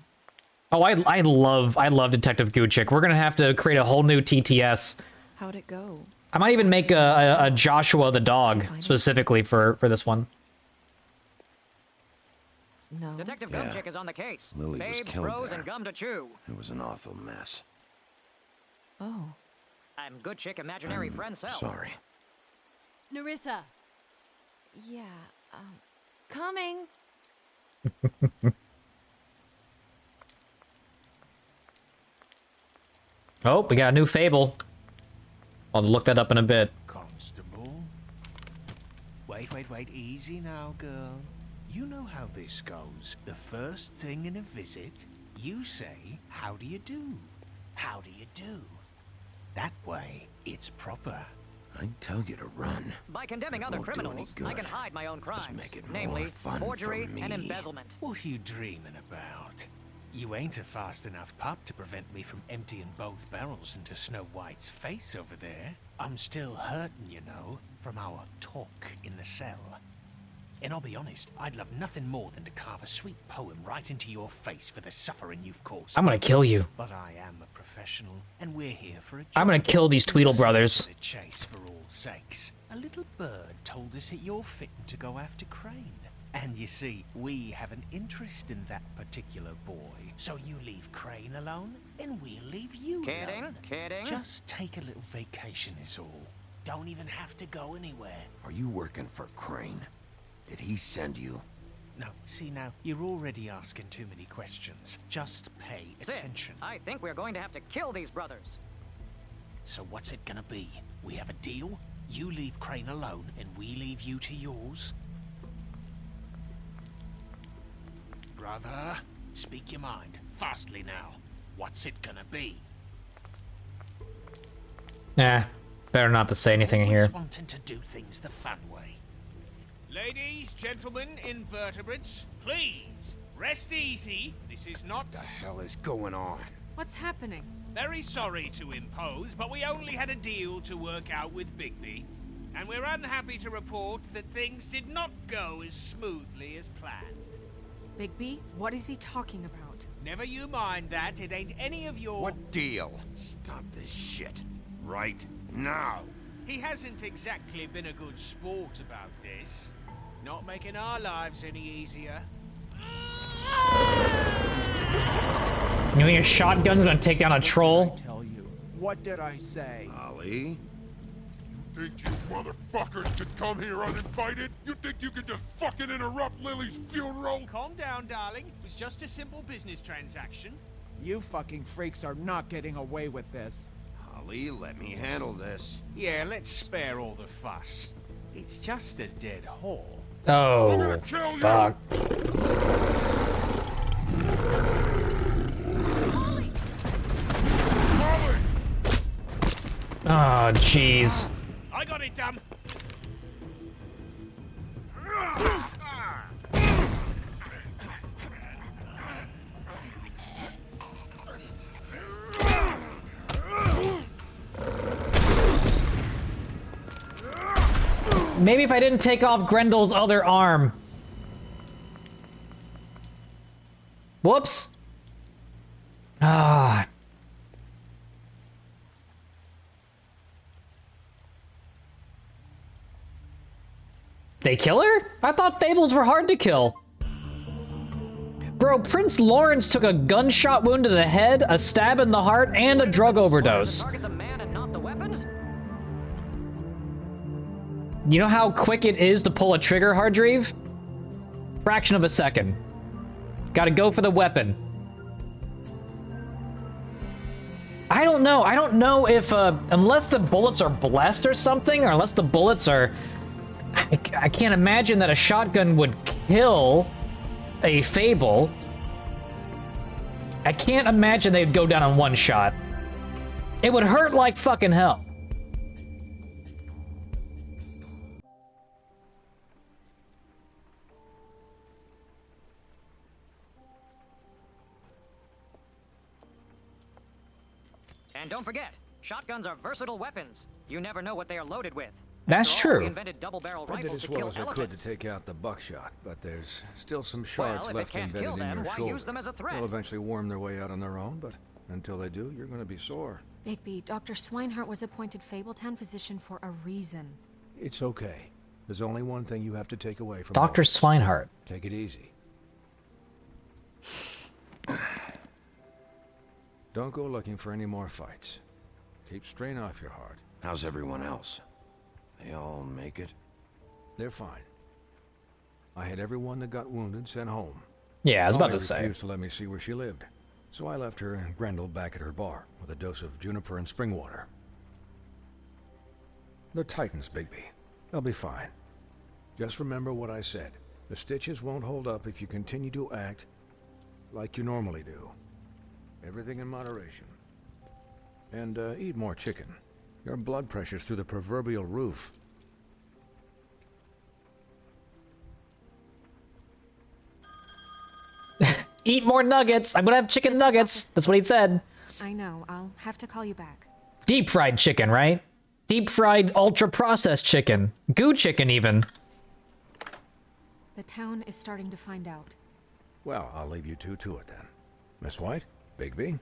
Oh, I love Detective Guchik. We're gonna have to create a whole new TTS. How'd it go? I might even make a Joshua the dog specifically for this one. No. Detective Yeah. Gumchick is on the case. Lily was Babes, killed bros, there. and gum to chew. It was an awful mess. Oh. I'm good chick imaginary friend self. Sorry. Nerissa. Yeah, coming. Oh, we got a new fable. I'll look that up in a bit. Constable. Wait, easy now, girl. You know how this goes. The first thing in a visit, you say, "How do you do? How do you do?" That way, it's proper. I tell you to run. By condemning other won't do any criminals, I good. can hide my own crimes. make it more namely, fun for forgery me. and embezzlement. What are you dreaming about? You ain't a fast enough pup to prevent me from emptying both barrels into Snow White's face over there. I'm still hurting, you know, from our talk in the cell. And I'll be honest, I'd love nothing more than to carve a sweet poem right into your face for the suffering you've caused. I'm gonna kill you. But I am a professional, and we're here for a I'm gonna job. kill these Tweedle brothers. The chase for all sakes. A little bird told us that you're fitting to go after Crane. And you see, we have an interest in that particular boy. So you leave Crane alone, and we'll leave you alone. Kidding. Just take a little vacation is all. Don't even have to go anywhere. Are you working for Crane? Did he send you? No, see now, you're already asking too many questions. Just pay Sid, attention. I think we're going to have to kill these brothers. So what's it gonna be? We have a deal? You leave Crane alone, and we leave you to yours? Brother, speak your mind. Fastly now. What's it gonna be? Nah, better not to say anything here. Always wanting to do things the fun way. Ladies, gentlemen, invertebrates, please, rest easy. This is not... The hell is going on? What's happening? Very sorry to impose, but we only had a deal to work out with Bigby. And we're unhappy to report that things did not go as smoothly as planned. Bigby, what is he talking about? Never you mind that. It ain't any of your... What deal? Stop this shit. Right now. He hasn't exactly been a good sport about this. Not making our lives any easier. You think a shotgun's gonna take down a troll? Tell you. What did I say? Ollie? You think you motherfuckers could come here uninvited? You think you could just fucking interrupt Lily's funeral? Calm down, darling. It was just a simple business transaction. You fucking freaks are not getting away with this. Ollie, let me handle this. Yeah, let's spare all the fuss. It's just a dead whore. Oh, fuck. Oh, jeez. I got it, damn. Maybe if I didn't take off Grendel's other arm. Whoops. Ah. They kill her? I thought fables were hard to kill. Bro, Prince Lawrence took a gunshot wound to the head, a stab in the heart, and a drug overdose. Target the man and not the weapons? You know how quick it is to pull a trigger, Hardreeve? Fraction of a second. Gotta go for the weapon. I don't know. I don't know if, unless the bullets are blessed or something, or unless the bullets are... I can't imagine that a shotgun would kill a Fable. I can't imagine they'd go down in one shot. It would hurt like fucking hell. And don't forget, shotguns are versatile weapons. You never know what they are loaded with. That's After all, true. We invented double-barrel I did rifles as to well kill as I could elephants. to take out the buckshot, but there's still some shards Well, if it left can't embedded kill in them, your why shoulder. use them as a threat? They'll eventually worm their way out on their own, but until they do, you're going to be sore. Bigby, Dr. Swinehart was appointed Fabletown physician for a reason. It's okay. There's only one thing you have to take away from Dr. this. Swinehart. Take it easy. Don't go looking for any more fights. Keep strain off your heart. How's everyone else? They all make it? They're fine. I had everyone that got wounded sent home. Yeah, I was about Molly to say. refused to let me see where she lived. So I left her and Grendel back at her bar with a dose of juniper and spring water. They're Titans, Bigby. They'll be fine. Just remember what I said. The stitches won't hold up if you continue to act like you normally do. Everything in moderation. And eat more chicken. Your blood pressure's through the proverbial roof. Eat more nuggets. I'm gonna have chicken nuggets. That's what he said. I know. I'll have to call you back. Deep fried chicken, right? Deep fried ultra processed chicken. Goo chicken even. The town is starting to find out. Well, I'll leave you two to it then. Miss White, Bigby.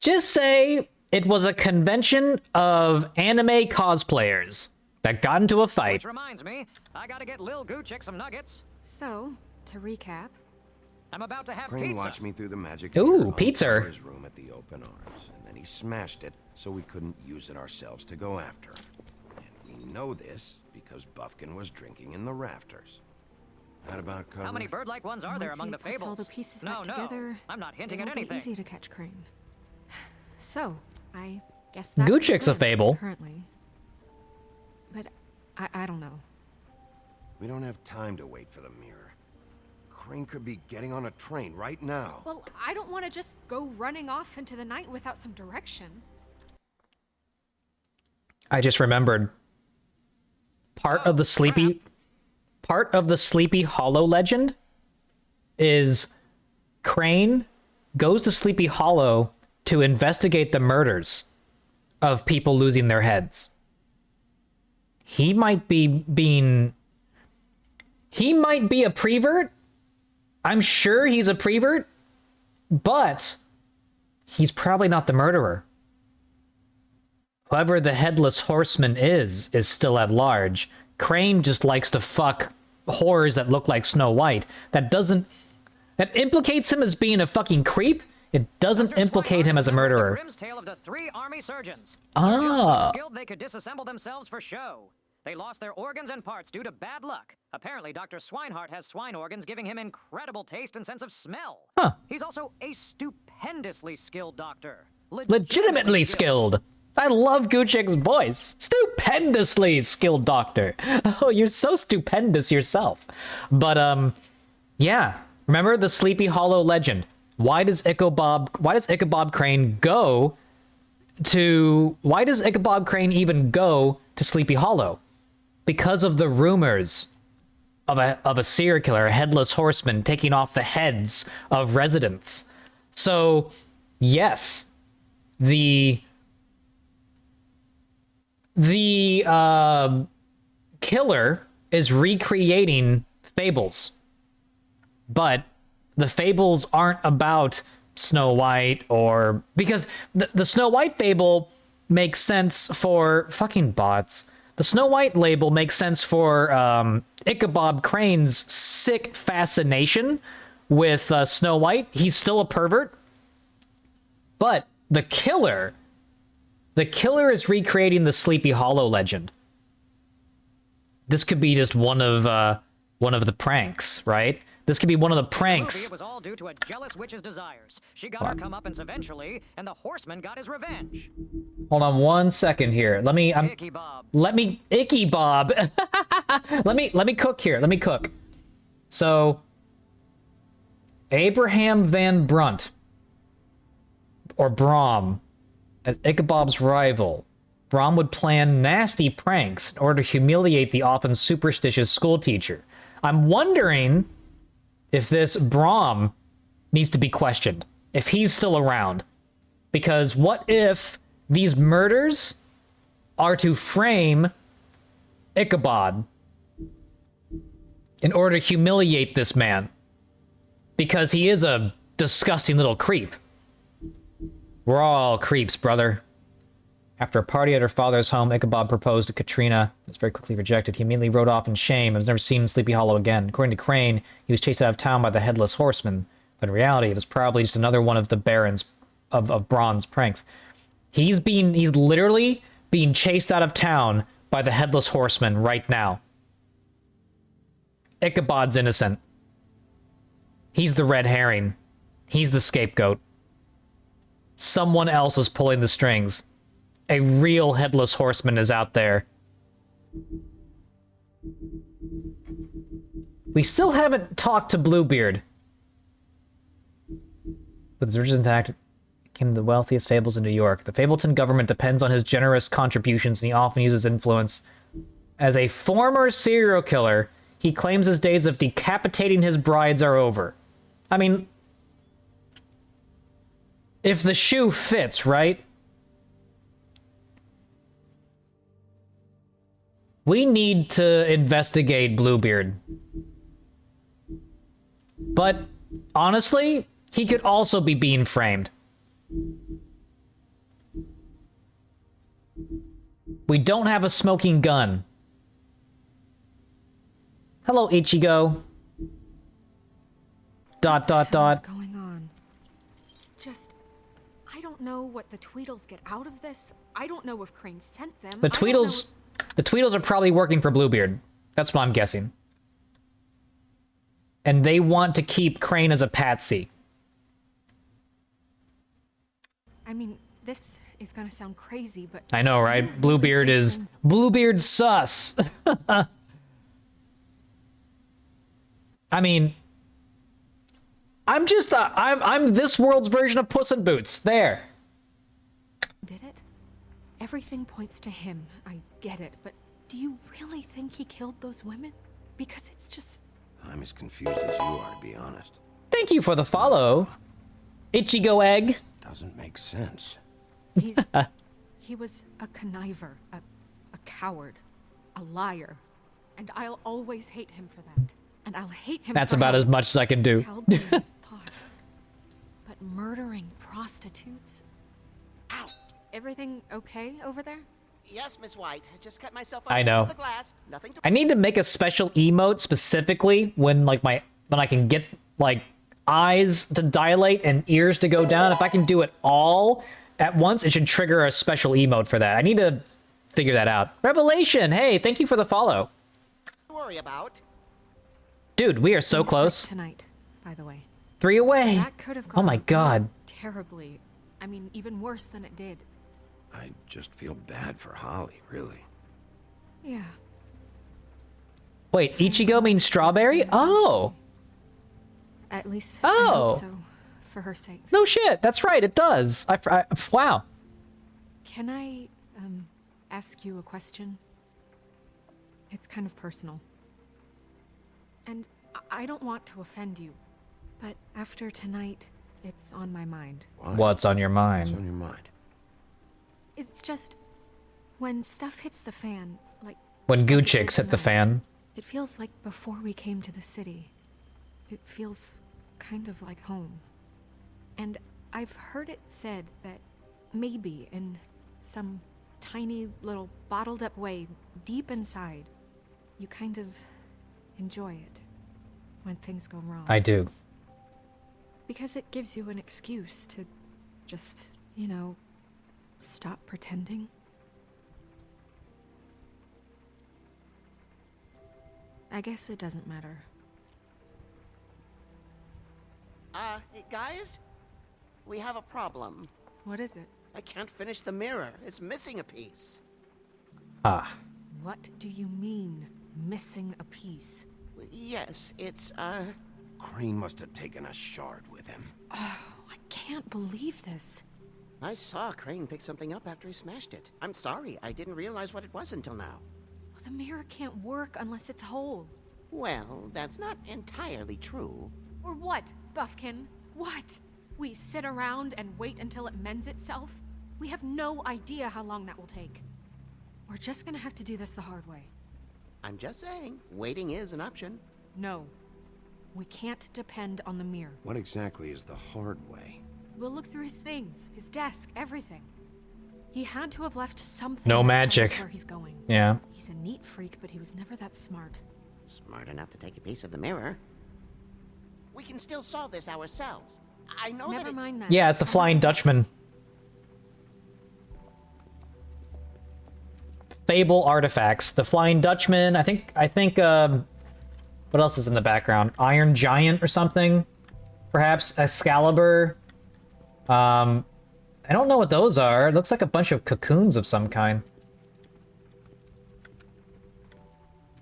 Just say it was a convention of anime cosplayers that got into a fight. Which reminds me, I gotta get Lil Goochick some nuggets. So, to recap, I'm about to have Crane pizza. watched me through the magic Ooh, mirror on pizza. Laura's room at the open arms, and then he smashed it so we couldn't use it ourselves to go after him. And we know this because Buffkin was drinking in the rafters. That about covered? How many bird-like ones are there once among he the puts fables? all the pieces no, back together, I'm not hinting it'll at anything. be easy to catch Crane. So, I guess that's Goochick's the a plan, fable. currently. But I don't know. We don't have time to wait for the mirror. Crane could be getting on a train right now. Well, I don't want to just go running off into the night without some direction. I just remembered. Part of the Sleepy Hollow legend is Crane goes to Sleepy Hollow to investigate the murders of people losing their heads. He might be a prevert. I'm sure he's a prevert, but he's probably not the murderer. Whoever the Headless Horseman is still at large. Crane just likes to fuck whores that look like Snow White. That implicates him as being a fucking creep. It doesn't implicate him as a murderer. Grimm's tale of the 3 army surgeons. Surgeons so skilled they could disassemble themselves for show. They lost their organs and parts due to bad luck. Apparently, Dr. Swinehart has swine organs, giving him incredible taste and sense of smell. Huh. He's also a stupendously skilled doctor. Legitimately skilled. I love Guchik's voice. Stupendously skilled doctor. Oh, you're so stupendous yourself. But, yeah. Remember the Sleepy Hollow legend? Why does Ichabod Crane even go to Sleepy Hollow? Because of the rumors of a serial killer, a headless horseman, taking off the heads of residents. So, yes, the killer is recreating fables, but the fables aren't about Snow White, or because the Snow White fable makes sense for fucking bots. The Snow White label makes sense for Ichabod Crane's sick fascination with Snow White. He's still a pervert, but the killer is recreating the Sleepy Hollow legend. This could be just one of the pranks, right? This could be one of the pranks. It was all due to a jealous witch's desires. She got her comeuppance eventually, and the horseman got his revenge. Hold on 1 second here. Icky Bob. Let me cook here. Let me cook. So, Abraham Van Brunt, or Brom, as Ichabod's rival. Brom would plan nasty pranks in order to humiliate the often superstitious schoolteacher. I'm wondering if this Brom needs to be questioned, if he's still around. Because what if these murders are to frame Ichabod in order to humiliate this man? Because he is a disgusting little creep. We're all creeps, brother. After a party at her father's home, Ichabod proposed to Katrina. It was very quickly rejected. He immediately rode off in shame and was never seen in Sleepy Hollow again. According to Crane, he was chased out of town by the Headless Horseman. But in reality, it was probably just another one of the Barons of Bronze pranks. He's literally being chased out of town by the Headless Horseman right now. Ichabod's innocent. He's the red herring. He's the scapegoat. Someone else is pulling the strings. A real Headless Horseman is out there. We still haven't talked to Bluebeard. With his riches intact, became the wealthiest fables in New York. The Fableton government depends on his generous contributions, and he often uses influence. As a former serial killer, he claims his days of decapitating his brides are over. I mean, if the shoe fits, right? We need to investigate Bluebeard. But, honestly, he could also be being framed. We don't have a smoking gun. Hello, Ichigo. ... What's going on? I don't know what the Tweedles get out of this. I don't know if Crane sent them. The Tweedles are probably working for Bluebeard. That's what I'm guessing. And they want to keep Crane as a patsy. I mean, this is gonna sound crazy, but... I know, right? Bluebeard's sus! I mean... I'm this world's version of Puss in Boots. There. Did it? Everything points to him. I get it, but do you really think he killed those women? Because it's just... I'm as confused as you are, to be honest. Thank you for the follow, Ichigo Egg. Doesn't make sense. He was a conniver, a coward, a liar. And I'll always hate him for that. And I'll hate him That's for about how as much as I can do. held to his thoughts. But murdering prostitutes? Ow! Everything okay over there? Yes, Miss White. I just cut myself I off know. the glass. Nothing to... I need to make a special emote specifically when like when I can get like eyes to dilate and ears to go down. If I can do it all at once, it should trigger a special emote for that. I need to figure that out. Revelation, hey, thank you for the follow. worry about. Dude, we are so Things close. like tonight, by the way. 3 away. That could have Oh my god. terribly. I mean, even worse than it did. I just feel bad for Holly, really. Yeah. Wait, Ichigo means strawberry? Oh. At least Oh. I hope so, for her sake. No shit, that's right, it does. Wow. Can I, ask you a question? It's kind of personal. And I don't want to offend you, but after tonight, it's on my mind. What's on your mind? What's on your mind? It's just, when stuff hits the fan, like... When goo like it chicks did hit the tonight, fan. It feels like before we came to the city. It feels kind of like home. And I've heard it said that maybe in some tiny little bottled up way deep inside, you kind of enjoy it when things go wrong. I do. Because it gives you an excuse to just, you know, stop pretending. I guess it doesn't matter. Hey, guys? We have a problem. What is it? I can't finish the mirror. It's missing a piece. Ah. What do you mean, missing a piece? Yes, it's, Crane must have taken a shard with him. Oh, I can't believe this. I saw Crane pick something up after he smashed it. I'm sorry, I didn't realize what it was until now. Well, the mirror can't work unless it's whole. Well, that's not entirely true. Or what, Buffkin? What? We sit around and wait until it mends itself? We have no idea how long that will take. We're just gonna have to do this the hard way. I'm just saying, waiting is an option. No. We can't depend on the mirror. What exactly is the hard way? We'll look through his things, his desk, everything. He had to have left something No that tells us magic. where he's going. Yeah. He's a neat freak, but he was never that smart. Smart enough to take a piece of the mirror. We can still solve this ourselves. I know Never mind that. Yeah, it's the Flying Dutchman. Fable artifacts. The Flying Dutchman. I think, what else is in the background? Iron Giant or something? Perhaps Excalibur. I don't know what those are. It looks like a bunch of cocoons of some kind.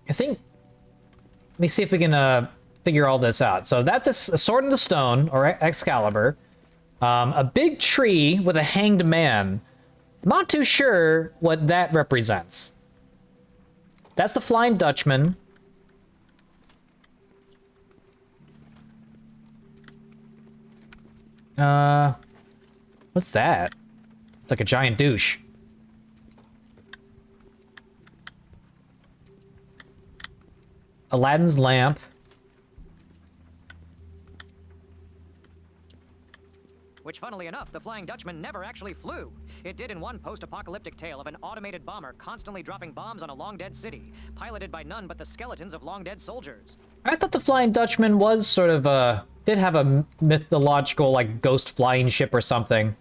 I think... Let me see if we can, figure all this out. So that's a Sword in the Stone, or Excalibur. A big tree with a hanged man. Not too sure what that represents. That's the Flying Dutchman. What's that? It's like a giant douche. Aladdin's lamp. Which, funnily enough, the Flying Dutchman never actually flew. It did in one post-apocalyptic tale of an automated bomber constantly dropping bombs on a long-dead city, piloted by none but the skeletons of long-dead soldiers. I thought the Flying Dutchman was sort of did have a mythological, like, ghost flying ship or something.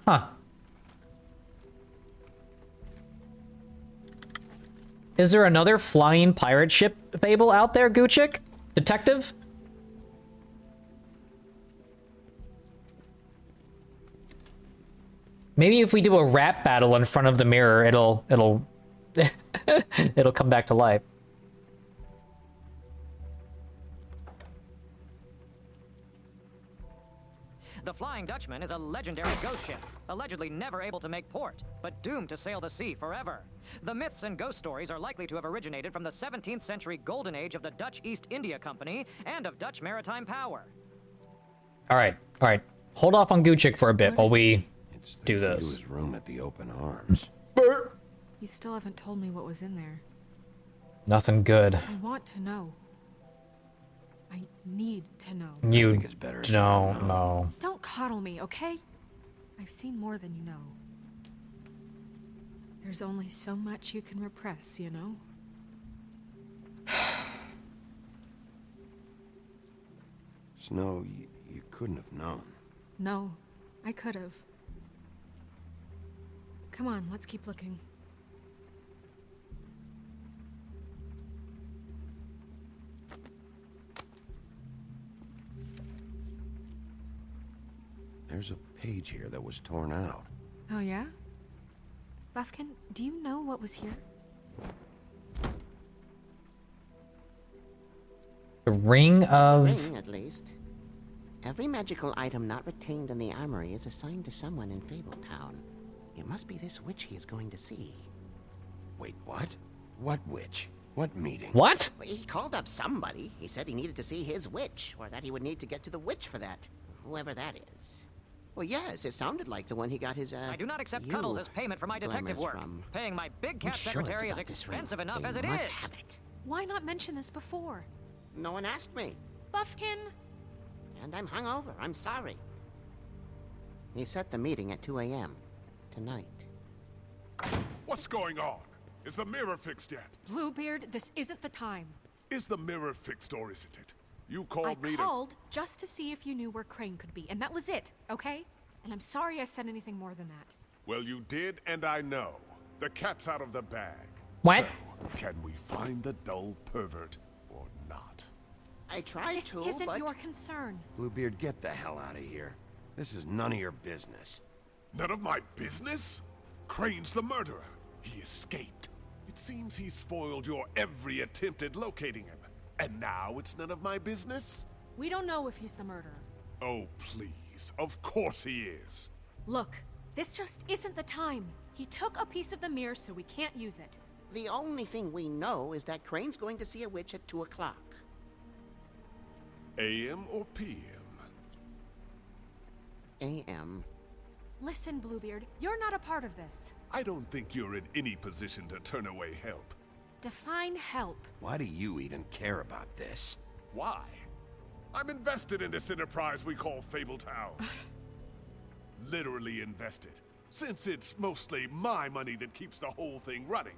Huh. Is there another flying pirate ship fable out there, Goochik? Detective? Maybe if we do a rap battle in front of the mirror, it'll it'll come back to life. The Flying Dutchman is a legendary ghost ship, allegedly never able to make port, but doomed to sail the sea forever. The myths and ghost stories are likely to have originated from the 17th century golden age of the Dutch East India Company and of Dutch maritime power. All right. hold off on Gucci for a bit while we do To this. his room at the Open Arms. You still haven't told me what was in there. Nothing good. I want to know. I need to know. You don't know. Don't coddle me, okay? I've seen more than you know. There's only so much you can repress, you know? Snow, you couldn't have known. No, I could have. Come on, let's keep looking. There's a page here that was torn out. Oh, yeah? Buffkin, do you know what was here? The ring of... It's a ring, at least. Every magical item not retained in the armory is assigned to someone in Fabletown. It must be this witch he is going to see. Wait, what? What witch? What meeting? What? He called up somebody. He said he needed to see his witch, or that he would need to get to the witch for that. Whoever that is. Well, yes, it sounded like the one he got his, I do not accept cuddles as payment for my detective work. Paying my big cat secretary is expensive enough as it is. Have it. Why not mention this before? No one asked me. Buffkin! And I'm hungover. I'm sorry. He set the meeting at 2 a.m. tonight. What's going on? Is the mirror fixed yet? Bluebeard, this isn't the time. Is the mirror fixed or isn't it? You called me I called just to see if you knew where Crane could be, and that was it, okay? And I'm sorry I said anything more than that. Well, you did, and I know. The cat's out of the bag. What? So, can we find the dull pervert or not? I tried This to, isn't but... your concern. Bluebeard, get the hell out of here. This is none of your business. None of my business? Crane's the murderer. He escaped. It seems he spoiled your every attempt at locating him. And now it's none of my business? We don't know if he's the murderer. Oh, please. Of course he is. Look, this just isn't the time. He took a piece of the mirror, so we can't use it. The only thing we know is that Crane's going to see a witch at 2 o'clock. AM or PM? AM. Listen, Bluebeard, you're not a part of this. I don't think you're in any position to turn away help. Define help. Why do you even care about this? Why? I'm invested in this enterprise we call Fabletown. Literally invested. Since it's mostly my money that keeps the whole thing running.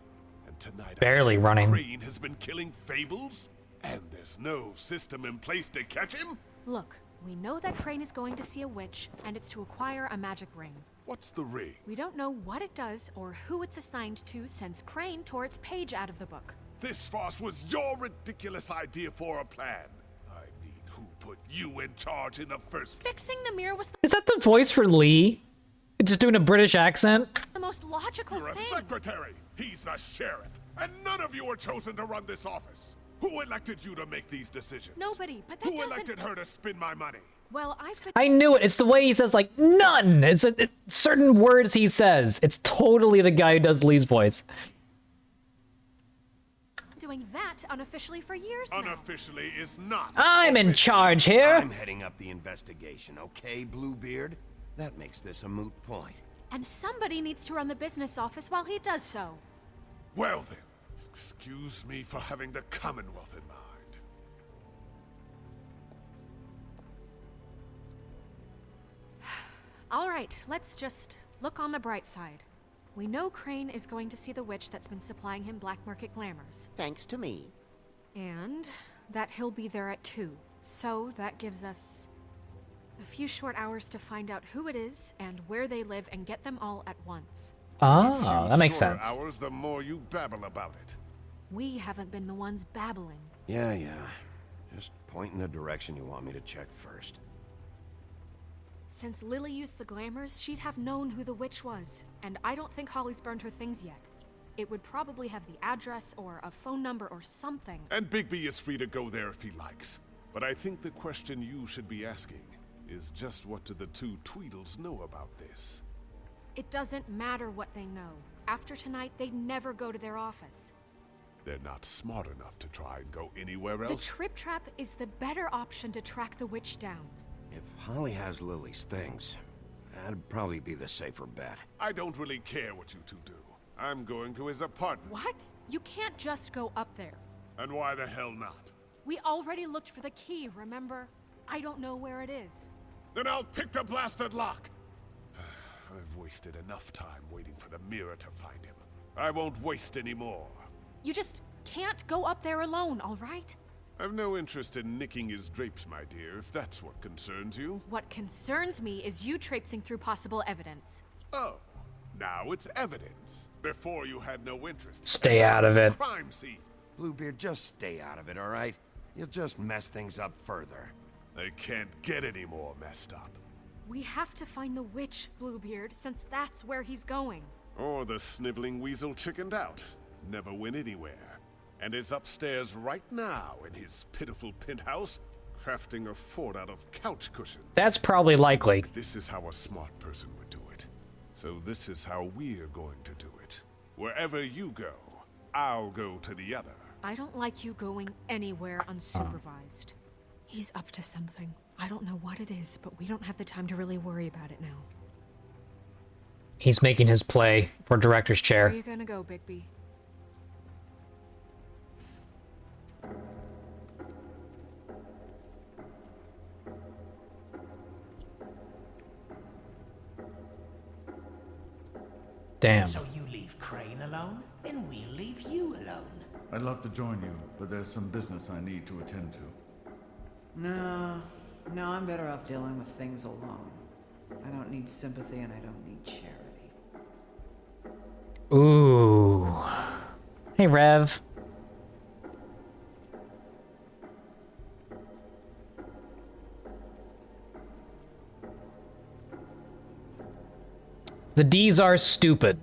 And tonight, Barely running. Crane has been killing Fables? And there's no system in place to catch him? Look, we know that Crane is going to see a witch, and it's to acquire a magic ring. What's the ring? We don't know what it does or who it's assigned to since Crane tore its page out of the book. This farce was your ridiculous idea for a plan. I mean, who put you in charge in the first place? Fixing the mirror was Is that the voice for Lee? Just doing a British accent? the most logical You're a thing. secretary. He's the sheriff. And none of you were chosen to run this office. Who elected you to make these decisions? Nobody, but that Who doesn't... elected her to spend my money? Well, I've been... I knew it. It's the way he says, like, none. It's certain words he says. It's totally the guy who does Lee's voice. doing that unofficially for years now. Unofficially is not. I'm in charge here. I'm heading up the investigation, okay, Bluebeard? That makes this a moot point. And somebody needs to run the business office while he does so. Well then, excuse me for having the Commonwealth in mind. All right, let's just look on the bright side. We know Crane is going to see the witch that's been supplying him black market glamours. Thanks to me. And that he'll be there at 2. So that gives us a few short hours to find out who it is and where they live and get them all at once. Ah, that makes Shorter sense. hours, the more you babble about it. We haven't been the ones babbling. Yeah. Just point in the direction you want me to check first. Since Lily used the glamours, she'd have known who the witch was, and I don't think Holly's burned her things yet. It would probably have the address or a phone number or something. And Bigby is free to go there if he likes. But I think the question you should be asking is just what do the two Tweedles know about this? It doesn't matter what they know. After tonight, they'd never go to their office. They're not smart enough to try and go anywhere The else. Trip Trap is the better option to track the witch down. If Holly has Lily's things, that'd probably be the safer bet. I don't really care what you two do. I'm going to his apartment. What? You can't just go up there. And why the hell not? We already looked for the key, remember? I don't know where it is. Then I'll pick the blasted lock! I've wasted enough time waiting for the mirror to find him. I won't waste any more. You just can't go up there alone, all right? I've no interest in nicking his drapes, my dear, if that's what concerns you. What concerns me is you traipsing through possible evidence. Oh, now it's evidence. Before you had no interest. Stay out of it. Crime scene. Bluebeard, just stay out of it, all right? You'll just mess things up further. They can't get any more messed up. We have to find the witch, Bluebeard, since that's where he's going. Or the sniveling weasel chickened out. Never went anywhere. And is upstairs right now in his pitiful penthouse, crafting a fort out of couch cushions. That's probably likely. This is how a smart person would do it. So this is how we're going to do it. Wherever you go, I'll go to the other. I don't like you going anywhere unsupervised. He's up to something. I don't know what it is, but we don't have the time to really worry about it now. He's making his play for director's chair. Where are you gonna go, Bigby? Damn. So you leave Crane alone, and we'll leave you alone. I'd love to join you, but there's some business I need to attend to. No, I'm better off dealing with things alone. I don't need sympathy and I don't need charity. Ooh. Hey, Rev. The D's are stupid.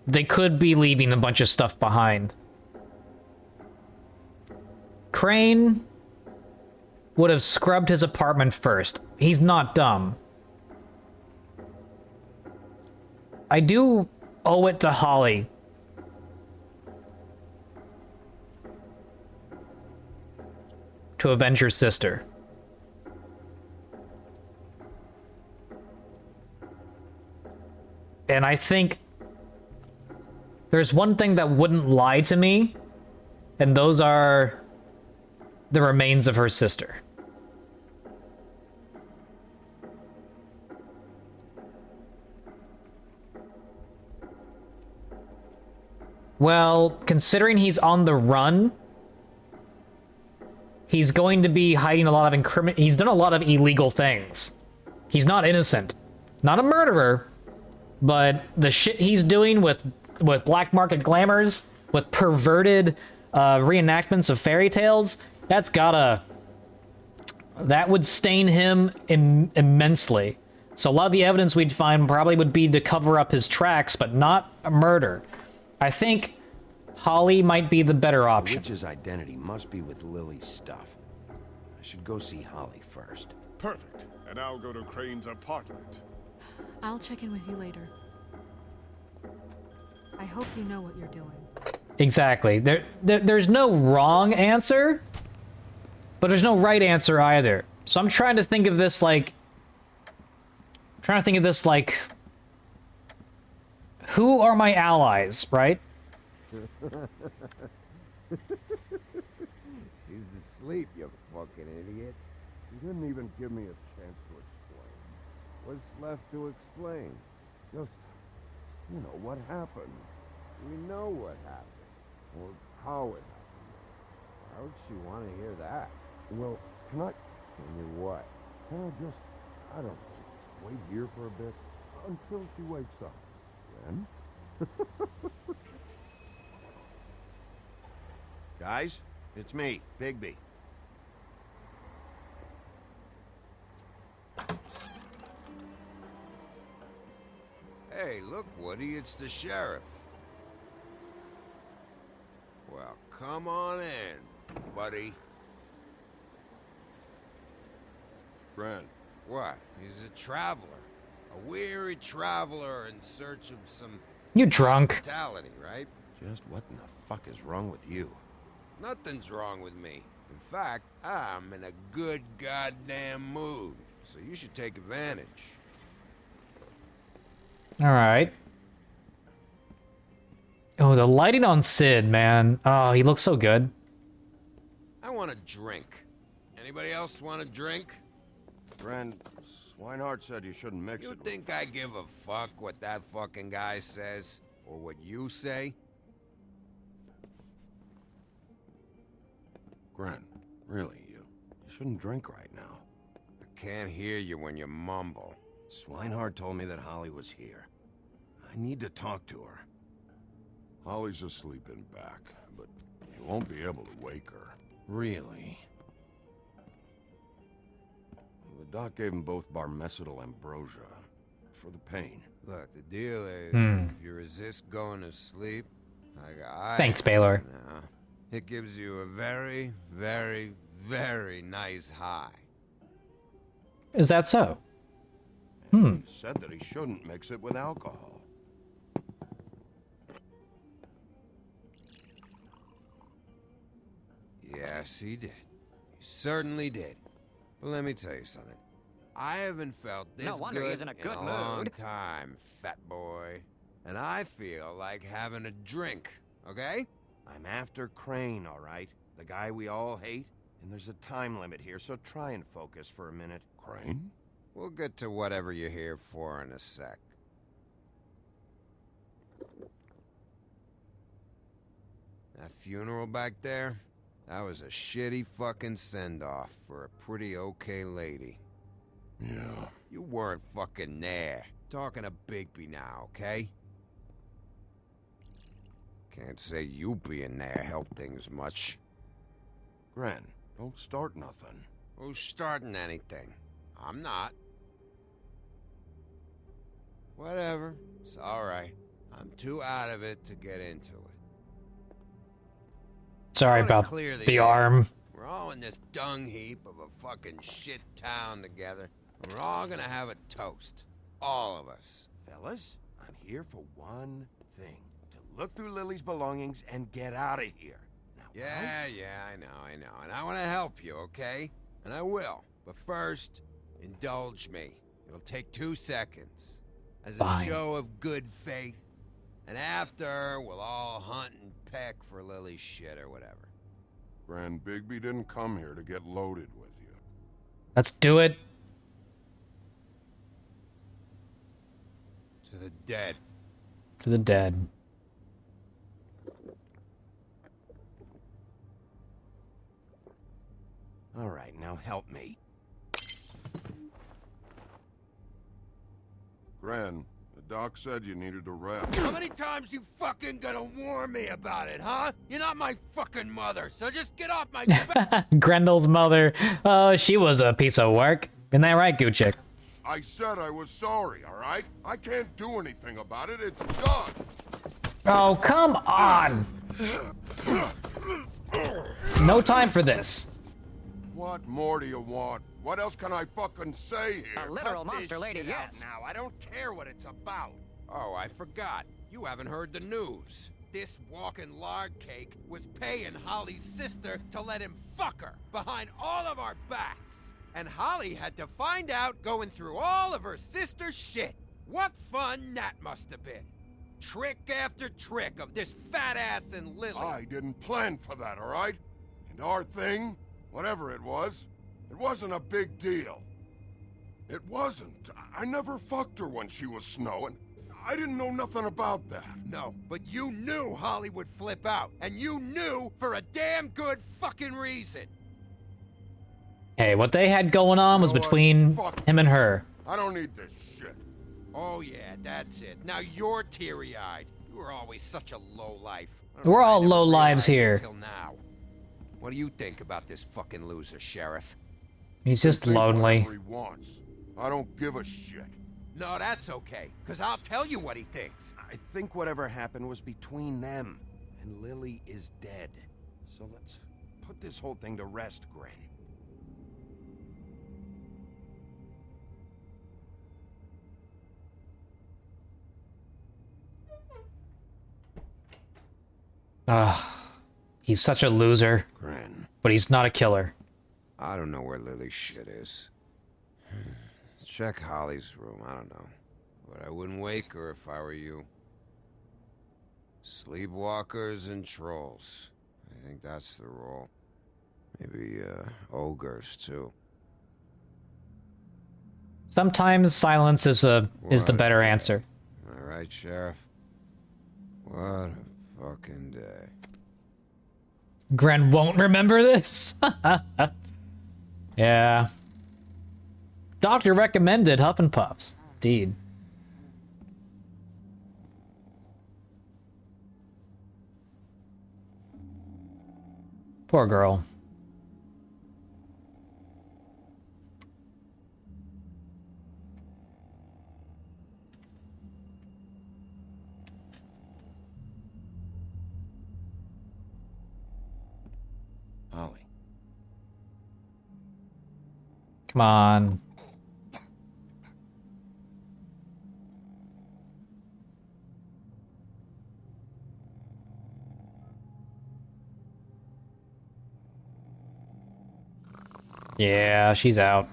They could be leaving a bunch of stuff behind. Crane would have scrubbed his apartment first. He's not dumb. I do owe it to Holly to avenge her sister. And I think there's one thing that wouldn't lie to me, and those are the remains of her sister. Well, considering he's on the run, he's going to be hiding a lot of he's done a lot of illegal things. He's not innocent. Not a murderer, but the shit he's doing with black market glamours, with perverted reenactments of fairy tales, that would stain him immensely. So a lot of the evidence we'd find probably would be to cover up his tracks, but not a murder. I think Holly might be the better option. The witch's identity must be with Lily's stuff. I should go see Holly first. Perfect. And I'll go to Crane's apartment. I'll check in with you later. I hope you know what you're doing. Exactly. There's no wrong answer, but there's no right answer either. So I'm trying to think of this like... who are my allies, right? He's asleep, you fucking idiot. You didn't even give me a chance to explain. What's left to explain? Just, you know, what happened. We know what happened. Or how it happened. Why would she want to hear that? Well, can I... Tell you what. Can I just... I don't know. Wait here for a bit until she wakes up. Then... Guys, it's me, Bigby. Hey, look, Woody, it's the sheriff. Well, come on in, buddy. Grant. What? He's a traveler. A weary traveler in search of some... You drunk. Hospitality, right? Just what in the fuck is wrong with you? Nothing's wrong with me. In fact, I'm in a good goddamn mood, so you should take advantage. Alright. Oh, the lighting on Sid, man. Oh, he looks so good. I want a drink. Anybody else want a drink? Friend, Swinehart said you shouldn't mix You it. think I give a fuck what that fucking guy says? Or what you say? Gren, really, you shouldn't drink right now. I can't hear you when you mumble. Swinehart told me that Holly was here. I need to talk to her. Holly's asleep in back, but you won't be able to wake her. Really? The doc gave them both Barmecidal ambrosia for the pain. Look, the deal is, if you resist going to sleep, like I Thanks, Baylor. Now, it gives you a very, very, very nice high. Is that so? He said that he shouldn't mix it with alcohol. Yes, he did. He certainly did. But let me tell you something. I haven't felt this No wonder good he is in a good long mood. time, fat boy. And I feel like having a drink, okay? I'm after Crane, all right? The guy we all hate? And there's a time limit here, so try and focus for a minute. Crane? We'll get to whatever you're here for in a sec. That funeral back there? That was a shitty fucking send-off for a pretty okay lady. Yeah. You weren't fucking there. Talking to Bigby now, okay? Can't say you being there helped things much. Gren, don't start nothing. Who's starting anything? I'm not. Whatever. It's alright. I'm too out of it to get into it. Sorry about Clear the air. arm. We're all in this dung heap of a fucking shit town together. We're all gonna have a toast. All of us. Fellas, I'm here for one thing. To look through Lily's belongings and get out of here. Now, Yeah, I know. And I want to help you, okay? And I will. But first, indulge me. It'll take 2 seconds. As a Fine. show of good faith. And after, we'll all hunt and peck for Lily's shit or whatever. Gren, Bigby didn't come here to get loaded with you. Let's do it. To the dead. To the dead. All right, now help me. Gren, the doc said you needed to rest. How many times you fucking gonna warn me about it, huh? You're not my fucking mother, so just get off my Grendel's mother. Oh, she was a piece of work. Isn't that right, Gucci? I said I was sorry, all right? I can't do anything about it. It's done. Oh, come on. No time for this. What more do you want? What else can I fucking say here? A literal Cut monster this lady, shit out yes. now. I don't care what it's about. Oh, I forgot. You haven't heard the news. This walking lard cake was paying Holly's sister to let him fuck her behind all of our backs. And Holly had to find out going through all of her sister's shit. What fun that must have been. Trick after trick of this fat ass and Lily. I didn't plan for that, all right? And our thing, whatever it wasn't a big deal. It wasn't. I never fucked her when she was snowing. I didn't know nothing about that. No, but you knew Holly would flip out. And you knew for a damn good fucking reason. Hey, what they had going on was between him and her. I don't need this shit. Oh yeah, that's it. Now you're teary-eyed. You were always such a lowlife. We're all low lives here. Till now. What do you think about this fucking loser, Sheriff? He's just Think lonely. whatever he wants. I don't give a shit. No, that's okay, because I'll tell you what he thinks. I think whatever happened was between them, and Lily is dead. So let's put this whole thing to rest, Gren. He's such a loser. Gren. but he's not a killer. I don't know where Lily's shit is. Check Holly's room, I don't know. But I wouldn't wake her if I were you. Sleepwalkers and trolls. I think that's the rule. Maybe, ogres, too. Sometimes silence is the better answer. Am I right, Sheriff? What a fucking day. Gren won't remember this? Yeah. Doctor recommended Huff and Puffs. Indeed. Poor girl. Holly. Come on. Yeah, she's out.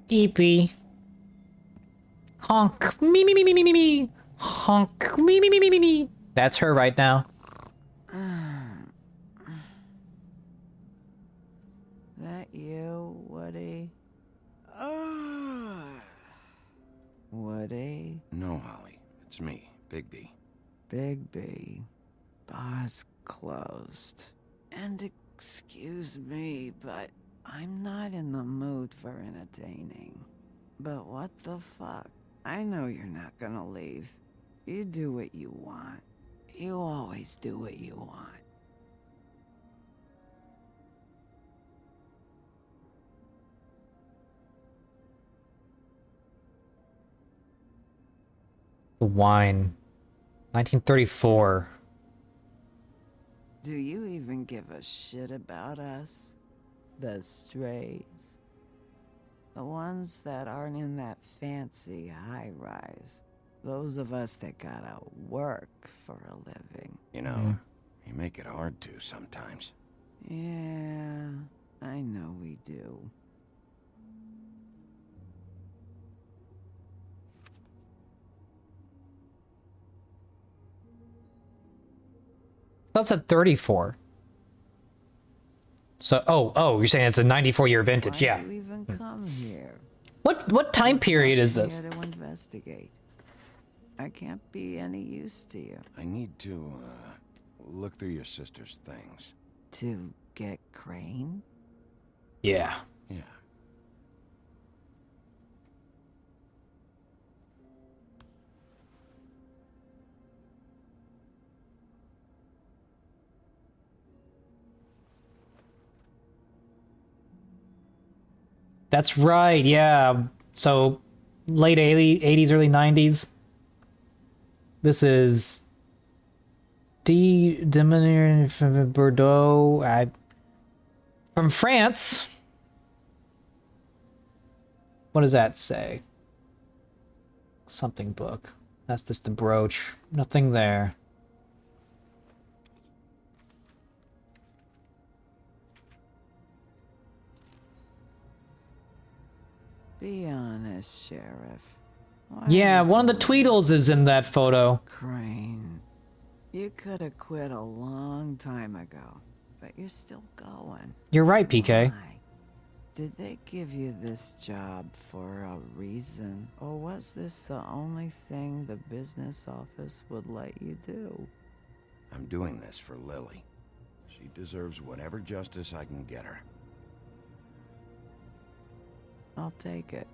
Eepy. Honk. Me, me, me, me, me, me, me. Honk. Me, me, me, me, me, me. That's her right now. That you, Woody? Woody? No, Holly. It's me, Bigby. Bigby. Bar's closed. And excuse me, but I'm not in the mood for entertaining. But what the fuck? I know you're not gonna leave. You do what you want. You always do what you want. The wine. 1934. Do you even give a shit about us? The strays? The ones that aren't in that fancy high-rise. Those of us that gotta work for a living. You know, you make it hard to sometimes. Yeah, I know we do. That's at 34. So, oh, you're saying it's a 94-year vintage, Why yeah. do you even come here? What time period is this? Here to investigate. I can't be any use to you. I need to, look through your sister's things. To get Crane? Yeah. Yeah. That's right, yeah. So, late 80s, early 90s. This is Demonnier from Bordeaux. From France. What does that say? Something book. That's just the brooch. Nothing there. Be honest, Sheriff. Yeah, one of the Tweedles is in that photo. Crane, you could have quit a long time ago, but you're still going. You're right, PK. Why? Did they give you this job for a reason, or was this the only thing the business office would let you do? I'm doing this for Lily. She deserves whatever justice I can get her. I'll take it.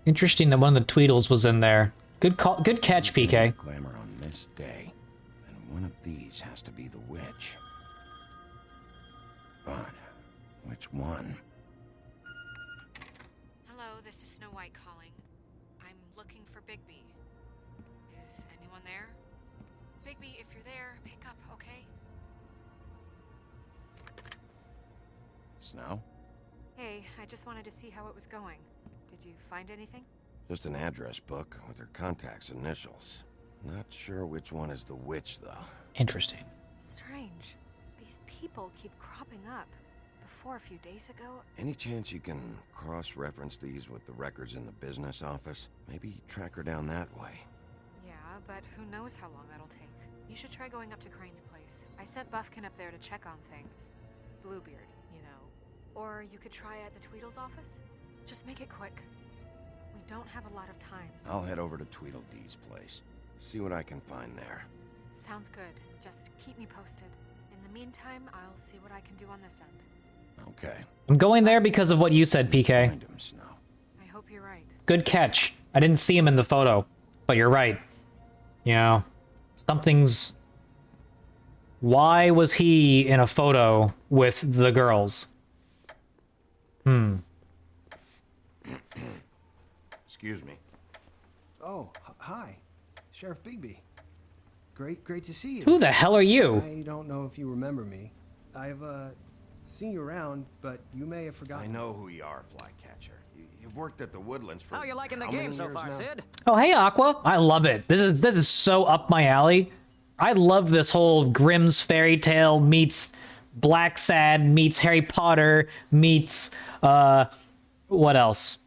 Interesting that one of the Tweedles was in there. Good call, good catch, PK. Glamour on this day, and one of these has to be the witch. But which one? Hello, this is Snow White calling. I'm looking for Bigby. Is anyone there? Bigby, if you're there, pick up, okay? Snow? Hey, I just wanted to see how it was going. Did you find anything? Just an address book with her contact's initials. Not sure which one is the witch, though. Interesting. Strange. These people keep cropping up. Before a few days ago... Any chance you can cross-reference these with the records in the business office? Maybe track her down that way. Yeah, but who knows how long that'll take. You should try going up to Crane's place. I sent Buffkin up there to check on things. Bluebeard, you know. Or you could try at the Tweedle's office. Just make it quick. We don't have a lot of time. I'll head over to Tweedledee's place. See what I can find there. Sounds good. Just keep me posted. In the meantime, I'll see what I can do on this end. Okay. I'm going there because of what you said, PK. Find him, Snow. I hope you're right. Good catch. I didn't see him in the photo, but you're right. You know, something's... Why was he in a photo with the girls? Excuse me. Oh, hi. Sheriff Bigby. Great to see you. Who the hell are you? I don't know if you remember me. I've, seen you around, but you may have forgotten. I know who you are, Flycatcher. You've worked at the Woodlands for How you liking the many game so years far, now? Sid? Oh, hey, Aqua. I love it. This is so up my alley. I love this whole Grimm's fairy tale meets Black Sad meets Harry Potter meets, what else?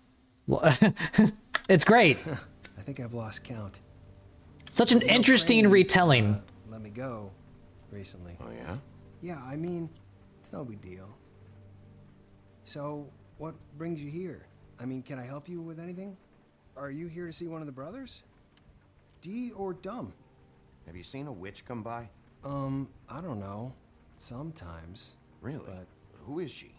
It's great. I think I've lost count. Such an interesting retelling. Let me go recently. Oh, yeah? Yeah, I mean, it's no big deal. So, what brings you here? I mean, can I help you with anything? Are you here to see one of the brothers? D or Dumb? Have you seen a witch come by? I don't know. Sometimes. Really? But, who is she?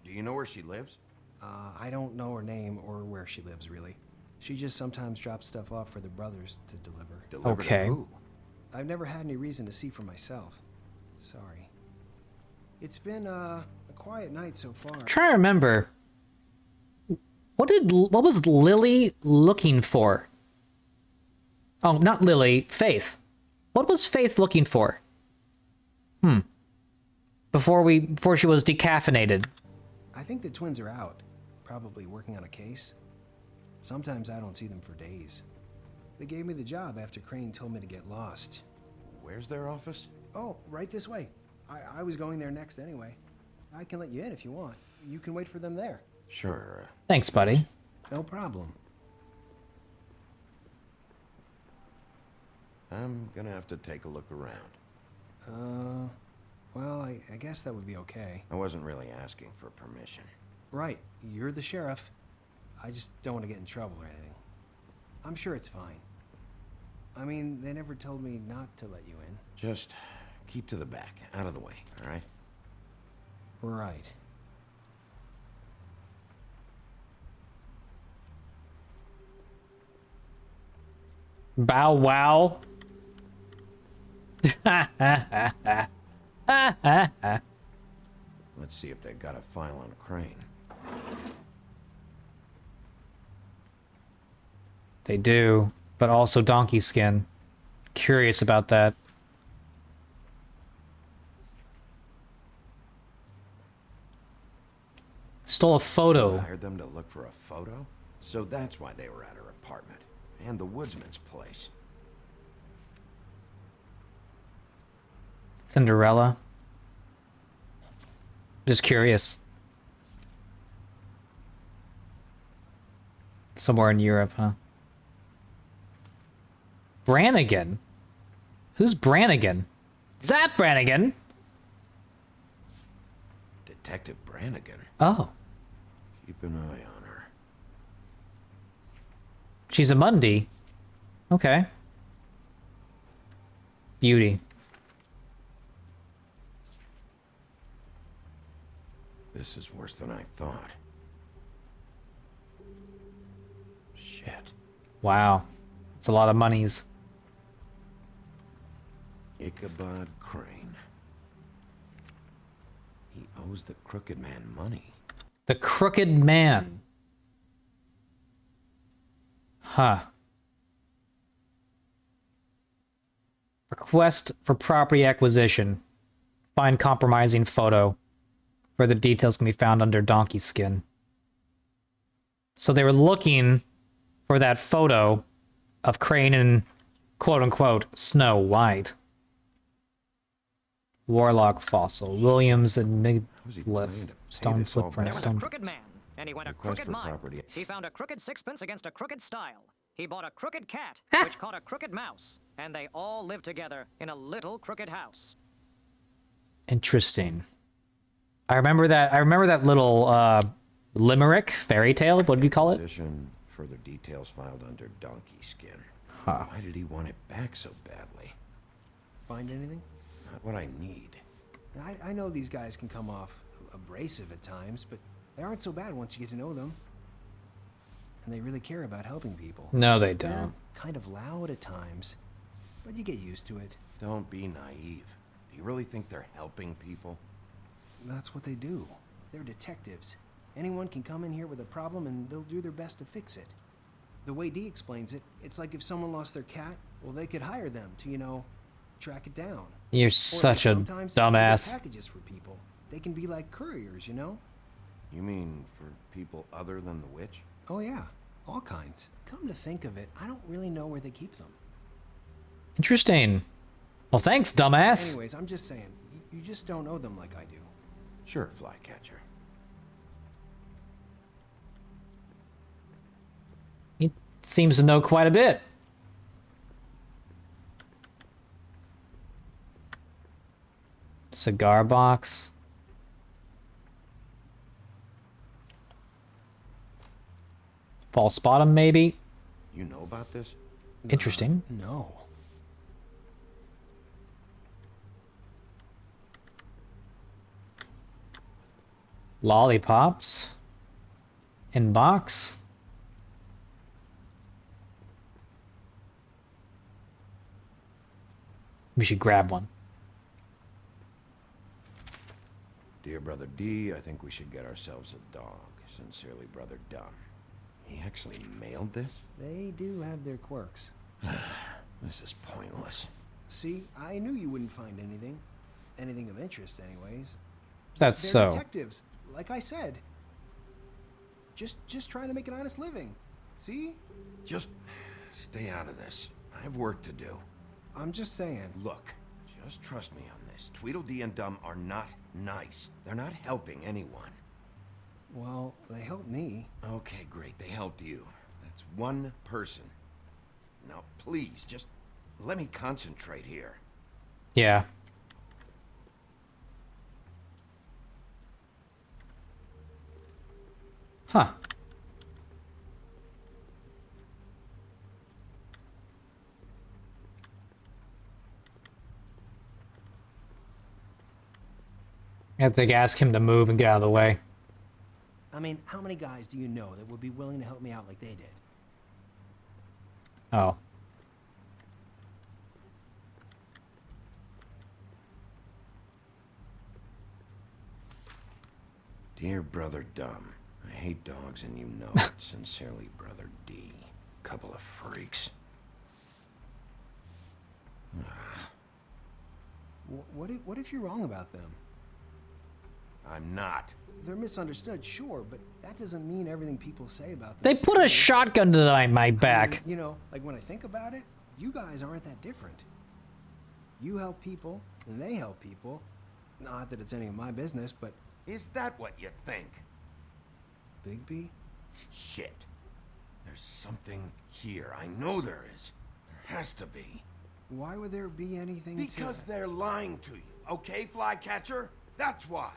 Do you know where she lives? I don't know her name or where she lives, really. She just sometimes drops stuff off for the brothers to deliver. Deliver Okay. to who? I've never had any reason to see for myself. Sorry. It's been, a quiet night so far. Trying to remember. What was Lily looking for? Oh, not Lily, Faith. What was Faith looking for? Before she was decaffeinated. I think the twins are out, probably working on a case. Sometimes I don't see them for days. They gave me the job after Crane told me to get lost. Where's their office? Oh, right this way. I was going there next anyway. I can let you in if you want. You can wait for them there. Sure. Thanks, buddy. No problem. I'm gonna have to take a look around. Well, I guess that would be okay. I wasn't really asking for permission. Right, you're the sheriff. I just don't want to get in trouble or anything. I'm sure it's fine. I mean, they never told me not to let you in. Just keep to the back, out of the way, all right? Right. Bow wow. Let's see if they've got a file on Crane. They do, but also donkey skin. Curious about that. Stole a photo. Hired them to look for a photo? So that's why they were at her apartment. And the woodsman's place. Cinderella. Just curious. Somewhere in Europe, huh? Brannigan? Who's Brannigan? Zap Brannigan? Detective Brannigan. Oh. Keep an eye on her. She's a Mundy. Okay. Beauty. This is worse than I thought. Shit. Wow. It's a lot of monies. Ichabod Crane. He owes the Crooked Man money. The Crooked Man. Huh. Request for property acquisition. Find compromising photo. Further details can be found under Donkey Skin. So they were looking for that photo of Crane and quote-unquote Snow White. Warlock fossil. Williams and Midliff. Stone footprint. There was a Stone. crooked man, and he went a crooked mile. He found a crooked sixpence against a crooked style. He bought a crooked cat, which caught a crooked mouse, and they all lived together in a little crooked house. Interesting. I remember that little limerick, fairy tale, what do you call it? Further details filed under Donkey Skin. Huh. Why did he want it back so badly? Find anything? Not what I need. I know these guys can come off abrasive at times, but they aren't so bad once you get to know them. And they really care about helping people. No, they They're don't. kind of loud at times, but you get used to it. Don't be naive. Do you really think they're helping people? That's what they do. They're detectives. Anyone can come in here with a problem and they'll do their best to fix it. The way Dee explains it, it's like if someone lost their cat, well, they could hire them to, you know, track it down. You're Or such a sometimes they get dumbass. packages for people. They can be like couriers, you know? You mean for people other than the witch? Oh yeah, all kinds. Come to think of it, I don't really know where they keep them. Interesting. Well, thanks, dumbass. Anyways, I'm just saying, you just don't know them like I do. Sure, Flycatcher. He seems to know quite a bit. Cigar box. False bottom, maybe? You know about this? Interesting. No. Lollipops. In box. We should grab one. Dear Brother D, I think we should get ourselves a dog. Sincerely, Brother Dumb. He actually mailed this? They do have their quirks. This is pointless. See, I knew you wouldn't find anything. Anything of interest, anyways. That's They're so. detectives, like I said. Just trying to make an honest living. See? Just stay out of this. I have work to do. I'm just saying. Look, just trust me on this. Tweedledee and Dumb are not nice. They're not helping anyone. Well, they helped me. Okay, great. They helped you. That's one person. Now, please, just let me concentrate here. Yeah. Huh. I have to ask him to move and get out of the way. I mean, how many guys do you know that would be willing to help me out like they did? Oh. Dear Brother Dumb, I hate dogs and you know it. Sincerely, Brother D. Couple of freaks. What if you're wrong about them? I'm not. They're misunderstood, sure, but that doesn't mean everything people say about them. They put a shotgun to my back. You know, like when I think about it, you guys aren't that different. You help people, and they help people. Not that it's any of my business, but... Is that what you think? Bigby? Shit. There's something here. I know there is. There has to be. Why would there be anything Because they're lying to you, okay, Flycatcher? That's why.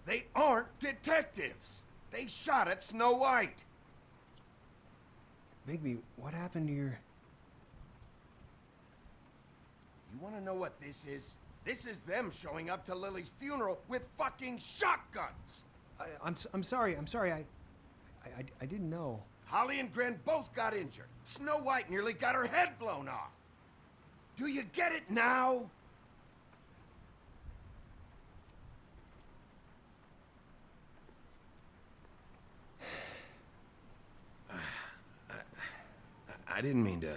They aren't detectives. They shot at Snow White. Bigby, what happened to your... You want to know what this is? This is them showing up to Lily's funeral with fucking shotguns. I'm sorry. I didn't know. Holly and Gren both got injured. Snow White nearly got her head blown off. Do you get it now? I didn't mean to...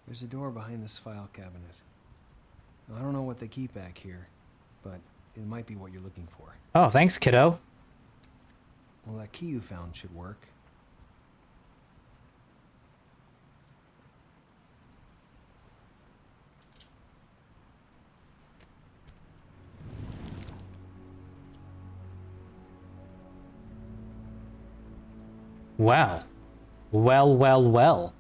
There's a door behind this file cabinet. I don't know what they keep back here, but it might be what you're looking for. Oh, thanks, kiddo. Well, that key you found should work. Wow. Well, well, well.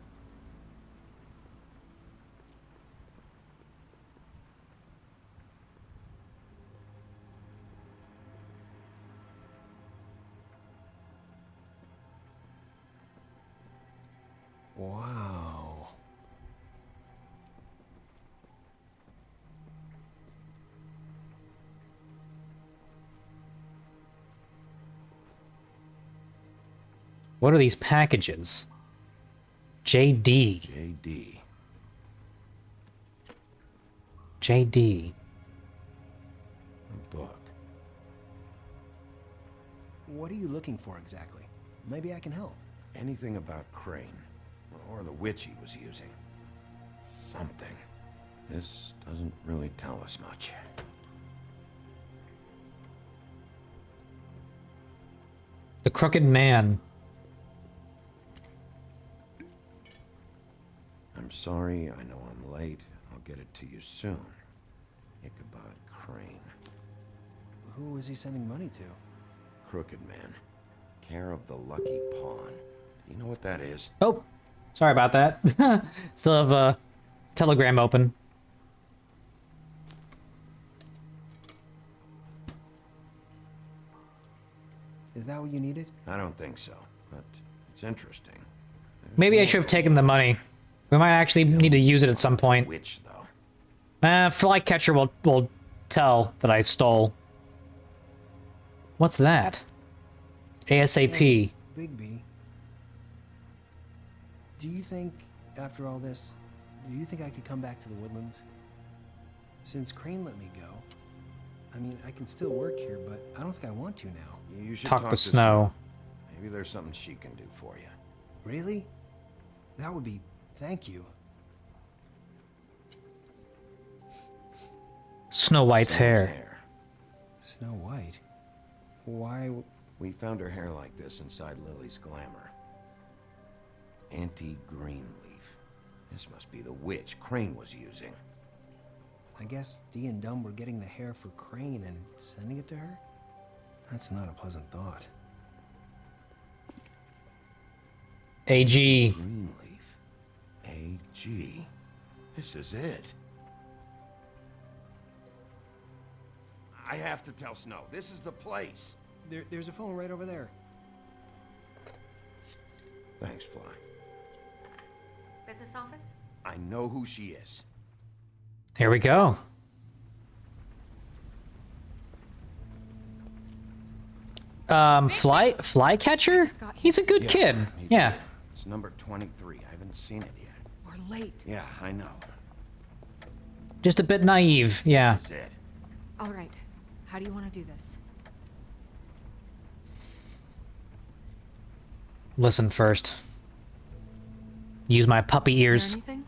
Wow. What are these packages? JD. JD. JD. A book. What are you looking for exactly? Maybe I can help. Anything about Crane, or the witch he was using. Something. This doesn't really tell us much. The Crooked Man. I'm sorry, I know I'm late. I'll get it to you soon. Ichabod Crane. Who was he sending money to? Crooked Man. Care of the Lucky Pawn. Do you know what that is? Oh, sorry about that. Still have a telegram open. Is that what you needed? I don't think so, but it's interesting. Maybe I should have taken the money. We might actually need to use it at some point. Which, though? Flycatcher will tell that I stole. What's that? ASAP. Hey, Bigby. Do you think, after all this, do you think I could come back to the Woodlands? Since Crane let me go, I mean, I can still work here, but I don't think I want to now. You should Talk to Snow. Maybe there's something she can do for you. Really? That would be... Thank you. Snow White's hair. Snow White? Why... We found her hair like this inside Lily's glamour. Anti-Greenleaf. This must be the witch Crane was using. I guess Dee and Dumb were getting the hair for Crane and sending it to her? That's not a pleasant thought. AG. Greenleaf. AG. This is it. I have to tell Snow. This is the place. There's a phone right over there. Thanks, Fly. Business office? I know who she is. Here we go. Flycatcher? He's a good kid. Yeah. It's number 23. I haven't seen it yet. We're late. Yeah, I know. Just a bit naive. Yeah. This is it. All right. How do you want to do this? Listen first. Use my puppy ears. Anything?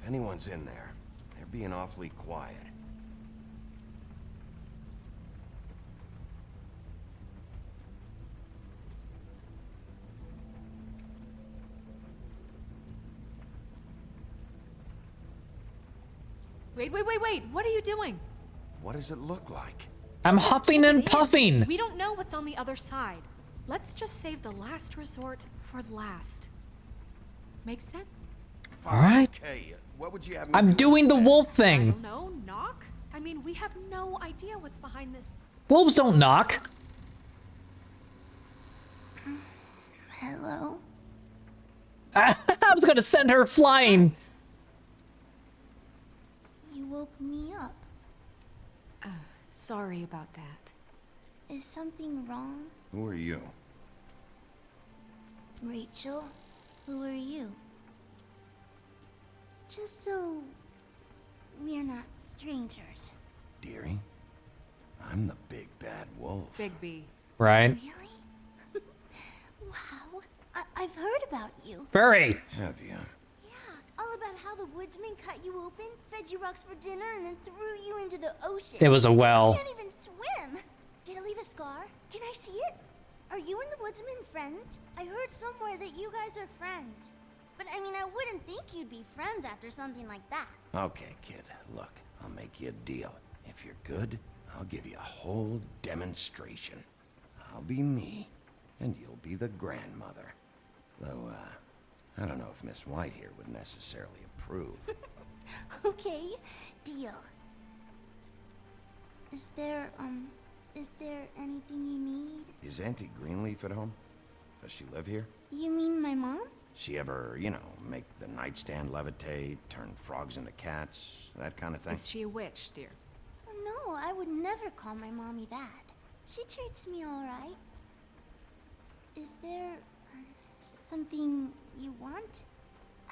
If anyone's in there, they're being awfully quiet. Wait. What are you doing? What does it look like? I'm huffing and puffing. We don't know what's on the other side. Let's just save the last resort for last. Makes sense? All right. Okay, what would you have me I'm do doing the instead? wolf I thing. don't know. Knock? I mean, we have no idea what's behind this. Wolves don't knock. Hello? I was gonna send her flying. You woke me up. Sorry about that. Is something wrong? Who are you? Rachel, who are you? Just so we're not strangers. Dearie? I'm the big bad wolf. Bigby. Right. Really? Wow. I've heard about you. Furry. Have you? Yeah, all about how how the woodsman cut you open, fed you rocks for dinner, and then threw you into the ocean? It was a well. You can't even swim. Did it leave a scar? Can I see it? Are you and the woodsman friends? I heard somewhere that you guys are friends. But I mean, I wouldn't think you'd be friends after something like that. Okay, kid, look, I'll make you a deal. If you're good, I'll give you a whole demonstration. I'll be me, and you'll be the grandmother. Though, I don't know if Miss White here would necessarily approve. Okay, deal. Is there anything you need? Is Auntie Greenleaf at home? Does she live here? You mean my mom? She ever, make the nightstand levitate, turn frogs into cats, that kind of thing? Is she a witch, dear? No, I would never call my mommy that. She treats me all right. Is there something you want?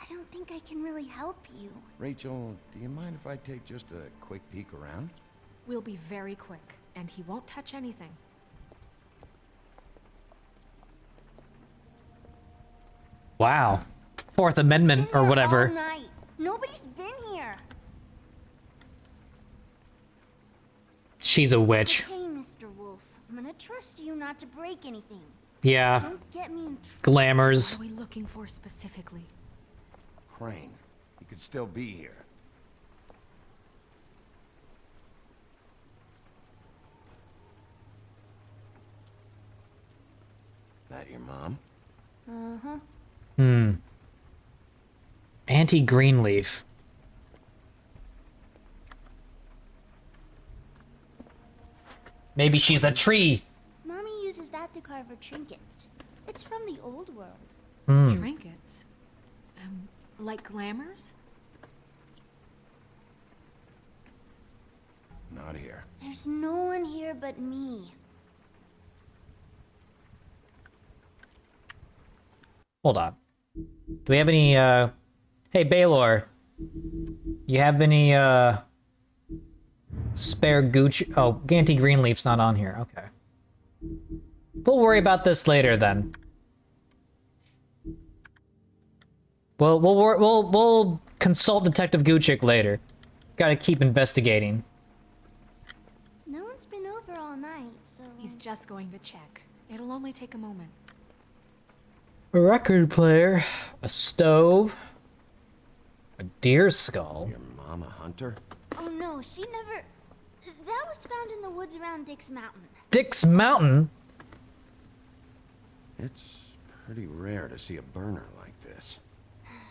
I don't think I can really help you. Rachel, do you mind if I take just a quick peek around? We'll be very quick, and he won't touch anything. Wow. Fourth Amendment or whatever. All night. Nobody's been here. She's a witch. Okay, Mr. Wolf. I'm gonna trust you not to break anything. Yeah. Don't get me in trouble. Glamours. What are we looking for specifically? Crane, he could still be here. That your mom? Uh-huh. Auntie Greenleaf. Maybe she's a tree. Mommy uses that to carve her trinkets. It's from the old world. Trinkets? Like glamours? Not here. There's no one here but me. Hold on. Do we have any, Hey, Baylor. You have any, spare Gucci? Oh, Auntie Greenleaf's not on here. Okay. We'll worry about this later, then. We'll consult Detective Gucci later. Gotta keep investigating. No one's been over all night, so... He's just going to check. It'll only take a moment. A record player, a stove, a deer skull. Your mom a hunter? Oh no, she never... That was found in the woods around Dick's Mountain. Dick's Mountain? It's pretty rare to see a burner like this.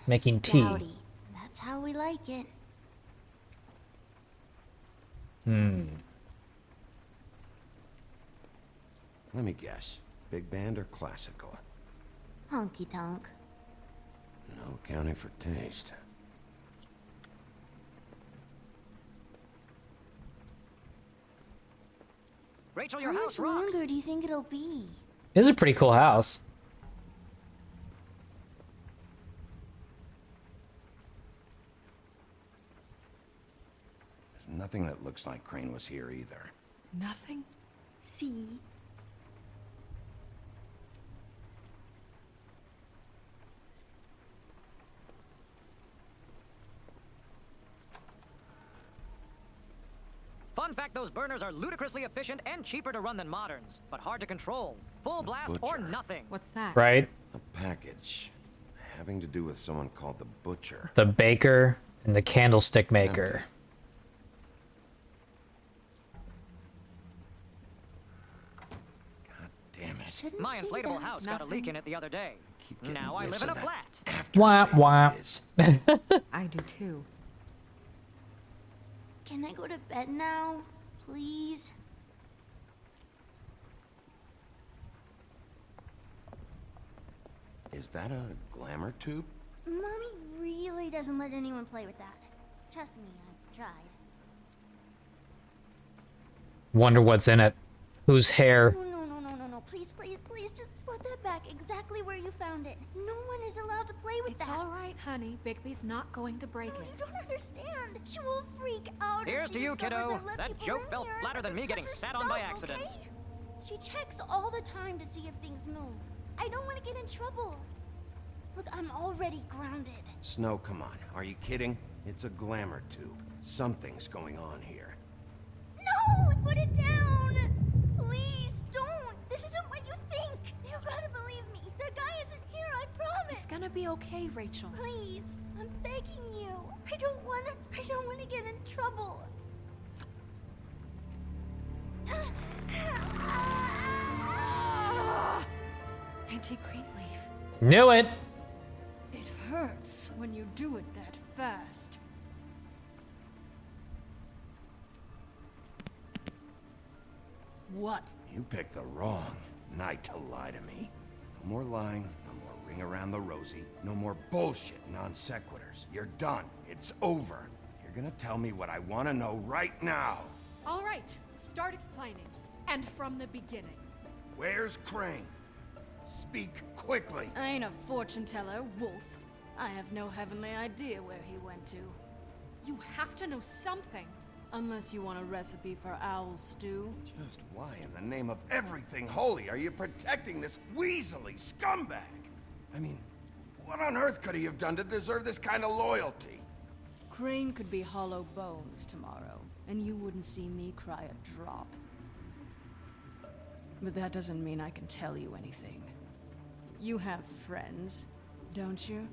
Making tea. Dowdy. That's how we like it. Let me guess. Big band or classical? Honky tonk. No accounting for taste. Rachel, your How house much rocks. longer do you think it'll be? This is a pretty cool house. There's nothing that looks like Crane was here either. Nothing? See? Fun fact, those burners are ludicrously efficient and cheaper to run than moderns, but hard to control. Full blast or Butcher. nothing. What's that? Right? A package having to do with someone called the Butcher. The baker and the candlestick maker. Damn it. Shouldn't My say inflatable that. house got a leak in it the other day. Now I live in a flat. Wah, wah. I do too. Can I go to bed now? Please? Is that a glamour tube? Mommy really doesn't let anyone play with that. Trust me, I've tried. Wonder what's in it. Whose hair? Oh, no. Please, please, please, just put that back exactly where you found it. No one is allowed to play with It's that. all right, honey. Bigby's not going to break No, it. you don't understand. She will freak out. if Here's she to you, discovers kiddo. I've let That people joke in fell here flatter and than me touch getting her sat on by stuff, accident. okay? She checks all the time to see if things move. I don't want to get in trouble. Look, I'm already grounded. Snow, come on. Are you kidding? It's a glamour tube. Something's going on here. No! Put it down! Please, don't! This isn't what you think! You gotta believe me. The guy isn't here, I promise! It's gonna be okay, Rachel. Please, I'm begging you. I don't wanna get in trouble. Auntie Greenleaf. Knew it! It hurts when you do it that fast. What? You picked the wrong night to lie to me. No more lying, no more ring around the rosy, no more bullshit non sequiturs. You're done. It's over. You're gonna tell me what I want to know right now. All right, start explaining. And from the beginning. Where's Crane? Speak quickly. I ain't a fortune teller, Wolf. I have no heavenly idea where he went to. You have to know something. Unless you want a recipe for owl stew. Just why in the name of everything holy are you protecting this weaselly scumbag? I mean, what on earth could he have done to deserve this kind of loyalty? Crane could be hollow bones tomorrow, and you wouldn't see me cry a drop. But that doesn't mean I can tell you anything. You have friends, don't you?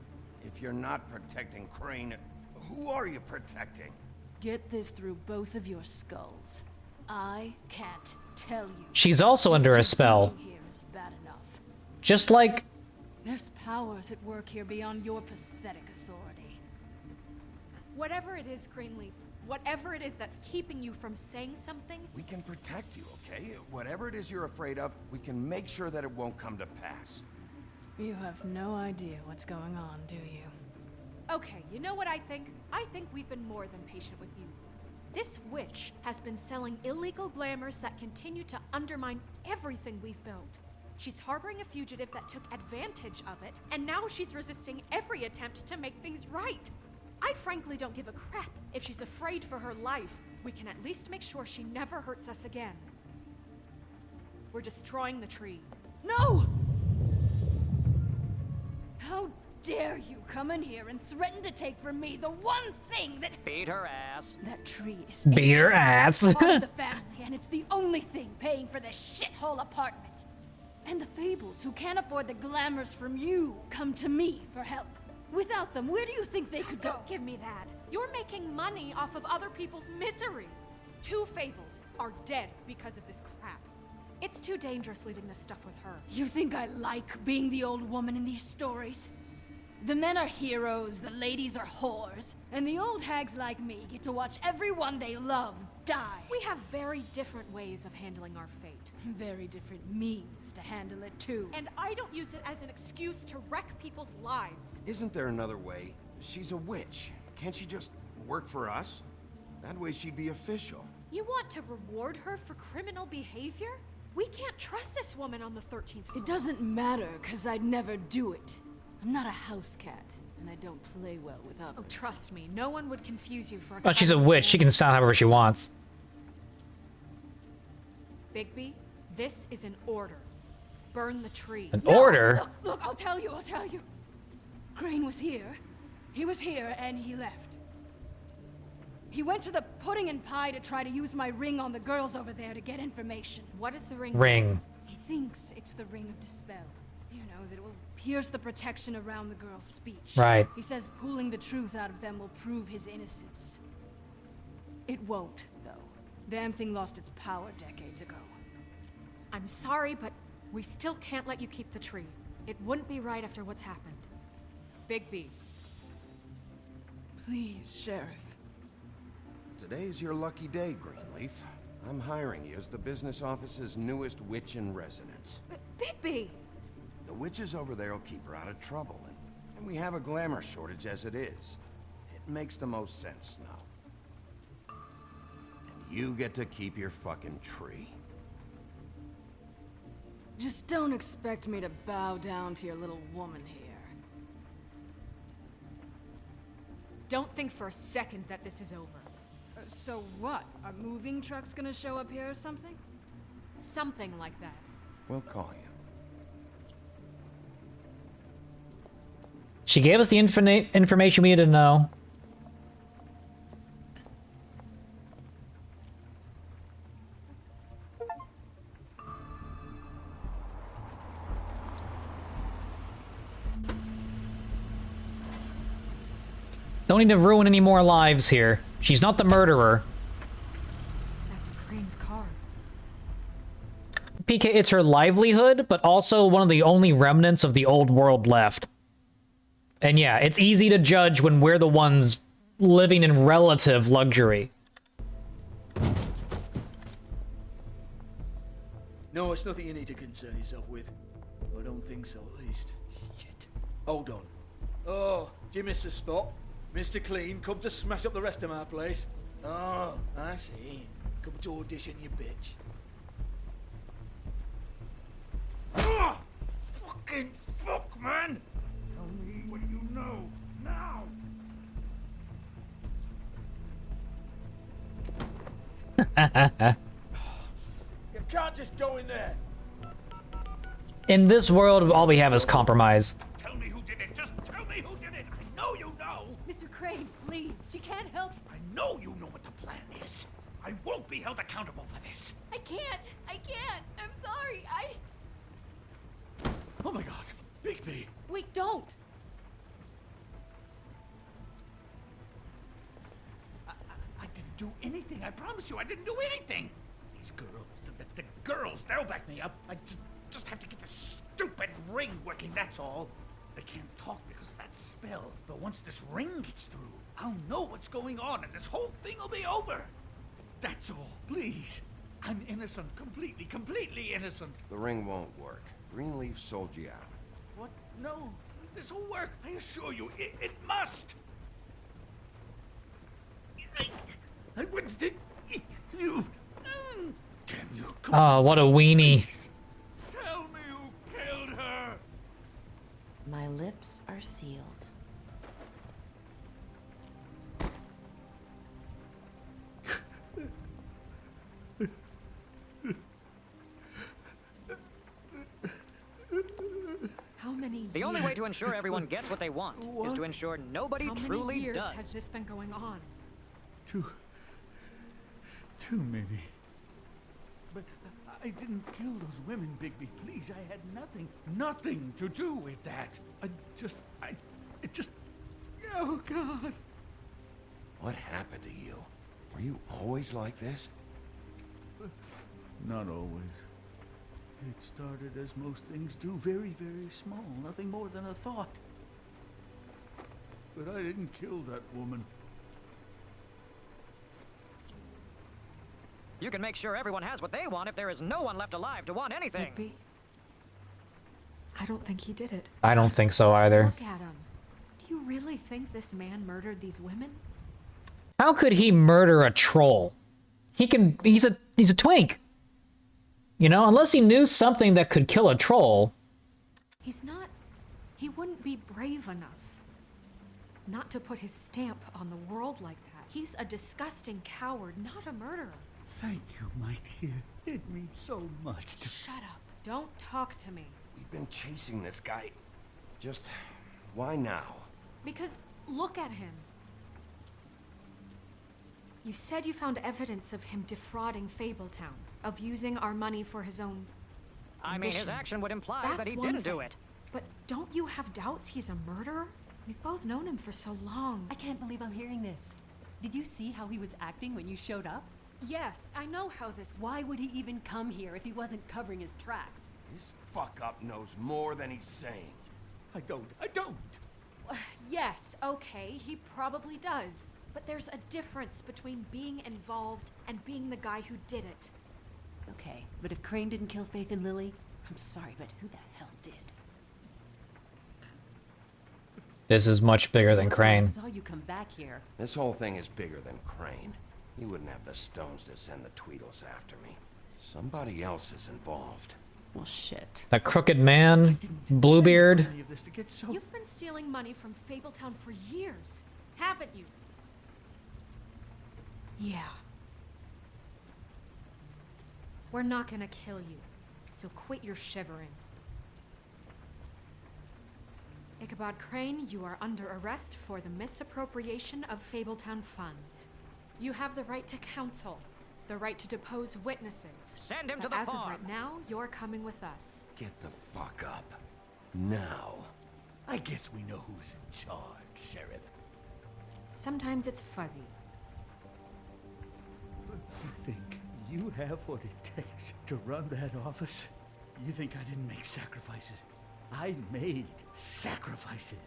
If you're not protecting Crane, who are you protecting? Get this through both of your skulls. I can't tell you. She's also under a spell. Here is bad enough. Just like... There's powers at work here beyond your pathetic authority. Whatever it is, Greenleaf, whatever it is that's keeping you from saying something... We can protect you, okay? Whatever it is you're afraid of, we can make sure that it won't come to pass. You have no idea what's going on, do you? Okay, you know what I think? I think we've been more than patient with you. This witch has been selling illegal glamours that continue to undermine everything we've built. She's harboring a fugitive that took advantage of it, and now she's resisting every attempt to make things right. I frankly don't give a crap if she's afraid for her life. We can at least make sure she never hurts us again. We're destroying the tree. No! How dare you come in here and threaten to take from me the one thing that— Beat her ass. That tree is Beat her ass. part of the family, and it's the only thing paying for this shithole apartment. And the Fables, who can't afford the glamours from you, come to me for help. Without them, where do you think they could go? Don't give me that. You're making money off of other people's misery. 2 Fables are dead because of this crap. It's too dangerous leaving this stuff with her. You think I like being the old woman in these stories? The men are heroes, the ladies are whores, and the old hags like me get to watch everyone they love die. We have very different ways of handling our fate. Very different means to handle it, too. And I don't use it as an excuse to wreck people's lives. Isn't there another way? She's a witch. Can't she just work for us? That way she'd be official. You want to reward her for criminal behavior? We can't trust this woman on the 13th floor. It doesn't matter, because I'd never do it. I'm not a house cat, and I don't play well with others. Oh, trust me, no one would confuse you for a— Oh, she's a witch. She can sound however she wants. Bigby, this is an order. Burn the tree. An order? Look, I'll tell you. Crane was here. He was here, and he left. He went to the pudding and pie to try to use my ring on the girls over there to get information. What is the ring? Ring. He thinks it's the Ring of Dispel. You know, that it will pierce the protection around the girl's speech. Right. He says pulling the truth out of them will prove his innocence. It won't, though. Damn thing lost its power decades ago. I'm sorry, but we still can't let you keep the tree. It wouldn't be right after what's happened. Bigby. Please, Sheriff. Today's your lucky day, Greenleaf. I'm hiring you as the business office's newest witch in residence. Bigby! The witches over there will keep her out of trouble, and we have a glamour shortage as it is. It makes the most sense now. And you get to keep your fucking tree. Just don't expect me to bow down to your little woman here. Don't think for a second that this is over. So what? Are moving trucks gonna show up here or something? Something like that. We'll call you. She gave us the information we needed to know. Don't need to ruin any more lives here. She's not the murderer. That's Crane's car. PK, it's her livelihood, but also one of the only remnants of the old world left. And yeah, it's easy to judge when we're the ones living in relative luxury. No, it's nothing you need to concern yourself with. I don't think so, at least. Shit. Hold on. Oh, do you miss the spot? Mr. Clean, come to smash up the rest of my place. Oh, I see. Come to audition, you bitch. Ah! Fucking fuck, man! Tell me what you know, now! You can't just go in there! In this world, all we have is compromise. Tell me who did it! Just tell me who did it! I know you know! Mr. Crane, please, she can't help. I know you know what the plan is. I won't be held accountable for this. I can't. I'm sorry. Oh my god, Bigby! Wait, don't. I didn't do anything. I promise you, I didn't do anything. These girls, the girls, they'll back me up. I just have to get this stupid ring working, that's all. They can't talk because of that spell. But once this ring gets through, I'll know what's going on and this whole thing will be over. That's all, please. I'm innocent, completely innocent. The ring won't work. Greenleaf sold you out. What? No, this will work. I assure you, it must. I wouldn't did you. Damn you. Oh, what a weenie. Please. Tell me who killed her. My lips are sealed. How many The only way to ensure everyone gets what they want is to ensure nobody How many truly years does. has this been going on? Two, maybe. But I didn't kill those women, Bigby. Please, I had nothing to do with that. It just, oh God. What happened to you? Were you always like this? Not always. It started as most things do, very, very small, nothing more than a thought. But I didn't kill that woman. You can make sure everyone has what they want if there is no one left alive to want anything. Bigby? I don't think he did it. I don't think so either. Look at him. Do you really think this man murdered these women? How could he murder a troll? He's a twink. You know, unless he knew something that could kill a troll. He wouldn't be brave enough. Not to put his stamp on the world like that. He's a disgusting coward, not a murderer. Thank you, my dear. It means so much to... Shut up. Don't talk to me. We've been chasing this guy. Just... why now? Because look at him. You said you found evidence of him defrauding Fabletown, of using our money for his own I mean, his ambitions. action would imply That's that he one didn't do thing. it. But don't you have doubts he's a murderer? We've both known him for so long. I can't believe I'm hearing this. Did you see how he was acting when you showed up? Yes, I know how this... Why would he even come here if he wasn't covering his tracks? This fuck-up knows more than he's saying. I don't. Yes, okay, he probably does. But there's a difference between being involved and being the guy who did it. Okay, but if Crane didn't kill Faith and Lily, I'm sorry, but who the hell did? This is much bigger than I Crane. saw you come back here. This whole thing is bigger than Crane. He wouldn't have the stones to send the Tweedles after me. Somebody else is involved. Well, shit. That crooked man, Bluebeard. You've been stealing money from Fabletown for years, haven't you? Yeah. We're not gonna kill you, so quit your shivering. Ichabod. Ichabod Crane, you are under arrest for the misappropriation of Fabletown funds. You have the right to counsel, the right to depose witnesses. Send him to But the as farm. of right now, you're coming with us. Get the fuck up. Now. I guess we know who's in charge, Sheriff. Sometimes it's fuzzy. You think you have what it takes to run that office? You think I didn't make sacrifices? I made sacrifices.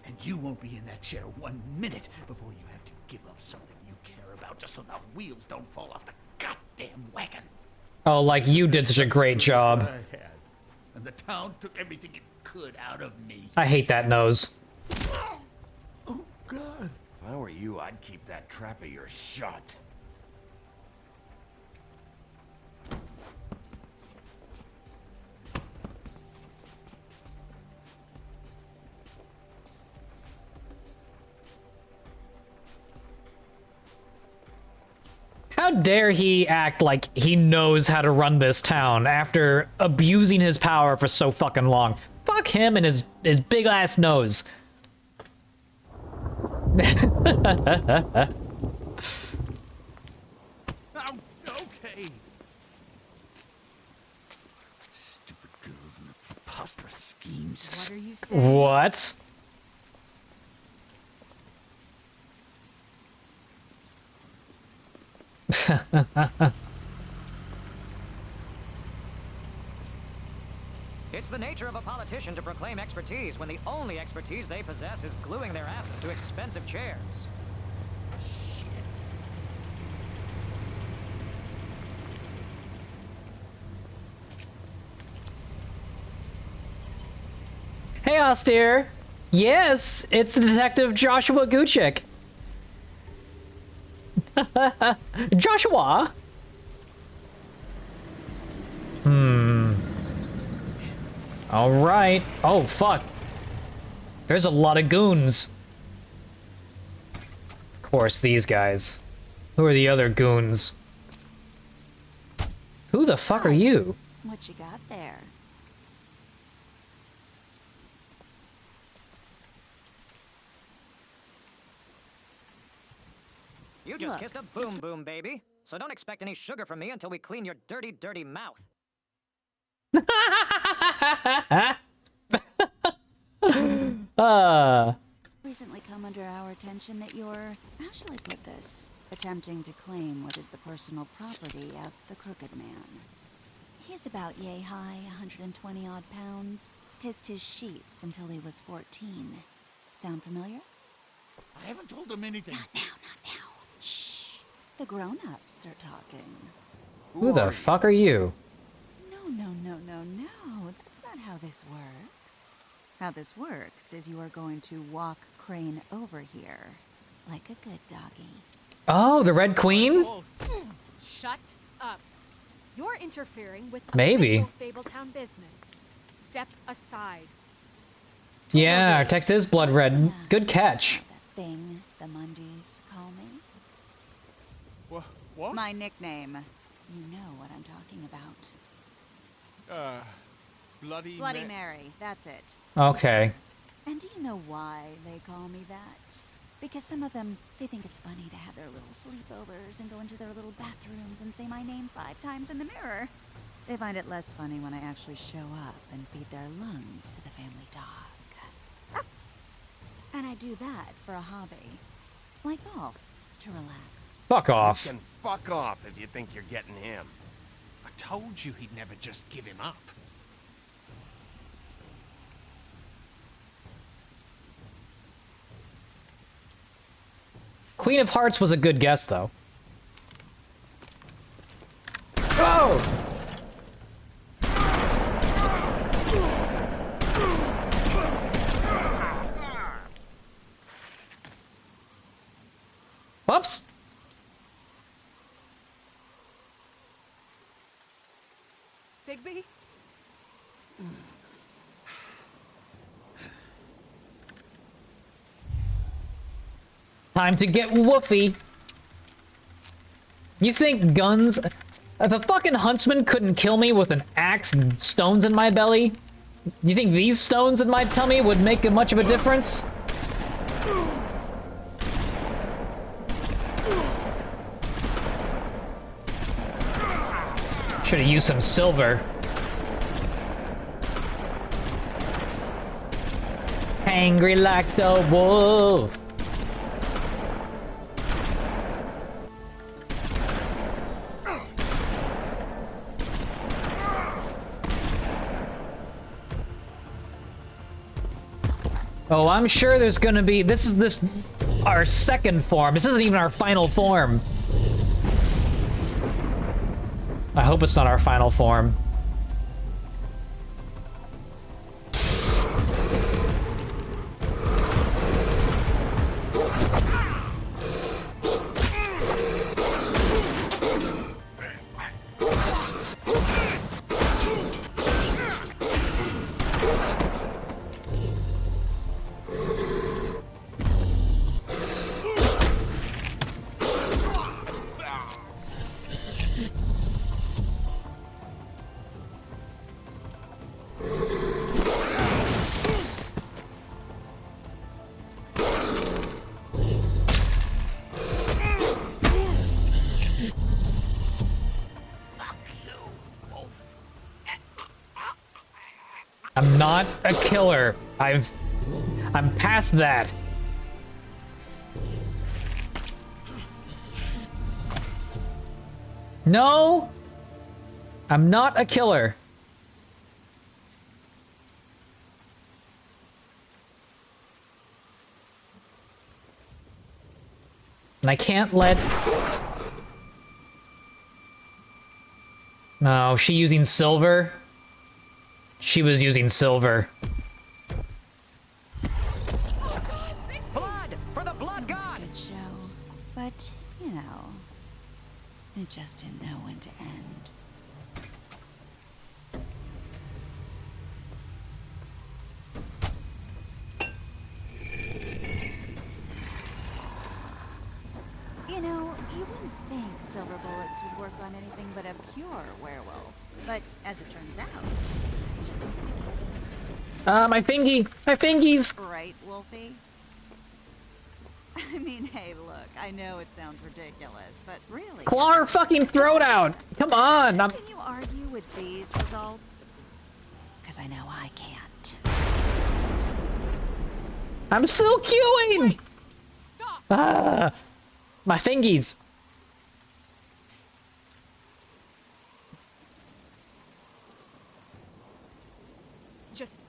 And you won't be in that chair 1 minute before you have to give up something you care about just so the wheels don't fall off the goddamn wagon. Oh, like you did such a great job. I had. And the town took everything it could out of me. I hate that nose. Oh, God. If I were you, I'd keep that trap of yours shut. How dare he act like he knows how to run this town after abusing his power for so fucking long? Fuck him and his big ass nose. Oh, okay. Stupid girls and their preposterous schemes. What are you saying? What? It's the nature of a politician to proclaim expertise when the only expertise they possess is gluing their asses to expensive chairs. Hey, Austere. Yes, it's Detective Joshua Guchik. Joshua? Alright. Oh, fuck. There's a lot of goons. Of course, these guys. Who are the other goons? Who the fuck are you? What you got there? You just Look, kissed a boom boom, baby. So don't expect any sugar from me until we clean your dirty, dirty mouth. Recently come under our attention that you're, how shall I put this, attempting to claim what is the personal property of the Crooked Man. He's about yay high, 120 odd pounds. Pissed his sheets until he was 14. Sound familiar? I haven't told them anything. Not now. Shh. The grown-ups are talking. Who the fuck are you? No. That's not how this works. How this works is you are going to walk Crane over here. Like a good doggy. Oh, the Red Queen? Shut up. You're interfering with Maybe. official Fabletown business. Step aside. Yeah, our text is blood red. Good catch. The thing the Mundies call me. What? My nickname. You know what I'm talking about. Bloody Mary, that's it. Okay. And do you know why they call me that? Because some of them, they think it's funny to have their little sleepovers and go into their little bathrooms and say my name 5 times in the mirror. They find it less funny when I actually show up and feed their lungs to the family dog. And I do that for a hobby. Like golf, to relax. Fuck off. You can fuck off if you think you're getting him. I told you he'd never just give him up. Queen of Hearts was a good guess, though. Oh! Whoops! Bigby? Time to get woofy. You think guns... If a fucking huntsman couldn't kill me with an axe and stones in my belly, Do you think these stones in my tummy would make much of a difference? Should have used some silver. Angry like the wolf. Oh, I'm sure there's gonna be, this is our second form. This isn't even our final form. I hope it's not our final form. I'm not a killer. I'm past that. No! I'm not a killer. And I can't let... No, she using silver? She was using silver. Blood for the blood god. It was a good show, but you know, it just didn't know when to end. You know, you wouldn't think silver bullets would work on anything but a pure werewolf. But as it turns out, it's just completely case. My fingy! My fingies! Right, Wolfie? I mean, hey, look, I know it sounds ridiculous, but really... Claw her fucking throat out! Come on! Can you argue with these results? Because I know I can't. I'm still queuing! Wait, stop! Ah! My fingies! Just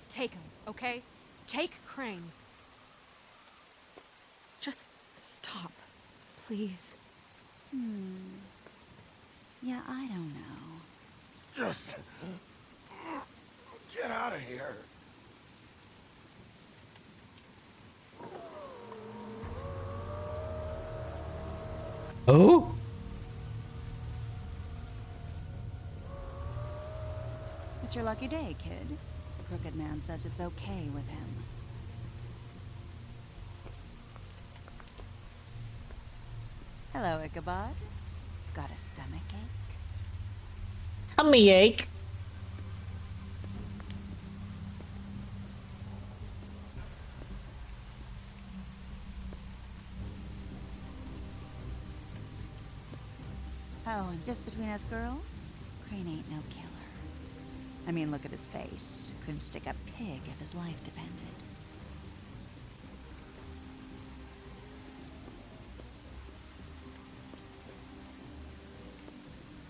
take him, okay? Take Crane. Just stop, please. Yeah, I don't know. Just get out of here. Oh? It's your lucky day, kid. The Crooked Man says it's okay with him. Hello, Ichabod. Got a stomach ache? Tummy ache. Oh, and just between us girls, Crane ain't no killer. I mean, look at his face. Couldn't stick a pig if his life depended.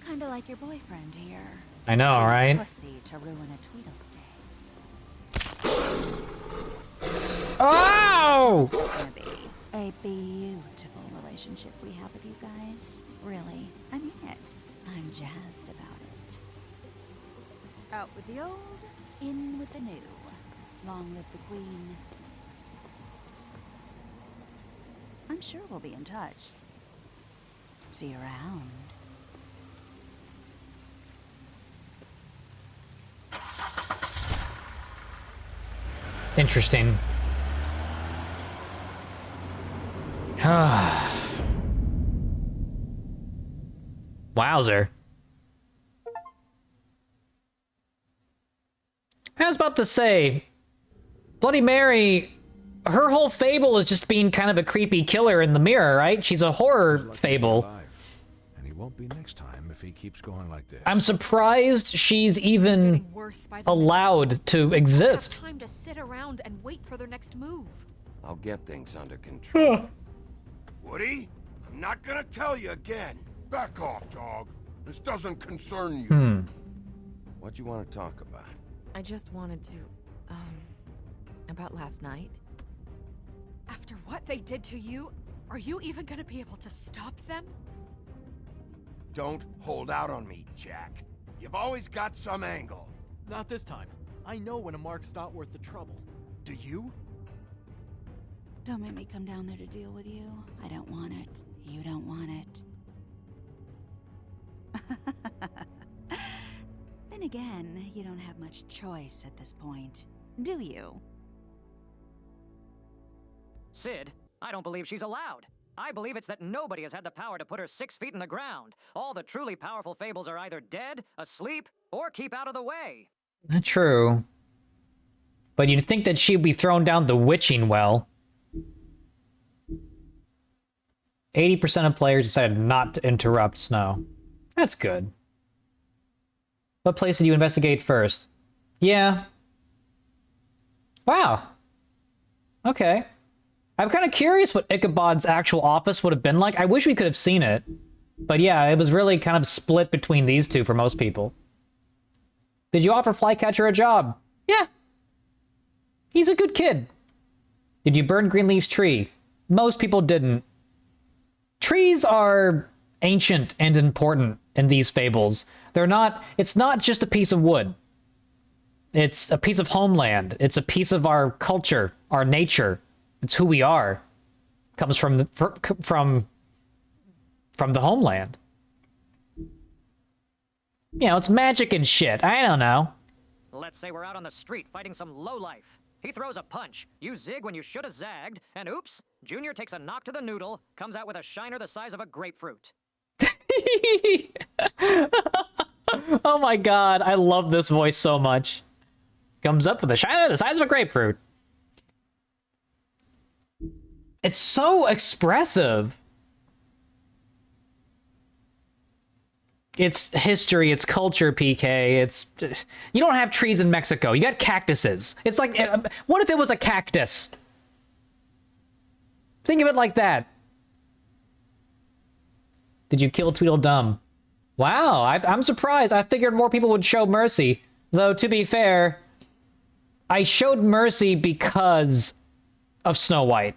Kinda like your boyfriend here. I know, Too right? Pussy to ruin a Tweedlestay. Oh! This is gonna be a beautiful relationship we have with you guys. Really, I mean it. I'm jazzed about it. Out with the old, in with the new. Long live the Queen. I'm sure we'll be in touch. See you around. Interesting. Wowzer. was about to say, Bloody Mary, her whole fable is just being kind of a creepy killer in the mirror, right? She's a horror fable. And he won't be next time if he keeps going like this. I'm surprised she's even allowed to exist. Time to sit around and wait for their next move. I'll get things under control. Woody, I'm not gonna tell you again. Back off, dog. This doesn't concern you. What you want to talk about? I just wanted to, about last night. After what they did to you, are you even gonna be able to stop them? Don't hold out on me, Jack. You've always got some angle. Not this time. I know when a mark's not worth the trouble. Do you? Don't make me come down there to deal with you. I don't want it. You don't want it. Then again, you don't have much choice at this point, do you? Sid, I don't believe she's allowed. I believe it's that nobody has had the power to put her 6 feet in the ground. All the truly powerful fables are either dead, asleep, or keep out of the way. Not true. But you'd think that she'd be thrown down the witching well. 80% of players decided not to interrupt Snow. That's good. What place did you investigate first? Yeah. Wow. Okay. I'm kind of curious what Ichabod's actual office would have been like. I wish we could have seen it. But yeah, it was really kind of split between these two for most people. Did you offer Flycatcher a job? Yeah. He's a good kid. Did you burn Greenleaf's tree? Most people didn't. Trees are ancient and important in these fables. They're not, it's not just a piece of wood. It's a piece of homeland. It's a piece of our culture, our nature. It's who we are. It comes from the homeland. You know, it's magic and shit. I don't know. Let's say we're out on the street fighting some lowlife. He throws a punch, you zig when you should have zagged, and oops, Junior takes a knock to the noodle, comes out with a shiner the size of a grapefruit. Oh my god, I love this voice so much. Comes up with a shiner the size of a grapefruit. It's so expressive. It's history, it's culture, PK. It's... You don't have trees in Mexico. You got cactuses. It's like... What if it was a cactus? Think of it like that. Did you kill Tweedledum? Wow, I'm surprised. I figured more people would show mercy. Though, to be fair, I showed mercy because of Snow White.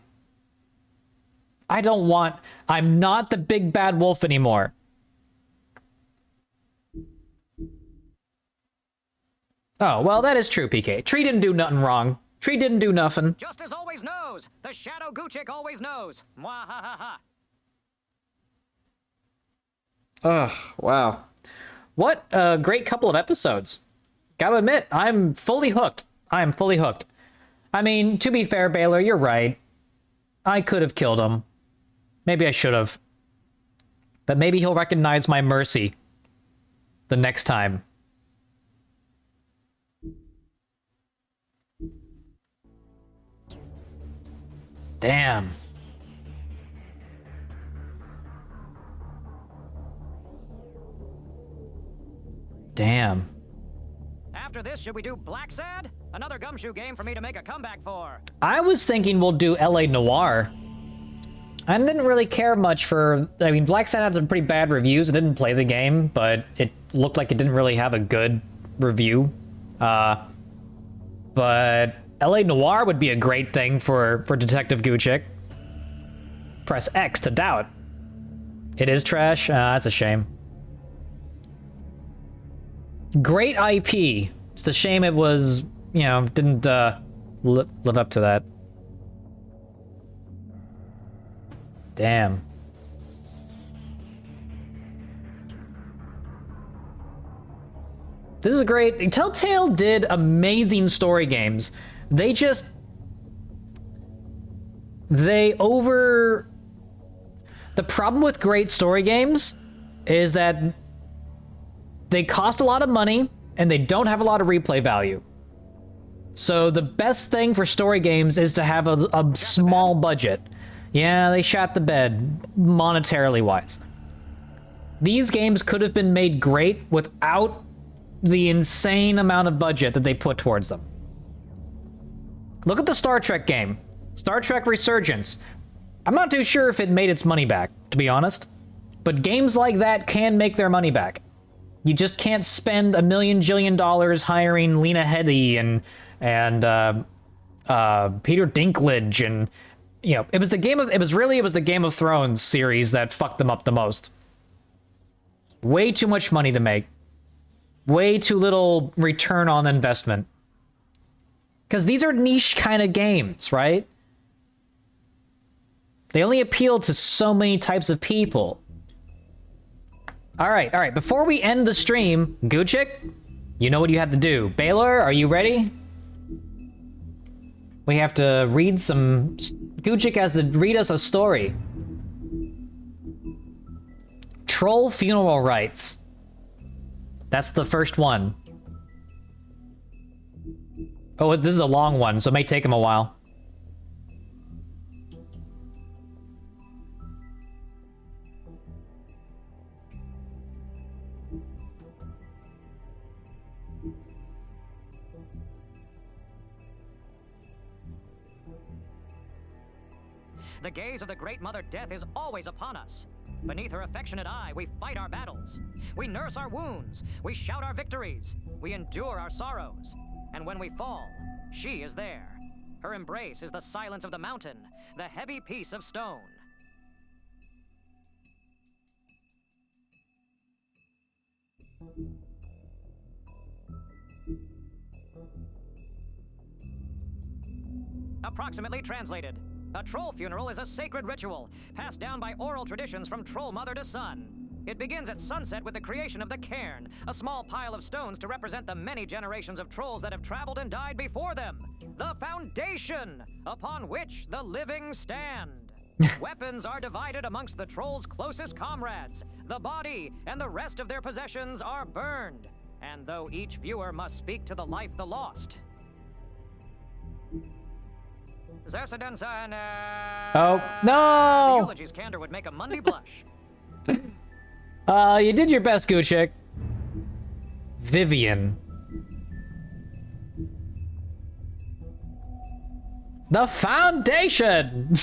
I don't want... I'm not the big bad wolf anymore. Oh, well, that is true, PK. Tree didn't do nothing wrong. Tree didn't do nothing. Justice always knows. The Shadow Goochick always knows. Mwah ha ha ha. Ugh, wow. What a great couple of episodes. Gotta admit, I'm fully hooked. I'm fully hooked. I mean, to be fair, Baylor, you're right. I could have killed him. Maybe I should have. But maybe he'll recognize my mercy the next time. Damn. Damn. After this, should we do Black Sad? Another gumshoe game for me to make a comeback for. I was thinking we'll do L.A. Noire. I didn't really care much for... I mean, Black Sad had some pretty bad reviews. I didn't play the game, but it looked like it didn't really have a good review. But L.A. Noire would be a great thing for Detective Goochick. Press X to doubt. It is trash? That's a shame. Great IP. It's a shame it was, you know, didn't live up to that. Damn. This is great. Telltale did amazing story games. The problem with great story games is that they cost a lot of money and they don't have a lot of replay value. So the best thing for story games is to have a small budget. Yeah, they shot the bed, monetarily wise. These games could have been made great without the insane amount of budget that they put towards them. Look at the Star Trek game. Star Trek Resurgence. I'm not too sure if it made its money back, to be honest. But games like that can make their money back. You just can't spend $1 million jillion hiring Lena Headey and Peter Dinklage, and you know, it was the Game of Thrones series that fucked them up the most. Way too much money to make. Way too little return on investment. Because these are niche kind of games, right? They only appeal to so many types of people. All right. Before we end the stream, Gucci, you know what you have to do. Baylor, are you ready? We have to read some... Gucci has to read us a story. Troll funeral rites. That's the first one. Oh, this is a long one, so it may take him a while. The gaze of the Great Mother Death is always upon us. Beneath her affectionate eye, we fight our battles. We nurse our wounds. We shout our victories. We endure our sorrows. And when we fall, she is there. Her embrace is the silence of the mountain, the heavy peace of stone. Approximately translated. A troll funeral is a sacred ritual, passed down by oral traditions from troll mother to son. It begins at sunset with the creation of the cairn, a small pile of stones to represent the many generations of trolls that have traveled and died before them. The foundation upon which the living stand. Weapons are divided amongst the trolls' closest comrades. The body and the rest of their possessions are burned. And though each viewer must speak to the life the lost, Oh, no! The eulogy's candor would make a Mundy blush. You did your best, Gucci. Vivian. The foundation!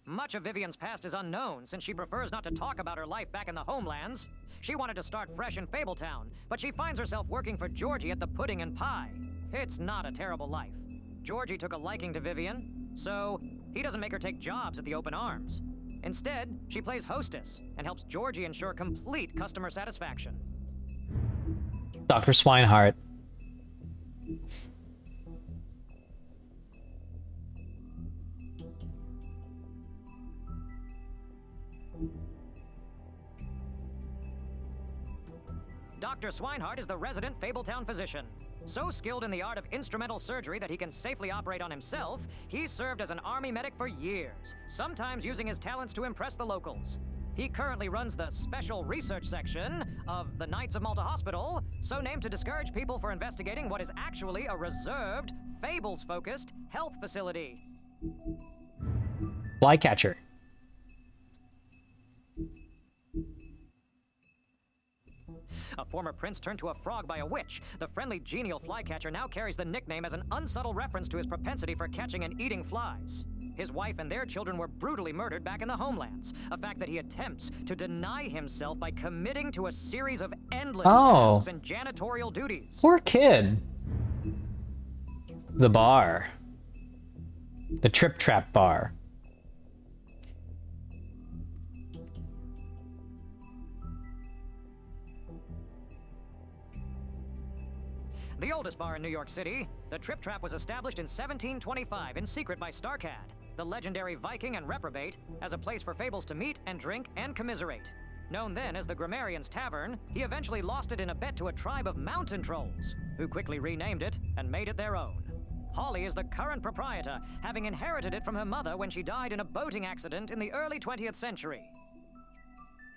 Much of Vivian's past is unknown, since she prefers not to talk about her life back in the homelands. She wanted to start fresh in Fabletown, but she finds herself working for Georgie at the Pudding and Pie. It's not a terrible life. Georgie took a liking to Vivian, so he doesn't make her take jobs at the Open Arms. Instead, she plays hostess and helps Georgie ensure complete customer satisfaction. Dr. Swinehart. Dr. Swinehart is the resident Fabletown physician. So skilled in the art of instrumental surgery that he can safely operate on himself, he's served as an army medic for years, sometimes using his talents to impress the locals. He currently runs the Special Research Section of the Knights of Malta Hospital, so named to discourage people for investigating what is actually a reserved, Fables-focused health facility. Flycatcher. A former prince turned to a frog by a witch, the friendly, genial flycatcher now carries the nickname as an unsubtle reference to his propensity for catching and eating flies. His wife and their children were brutally murdered back in the homelands, a fact that he attempts to deny himself by committing to a series of endless tasks and janitorial duties. Poor kid. The bar. The Trip Trap Bar. The oldest bar in New York City, the Trip Trap was established in 1725 in secret by Starcad, the legendary Viking and reprobate, as a place for fables to meet and drink and commiserate. Known then as the Grammarian's Tavern, he eventually lost it in a bet to a tribe of mountain trolls, who quickly renamed it and made it their own. Holly is the current proprietor, having inherited it from her mother when she died in a boating accident in the early 20th century.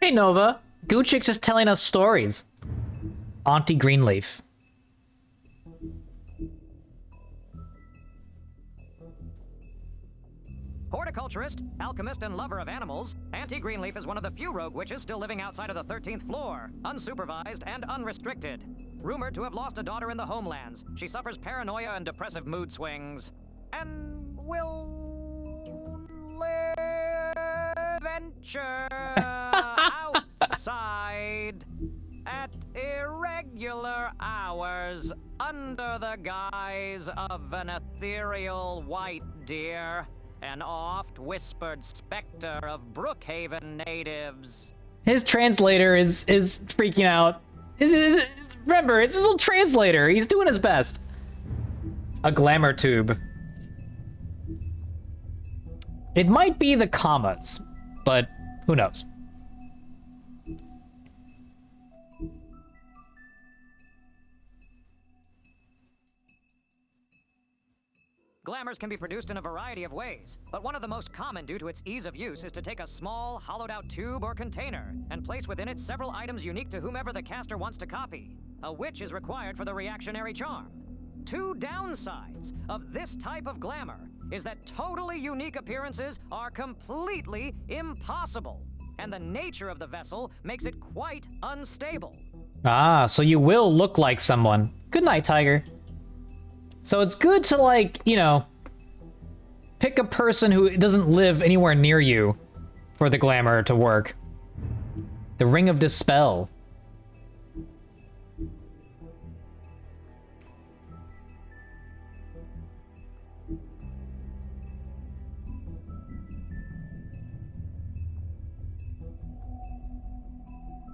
Hey, Nova. Goochik's just telling us stories. Auntie Greenleaf. Horticulturist, alchemist, and lover of animals, Auntie Greenleaf is one of the few rogue witches still living outside of the 13th floor, unsupervised and unrestricted. Rumored to have lost a daughter in the homelands, she suffers paranoia and depressive mood swings. And will venture outside at irregular hours under the guise of an ethereal white deer, an oft-whispered specter of Brookhaven natives. His translator is freaking out. Remember, it's his little translator. He's doing his best. A glamour tube. It might be the commas, but who knows? Glamours can be produced in a variety of ways, but one of the most common due to its ease of use is to take a small, hollowed-out tube or container and place within it several items unique to whomever the caster wants to copy. A witch is required for the reactionary charm. Two downsides of this type of glamour is that totally unique appearances are completely impossible, and the nature of the vessel makes it quite unstable. Ah, so you will look like someone. Good night, Tiger. So it's good to, like, you know, pick a person who doesn't live anywhere near you for the glamour to work. The Ring of Dispel.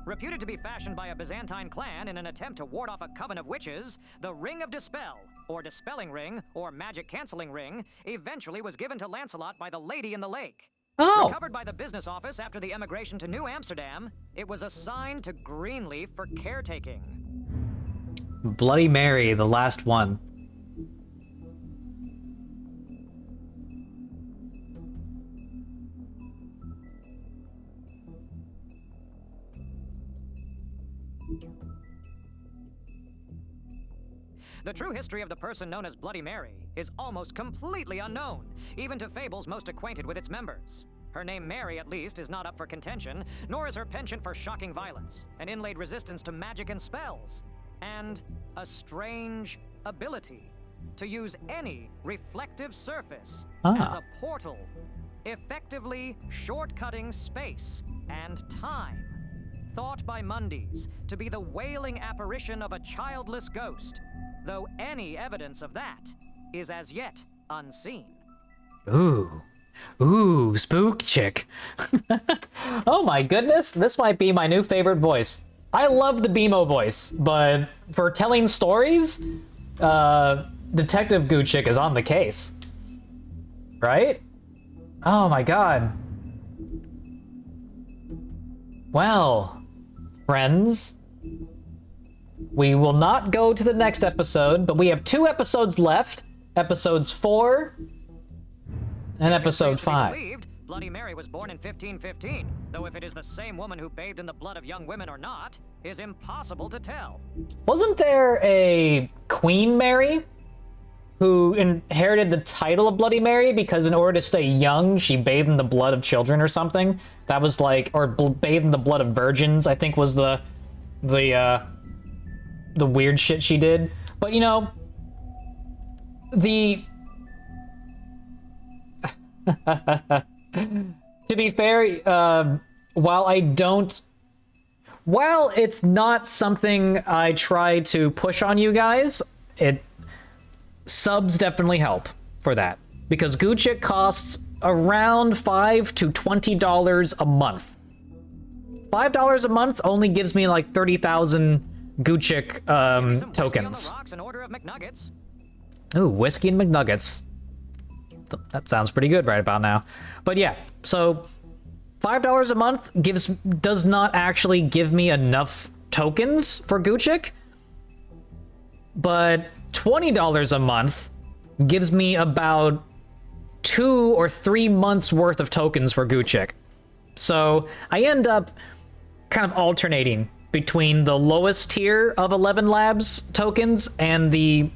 Reputed to be fashioned by a Byzantine clan in an attempt to ward off a coven of witches, the Ring of Dispel, or Dispelling Ring, or Magic Canceling Ring, eventually was given to Lancelot by the Lady in the Lake. Oh! Recovered by the business office after the emigration to New Amsterdam, it was assigned to Greenleaf for caretaking. Bloody Mary, the last one. The true history of the person known as Bloody Mary is almost completely unknown, even to fables most acquainted with its members. Her name Mary, at least, is not up for contention, nor is her penchant for shocking violence, an inlaid resistance to magic and spells, and a strange ability to use any reflective surface as a portal, effectively shortcutting space and time. Thought by Mundys to be the wailing apparition of a childless ghost, though any evidence of that is as yet unseen. Ooh, spook chick. Oh my goodness, this might be my new favorite voice. I love the BMO voice, but for telling stories, Detective Goochik is on the case. Right? Oh my god. Well, friends, we will not go to the next episode, but we have 2 episodes left. Episodes 4 and episode 5. Believed, Bloody Mary was born in 1515, though if it is the same woman who bathed in the blood of young women or not, is impossible to tell. Wasn't there a Queen Mary who inherited the title of Bloody Mary because in order to stay young, she bathed in the blood of children or something? That was like, or bathed in the blood of virgins, I think was the weird shit she did. But you know, to be fair, while it's not something I try to push on you guys, subs definitely help for that, because Goochik costs around $5 to $20 a month. $5 a month only gives me like 30,000 Goochik tokens. Ooh, whiskey and McNuggets. That sounds pretty good right about now. But yeah, so $5 a month does not actually give me enough tokens for Goochik, but $20 a month gives me about 2 or 3 months worth of tokens for Goochik. So I end up kind of alternating between the lowest tier of 11 Labs tokens and the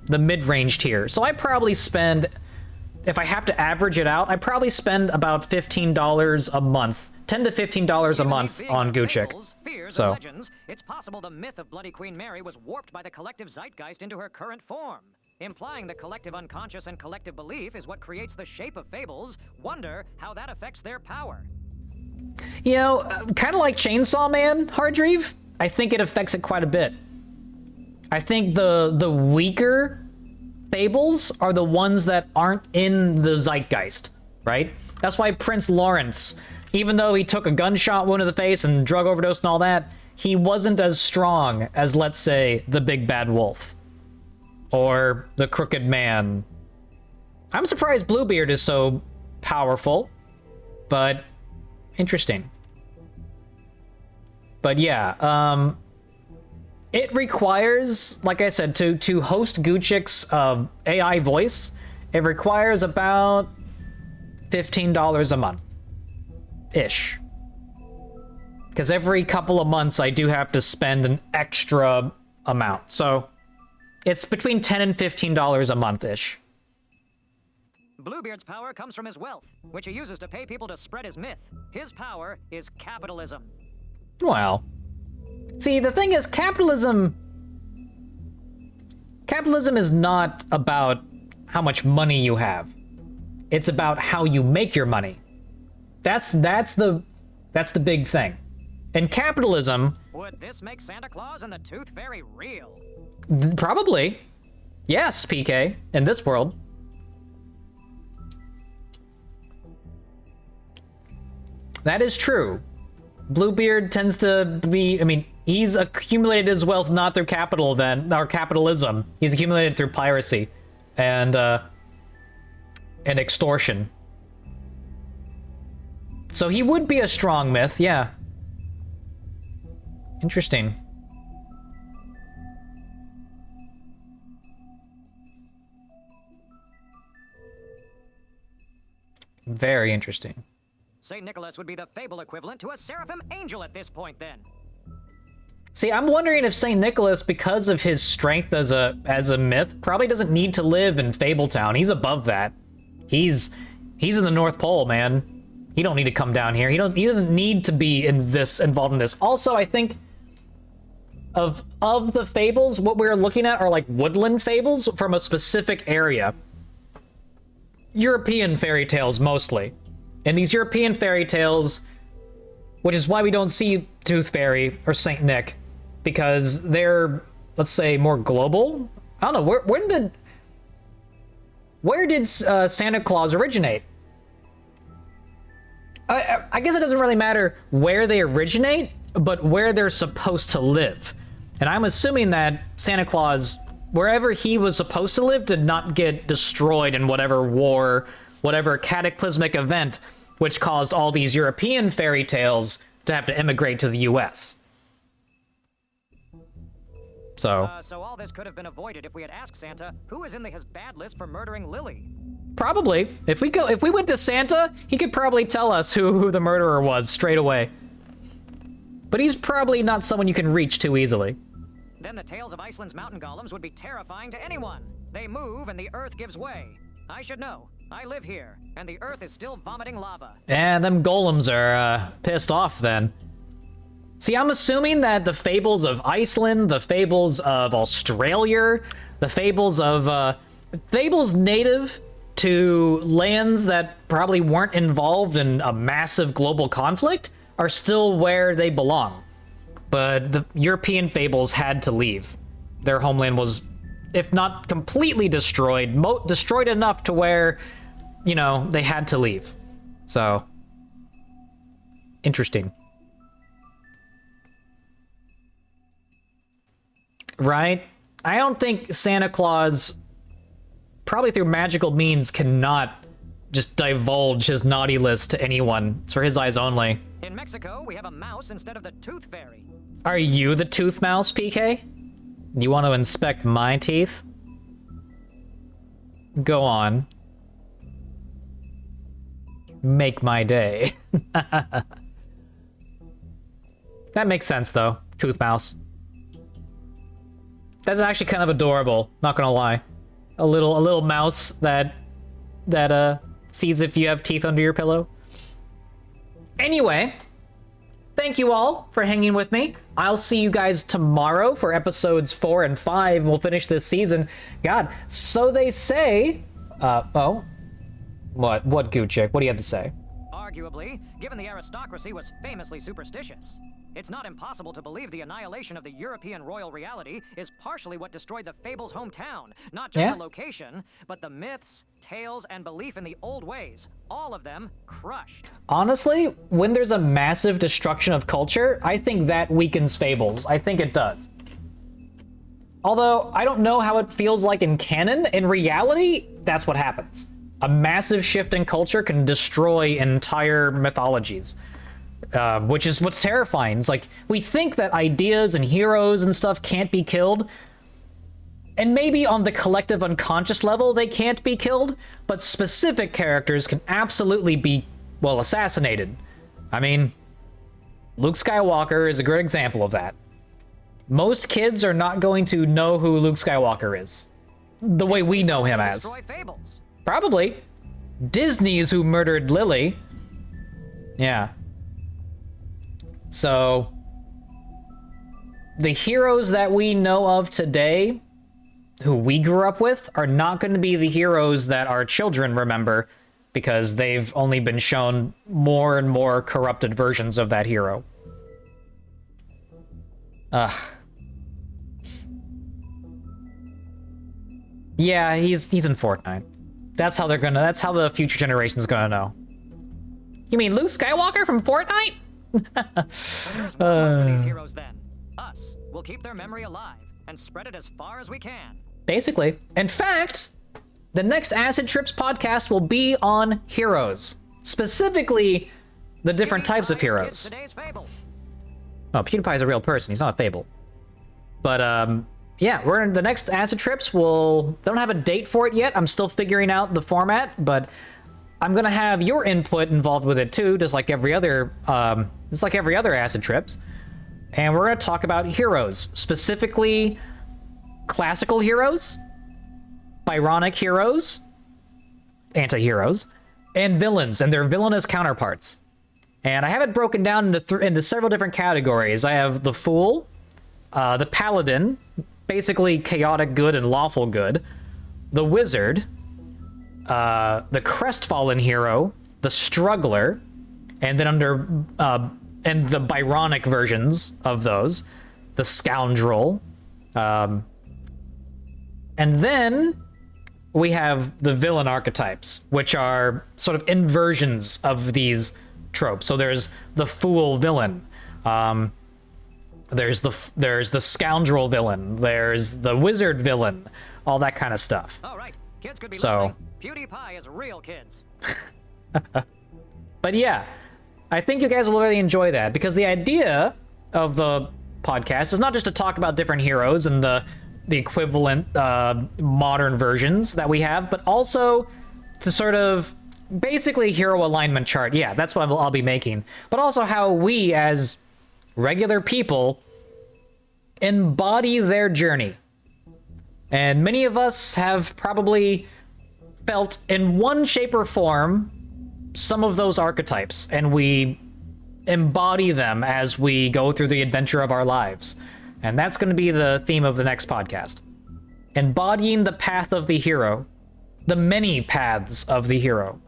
mid-range tier. So I probably spend, if I have to average it out, I probably spend about $15 a month, $10 to $15 a month on Gucci. So legends, it's possible the myth of Bloody Queen Mary was warped by the collective zeitgeist into her current form. Implying the collective unconscious and collective belief is what creates the shape of fables. Wonder how that affects their power. You know, kind of like Chainsaw Man, Hardreeve, I think it affects it quite a bit. I think the weaker fables are the ones that aren't in the zeitgeist, right? That's why Prince Lawrence, even though he took a gunshot wound to the face and drug overdose and all that, he wasn't as strong as, let's say, the Big Bad Wolf. Or the Crooked Man. I'm surprised Bluebeard is so powerful, but interesting. But yeah, it requires, like I said, to host Gucci's AI voice, it requires about $15 a month. Ish. Because every couple of months I do have to spend an extra amount. So it's between $10 and $15 a month-ish. Bluebeard's power comes from his wealth, which he uses to pay people to spread his myth. His power is capitalism. Well, see, the thing is, capitalism is not about how much money you have. It's about how you make your money. That's the big thing. And capitalism... Would this make Santa Claus and the Tooth Fairy real? Probably. Yes, PK, in this world. That is true. Bluebeard tends to be, I mean, he's accumulated his wealth not through capitalism. He's accumulated through piracy and extortion. So he would be a strong myth, yeah. Interesting. Very interesting. St. Nicholas would be the fable equivalent to a seraphim angel at this point, then. See, I'm wondering if St. Nicholas, because of his strength as a myth, probably doesn't need to live in Fabletown. He's above that. He's in the North Pole, man. He don't need to come down here. He doesn't need to be involved in this. Also, I think of the fables, what we're looking at are like woodland fables from a specific area. European fairy tales mostly. And these European fairy tales, which is why we don't see Tooth Fairy or Saint Nick, because they're, let's say, more global. I don't know, where did Santa Claus originate? I guess it doesn't really matter where they originate, but where they're supposed to live. And I'm assuming that Santa Claus, wherever he was supposed to live, did not get destroyed in whatever war, whatever cataclysmic event, which caused all these European fairy tales to have to immigrate to the US. So all this could have been avoided if we had asked Santa who is in his bad list for murdering Lily. Probably. If we went to Santa, he could probably tell us who the murderer was straight away. But he's probably not someone you can reach too easily. Then the tales of Iceland's mountain golems would be terrifying to anyone. They move and the earth gives way. I should know. I live here, and the earth is still vomiting lava. And them golems are pissed off then. See, I'm assuming that the fables of Iceland, the fables of Australia, the fables of fables native to lands that probably weren't involved in a massive global conflict are still where they belong. But the European fables had to leave. Their homeland was, if not completely destroyed, destroyed enough to where, you know, they had to leave. So, interesting. Right? I don't think Santa Claus, probably through magical means, cannot just divulge his naughty list to anyone. It's for his eyes only. In Mexico, we have a mouse instead of the Tooth Fairy. Are you the tooth mouse, PK? You want to inspect my teeth? Go on. Make my day. That makes sense, though. Tooth Mouse. That's actually kind of adorable, not gonna lie. A little mouse that sees if you have teeth under your pillow. Anyway, thank you all for hanging with me. I'll see you guys tomorrow for episodes 4 and 5, and we'll finish this season. God, so they say. Oh, what, Gucci? What do you have to say? Arguably, given the aristocracy was famously superstitious. It's not impossible to believe the annihilation of the European royal reality is partially what destroyed the Fable's hometown. Not just the location, but the myths, tales, and belief in the old ways. All of them crushed. Honestly, when there's a massive destruction of culture, I think that weakens Fables. I think it does. Although, I don't know how it feels like in canon. In reality, that's what happens. A massive shift in culture can destroy entire mythologies. Which is what's terrifying. It's like, we think that ideas and heroes and stuff can't be killed. And maybe on the collective unconscious level, they can't be killed. But specific characters can absolutely be, well, assassinated. I mean, Luke Skywalker is a great example of that. Most kids are not going to know who Luke Skywalker is. The way we know him as. Probably. Disney is who murdered Lily. Yeah. So, the heroes that we know of today, who we grew up with, are not going to be the heroes that our children remember, because they've only been shown more and more corrupted versions of that hero. Ugh. Yeah, he's in Fortnite. That's how that's how the future generation's gonna know. You mean Luke Skywalker from Fortnite? There's one hope for these heroes then. Us. We'll keep their memory alive and spread it as far as we can. Basically. In fact, the next Acid Trips podcast will be on heroes. Specifically, the different types of heroes. Oh, PewDiePie's a real person. He's not a fable. But, yeah, we're in the next Acid Trips. They don't have a date for it yet. I'm still figuring out the format, but I'm gonna have your input involved with it too, just like every other Acid Trips. And we're gonna talk about heroes, specifically classical heroes, Byronic heroes, anti-heroes, and villains and their villainous counterparts. And I have it broken down into several different categories. I have the Fool, the Paladin, basically chaotic good and lawful good, the Wizard, the Crestfallen hero, the Struggler, and then and the Byronic versions of those, the Scoundrel, and then we have the villain archetypes, which are sort of inversions of these tropes. So there's the Fool villain, there's the Scoundrel villain, there's the Wizard villain, all that kind of stuff. All right, kids could be listening. PewDiePie is real, kids. But yeah, I think you guys will really enjoy that, because the idea of the podcast is not just to talk about different heroes and the equivalent modern versions that we have, but also to sort of basically hero alignment chart. Yeah, that's what I'll be making. But also how we, as regular people, embody their journey. And many of us have probably felt in one shape or form some of those archetypes, and we embody them as we go through the adventure of our lives. And that's going to be the theme of the next podcast. Embodying the path of the hero, the many paths of the hero,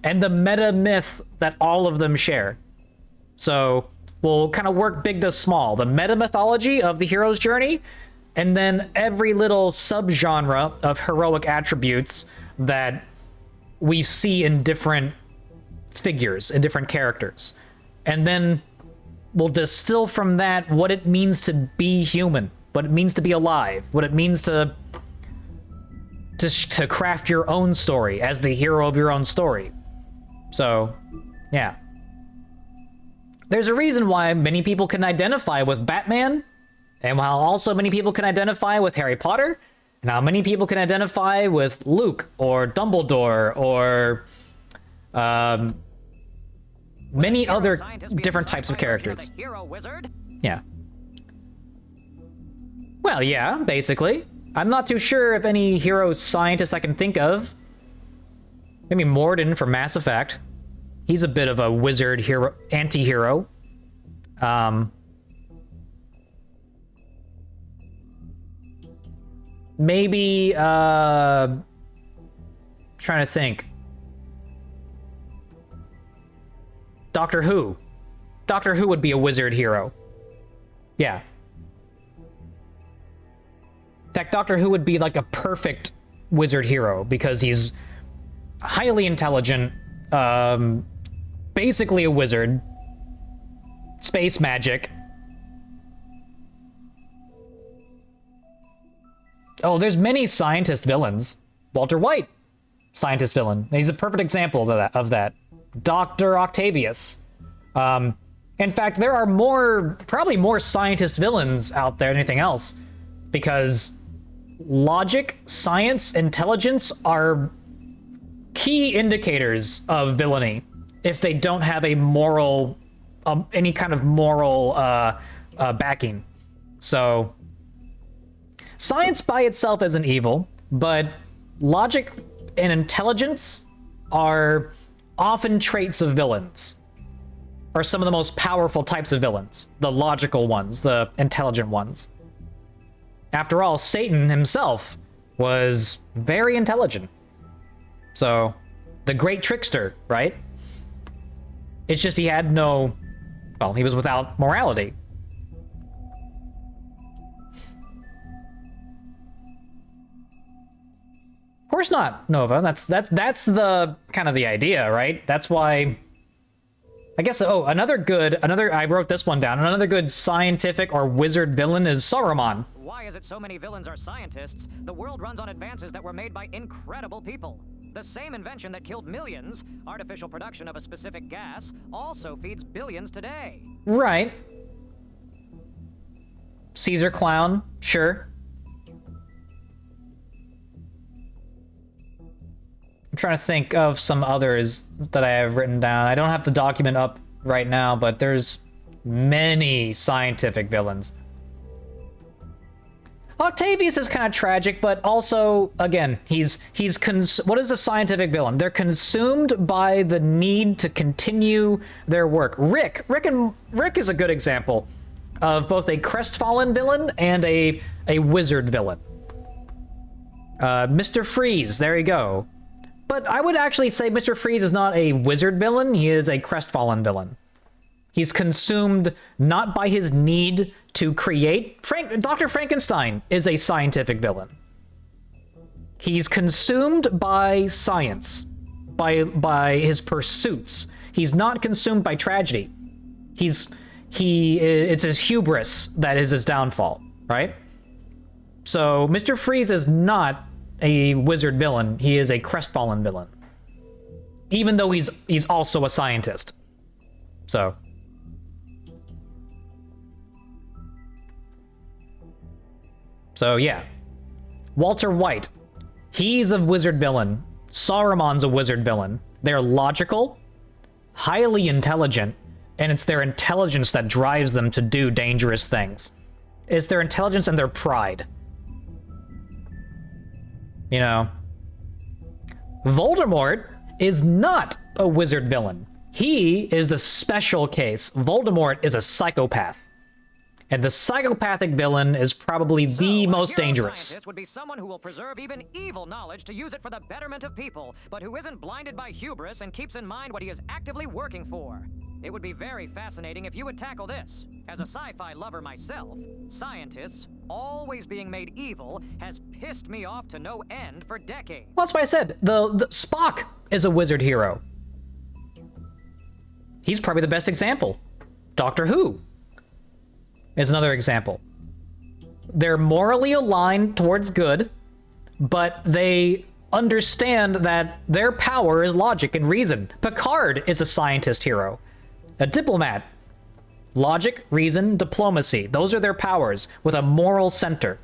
and the meta myth that all of them share. So we'll kind of work big to small, the meta mythology of the hero's journey, and then every little subgenre of heroic attributes that we see in different figures, in different characters. And then we'll distill from that what it means to be human, what it means to be alive, what it means to craft your own story as the hero of your own story. So, yeah. There's a reason why many people can identify with Batman, and while also many people can identify with Harry Potter, and how many people can identify with Luke, or Dumbledore, or many other scientist be a different types of sci-fi version characters. the hero wizard? Yeah. Well, yeah, basically. I'm not too sure if any hero scientist I can think of. Maybe Mordin from Mass Effect. He's a bit of a wizard hero, anti-hero. Maybe, trying to think. Doctor Who. Doctor Who would be a wizard hero. Yeah. In fact, Doctor Who would be like a perfect wizard hero because he's highly intelligent, basically a wizard, space magic. Oh, there's many scientist villains. Walter White, scientist villain. He's a perfect example of that. Dr. Octavius. In fact, there are probably more scientist villains out there than anything else, because logic, science, intelligence are key indicators of villainy if they don't have a moral, any kind of moral backing. So, science by itself isn't evil, but logic and intelligence are often traits of villains, are some of the most powerful types of villains, the logical ones, the intelligent ones. After all, Satan himself was very intelligent. So, the great trickster, right? It's just he had no, well, he was without morality. Of course not, Nova. That's the kind of the idea, right? That's why, I guess, I wrote this one down. Another good scientific or wizard villain is Saruman. Why is it so many villains are scientists? The world runs on advances that were made by incredible people. The same invention that killed millions, artificial production of a specific gas, also feeds billions today. Right. Caesar Clown, sure. I'm trying to think of some others that I have written down. I don't have the document up right now, but there's many scientific villains. Octavius is kind of tragic, but also, again, what is a scientific villain? They're consumed by the need to continue their work. Rick is a good example of both a crestfallen villain and a wizard villain. Mr. Freeze, there you go. But I would actually say Mr. Freeze is not a wizard villain, he is a crestfallen villain. He's consumed not by his need to create. Dr. Frankenstein is a scientific villain. He's consumed by science, by his pursuits. He's not consumed by tragedy. It's his hubris that is his downfall, right? So Mr. Freeze is not a wizard villain, he is a crestfallen villain. Even though he's also a scientist. So yeah. Walter White. He's a wizard villain. Saruman's a wizard villain. They're logical, highly intelligent, and it's their intelligence that drives them to do dangerous things. It's their intelligence and their pride. You know, Voldemort is not a wizard villain. He is the special case. Voldemort is a psychopath. And the psychopathic villain is probably the most dangerous. Scientist would be someone who will preserve even evil knowledge to use it for the betterment of people, but who isn't blinded by hubris and keeps in mind what he is actively working for. It would be very fascinating if you would tackle this. As a sci-fi lover myself, scientists always being made evil has pissed me off to no end for decades. Well, that's why I said the Spock is a wizard hero. He's probably the best example. Doctor Who is another example. They're morally aligned towards good, but they understand that their power is logic and reason. Picard is a scientist hero, a diplomat. Logic, reason, diplomacy. Those are their powers, with a moral center.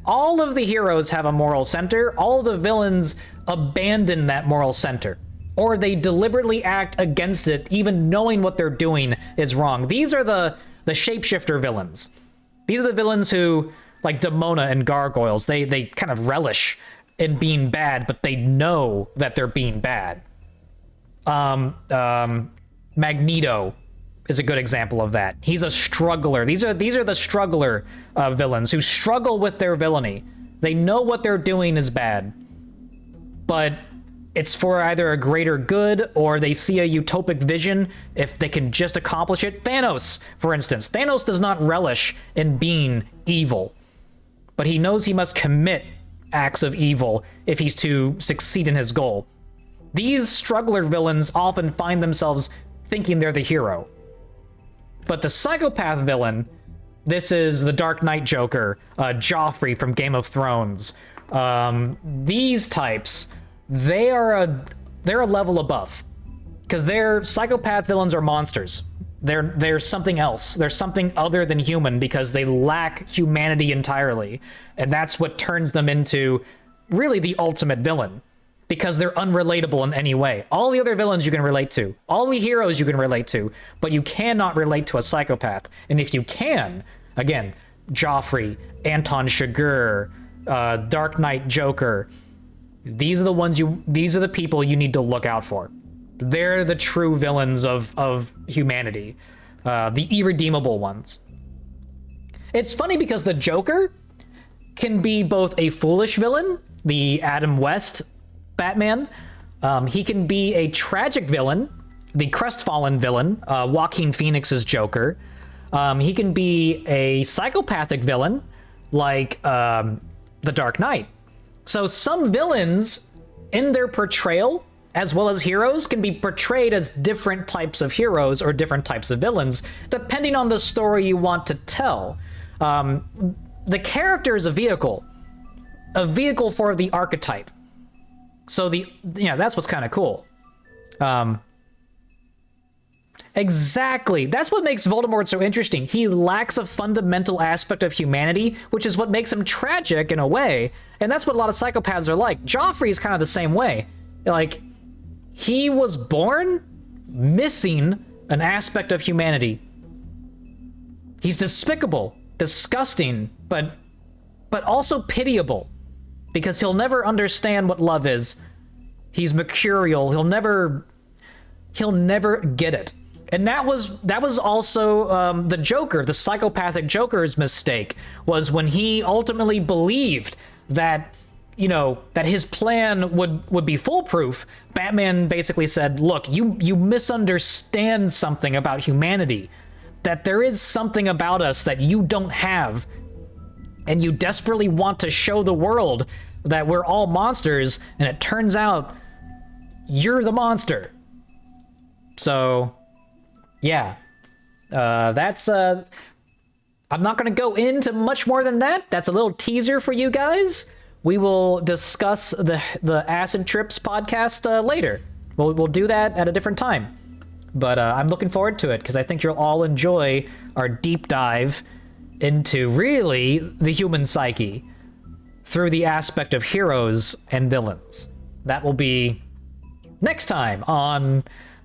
All of the heroes have a moral center. All of the villains abandon that moral center. or they deliberately act against it, even knowing what they're doing is wrong. These are the shapeshifter villains. These are the villains who, like Demona and Gargoyles, they kind of relish in being bad, but they know that they're being bad. Magneto is a good example of that. He's a struggler. These are the struggler villains who struggle with their villainy. They know what they're doing is bad, but it's for either a greater good or they see a utopic vision if they can just accomplish it. Thanos, for instance. Thanos does not relish in being evil, but he knows he must commit acts of evil if he's to succeed in his goal. These struggler villains often find themselves thinking they're the hero. But the psychopath villain, this is the Dark Knight Joker, Joffrey from Game of Thrones. These types, they're a level above, because their psychopath villains are monsters. They're something else. They're something other than human because they lack humanity entirely, and that's what turns them into really the ultimate villain, because they're unrelatable in any way. All the other villains you can relate to, all the heroes you can relate to, but you cannot relate to a psychopath. And if you can, again, Joffrey, Anton Chigurh, Dark Knight Joker, these are the people you need to look out for. They're the true villains of humanity, the irredeemable ones. It's funny because the Joker can be both a foolish villain, the Adam West Batman. He can be a tragic villain, the crestfallen villain, Joaquin Phoenix's Joker. He can be a psychopathic villain, like the Dark Knight. So some villains, in their portrayal, as well as heroes, can be portrayed as different types of heroes or different types of villains, depending on the story you want to tell. The character is a vehicle for the archetype. So that's what's kind of cool. Exactly. That's what makes Voldemort so interesting. He lacks a fundamental aspect of humanity, which is what makes him tragic in a way. And that's what a lot of psychopaths are like. Joffrey is kind of the same way. Like, he was born missing an aspect of humanity. He's despicable, disgusting, but also pitiable, because he'll never understand what love is. He's mercurial. He'll never get it. And that was also the Joker, the psychopathic Joker's mistake, was when he ultimately believed that, that his plan would be foolproof. Batman basically said, look, you misunderstand something about humanity, that there is something about us that you don't have, and you desperately want to show the world that we're all monsters, and it turns out you're the monster. So, yeah, that's, I'm not going to go into much more than that. That's a little teaser for you guys. We will discuss the Acid Trips podcast later. We'll do that at a different time. But I'm looking forward to it, because I think you'll all enjoy our deep dive into really the human psyche through the aspect of heroes and villains. That will be next time on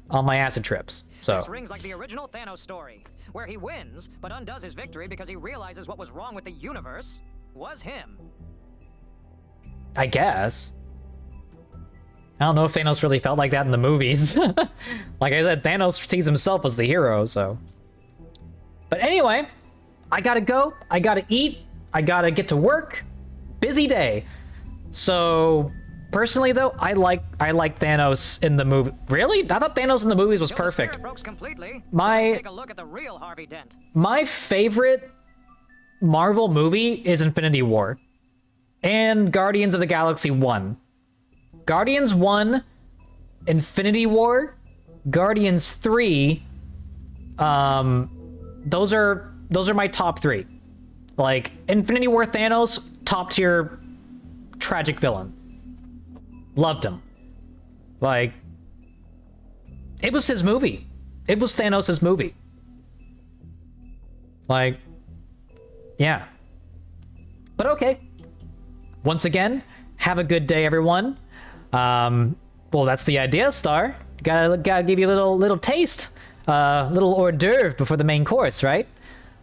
my Acid Trips. So This rings like the original Thanos story, where he wins, but undoes his victory because he realizes what was wrong with the universe was him. I guess. I don't know if Thanos really felt like that in the movies. Like I said, Thanos sees himself as the hero, so. But anyway, I gotta go. I gotta eat. I gotta get to work. Busy day. So, personally though, I like Thanos in the movie. Really? I thought Thanos in the movies was perfect. Take a look at the real Harvey Dent. My favorite Marvel movie is Infinity War and Guardians of the Galaxy 1. Guardians 1, Infinity War, Guardians 3, those are my top 3. Like, Infinity War Thanos, top tier tragic villain. Loved him. Like, it was his movie. It was Thanos' movie. Like, yeah. But okay. Once again, have a good day, everyone. We'll Well, that's the idea, Star. Gotta give you a little taste, little hors d'oeuvre before the main course, right?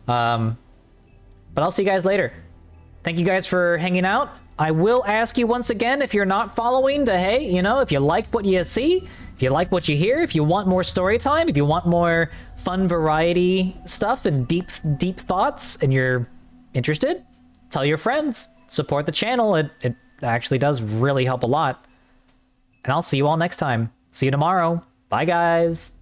But I'll see you guys later. Thank you guys for hanging out. I will ask you once again, if you're not following, to hey, you know, if you like what you see, if you like what you hear, if you want more story time, if you want more fun variety stuff and deep thoughts, and you're interested, tell your friends. Support the channel. It actually does really help a lot. And I'll see you all next time. See you tomorrow. Bye, guys.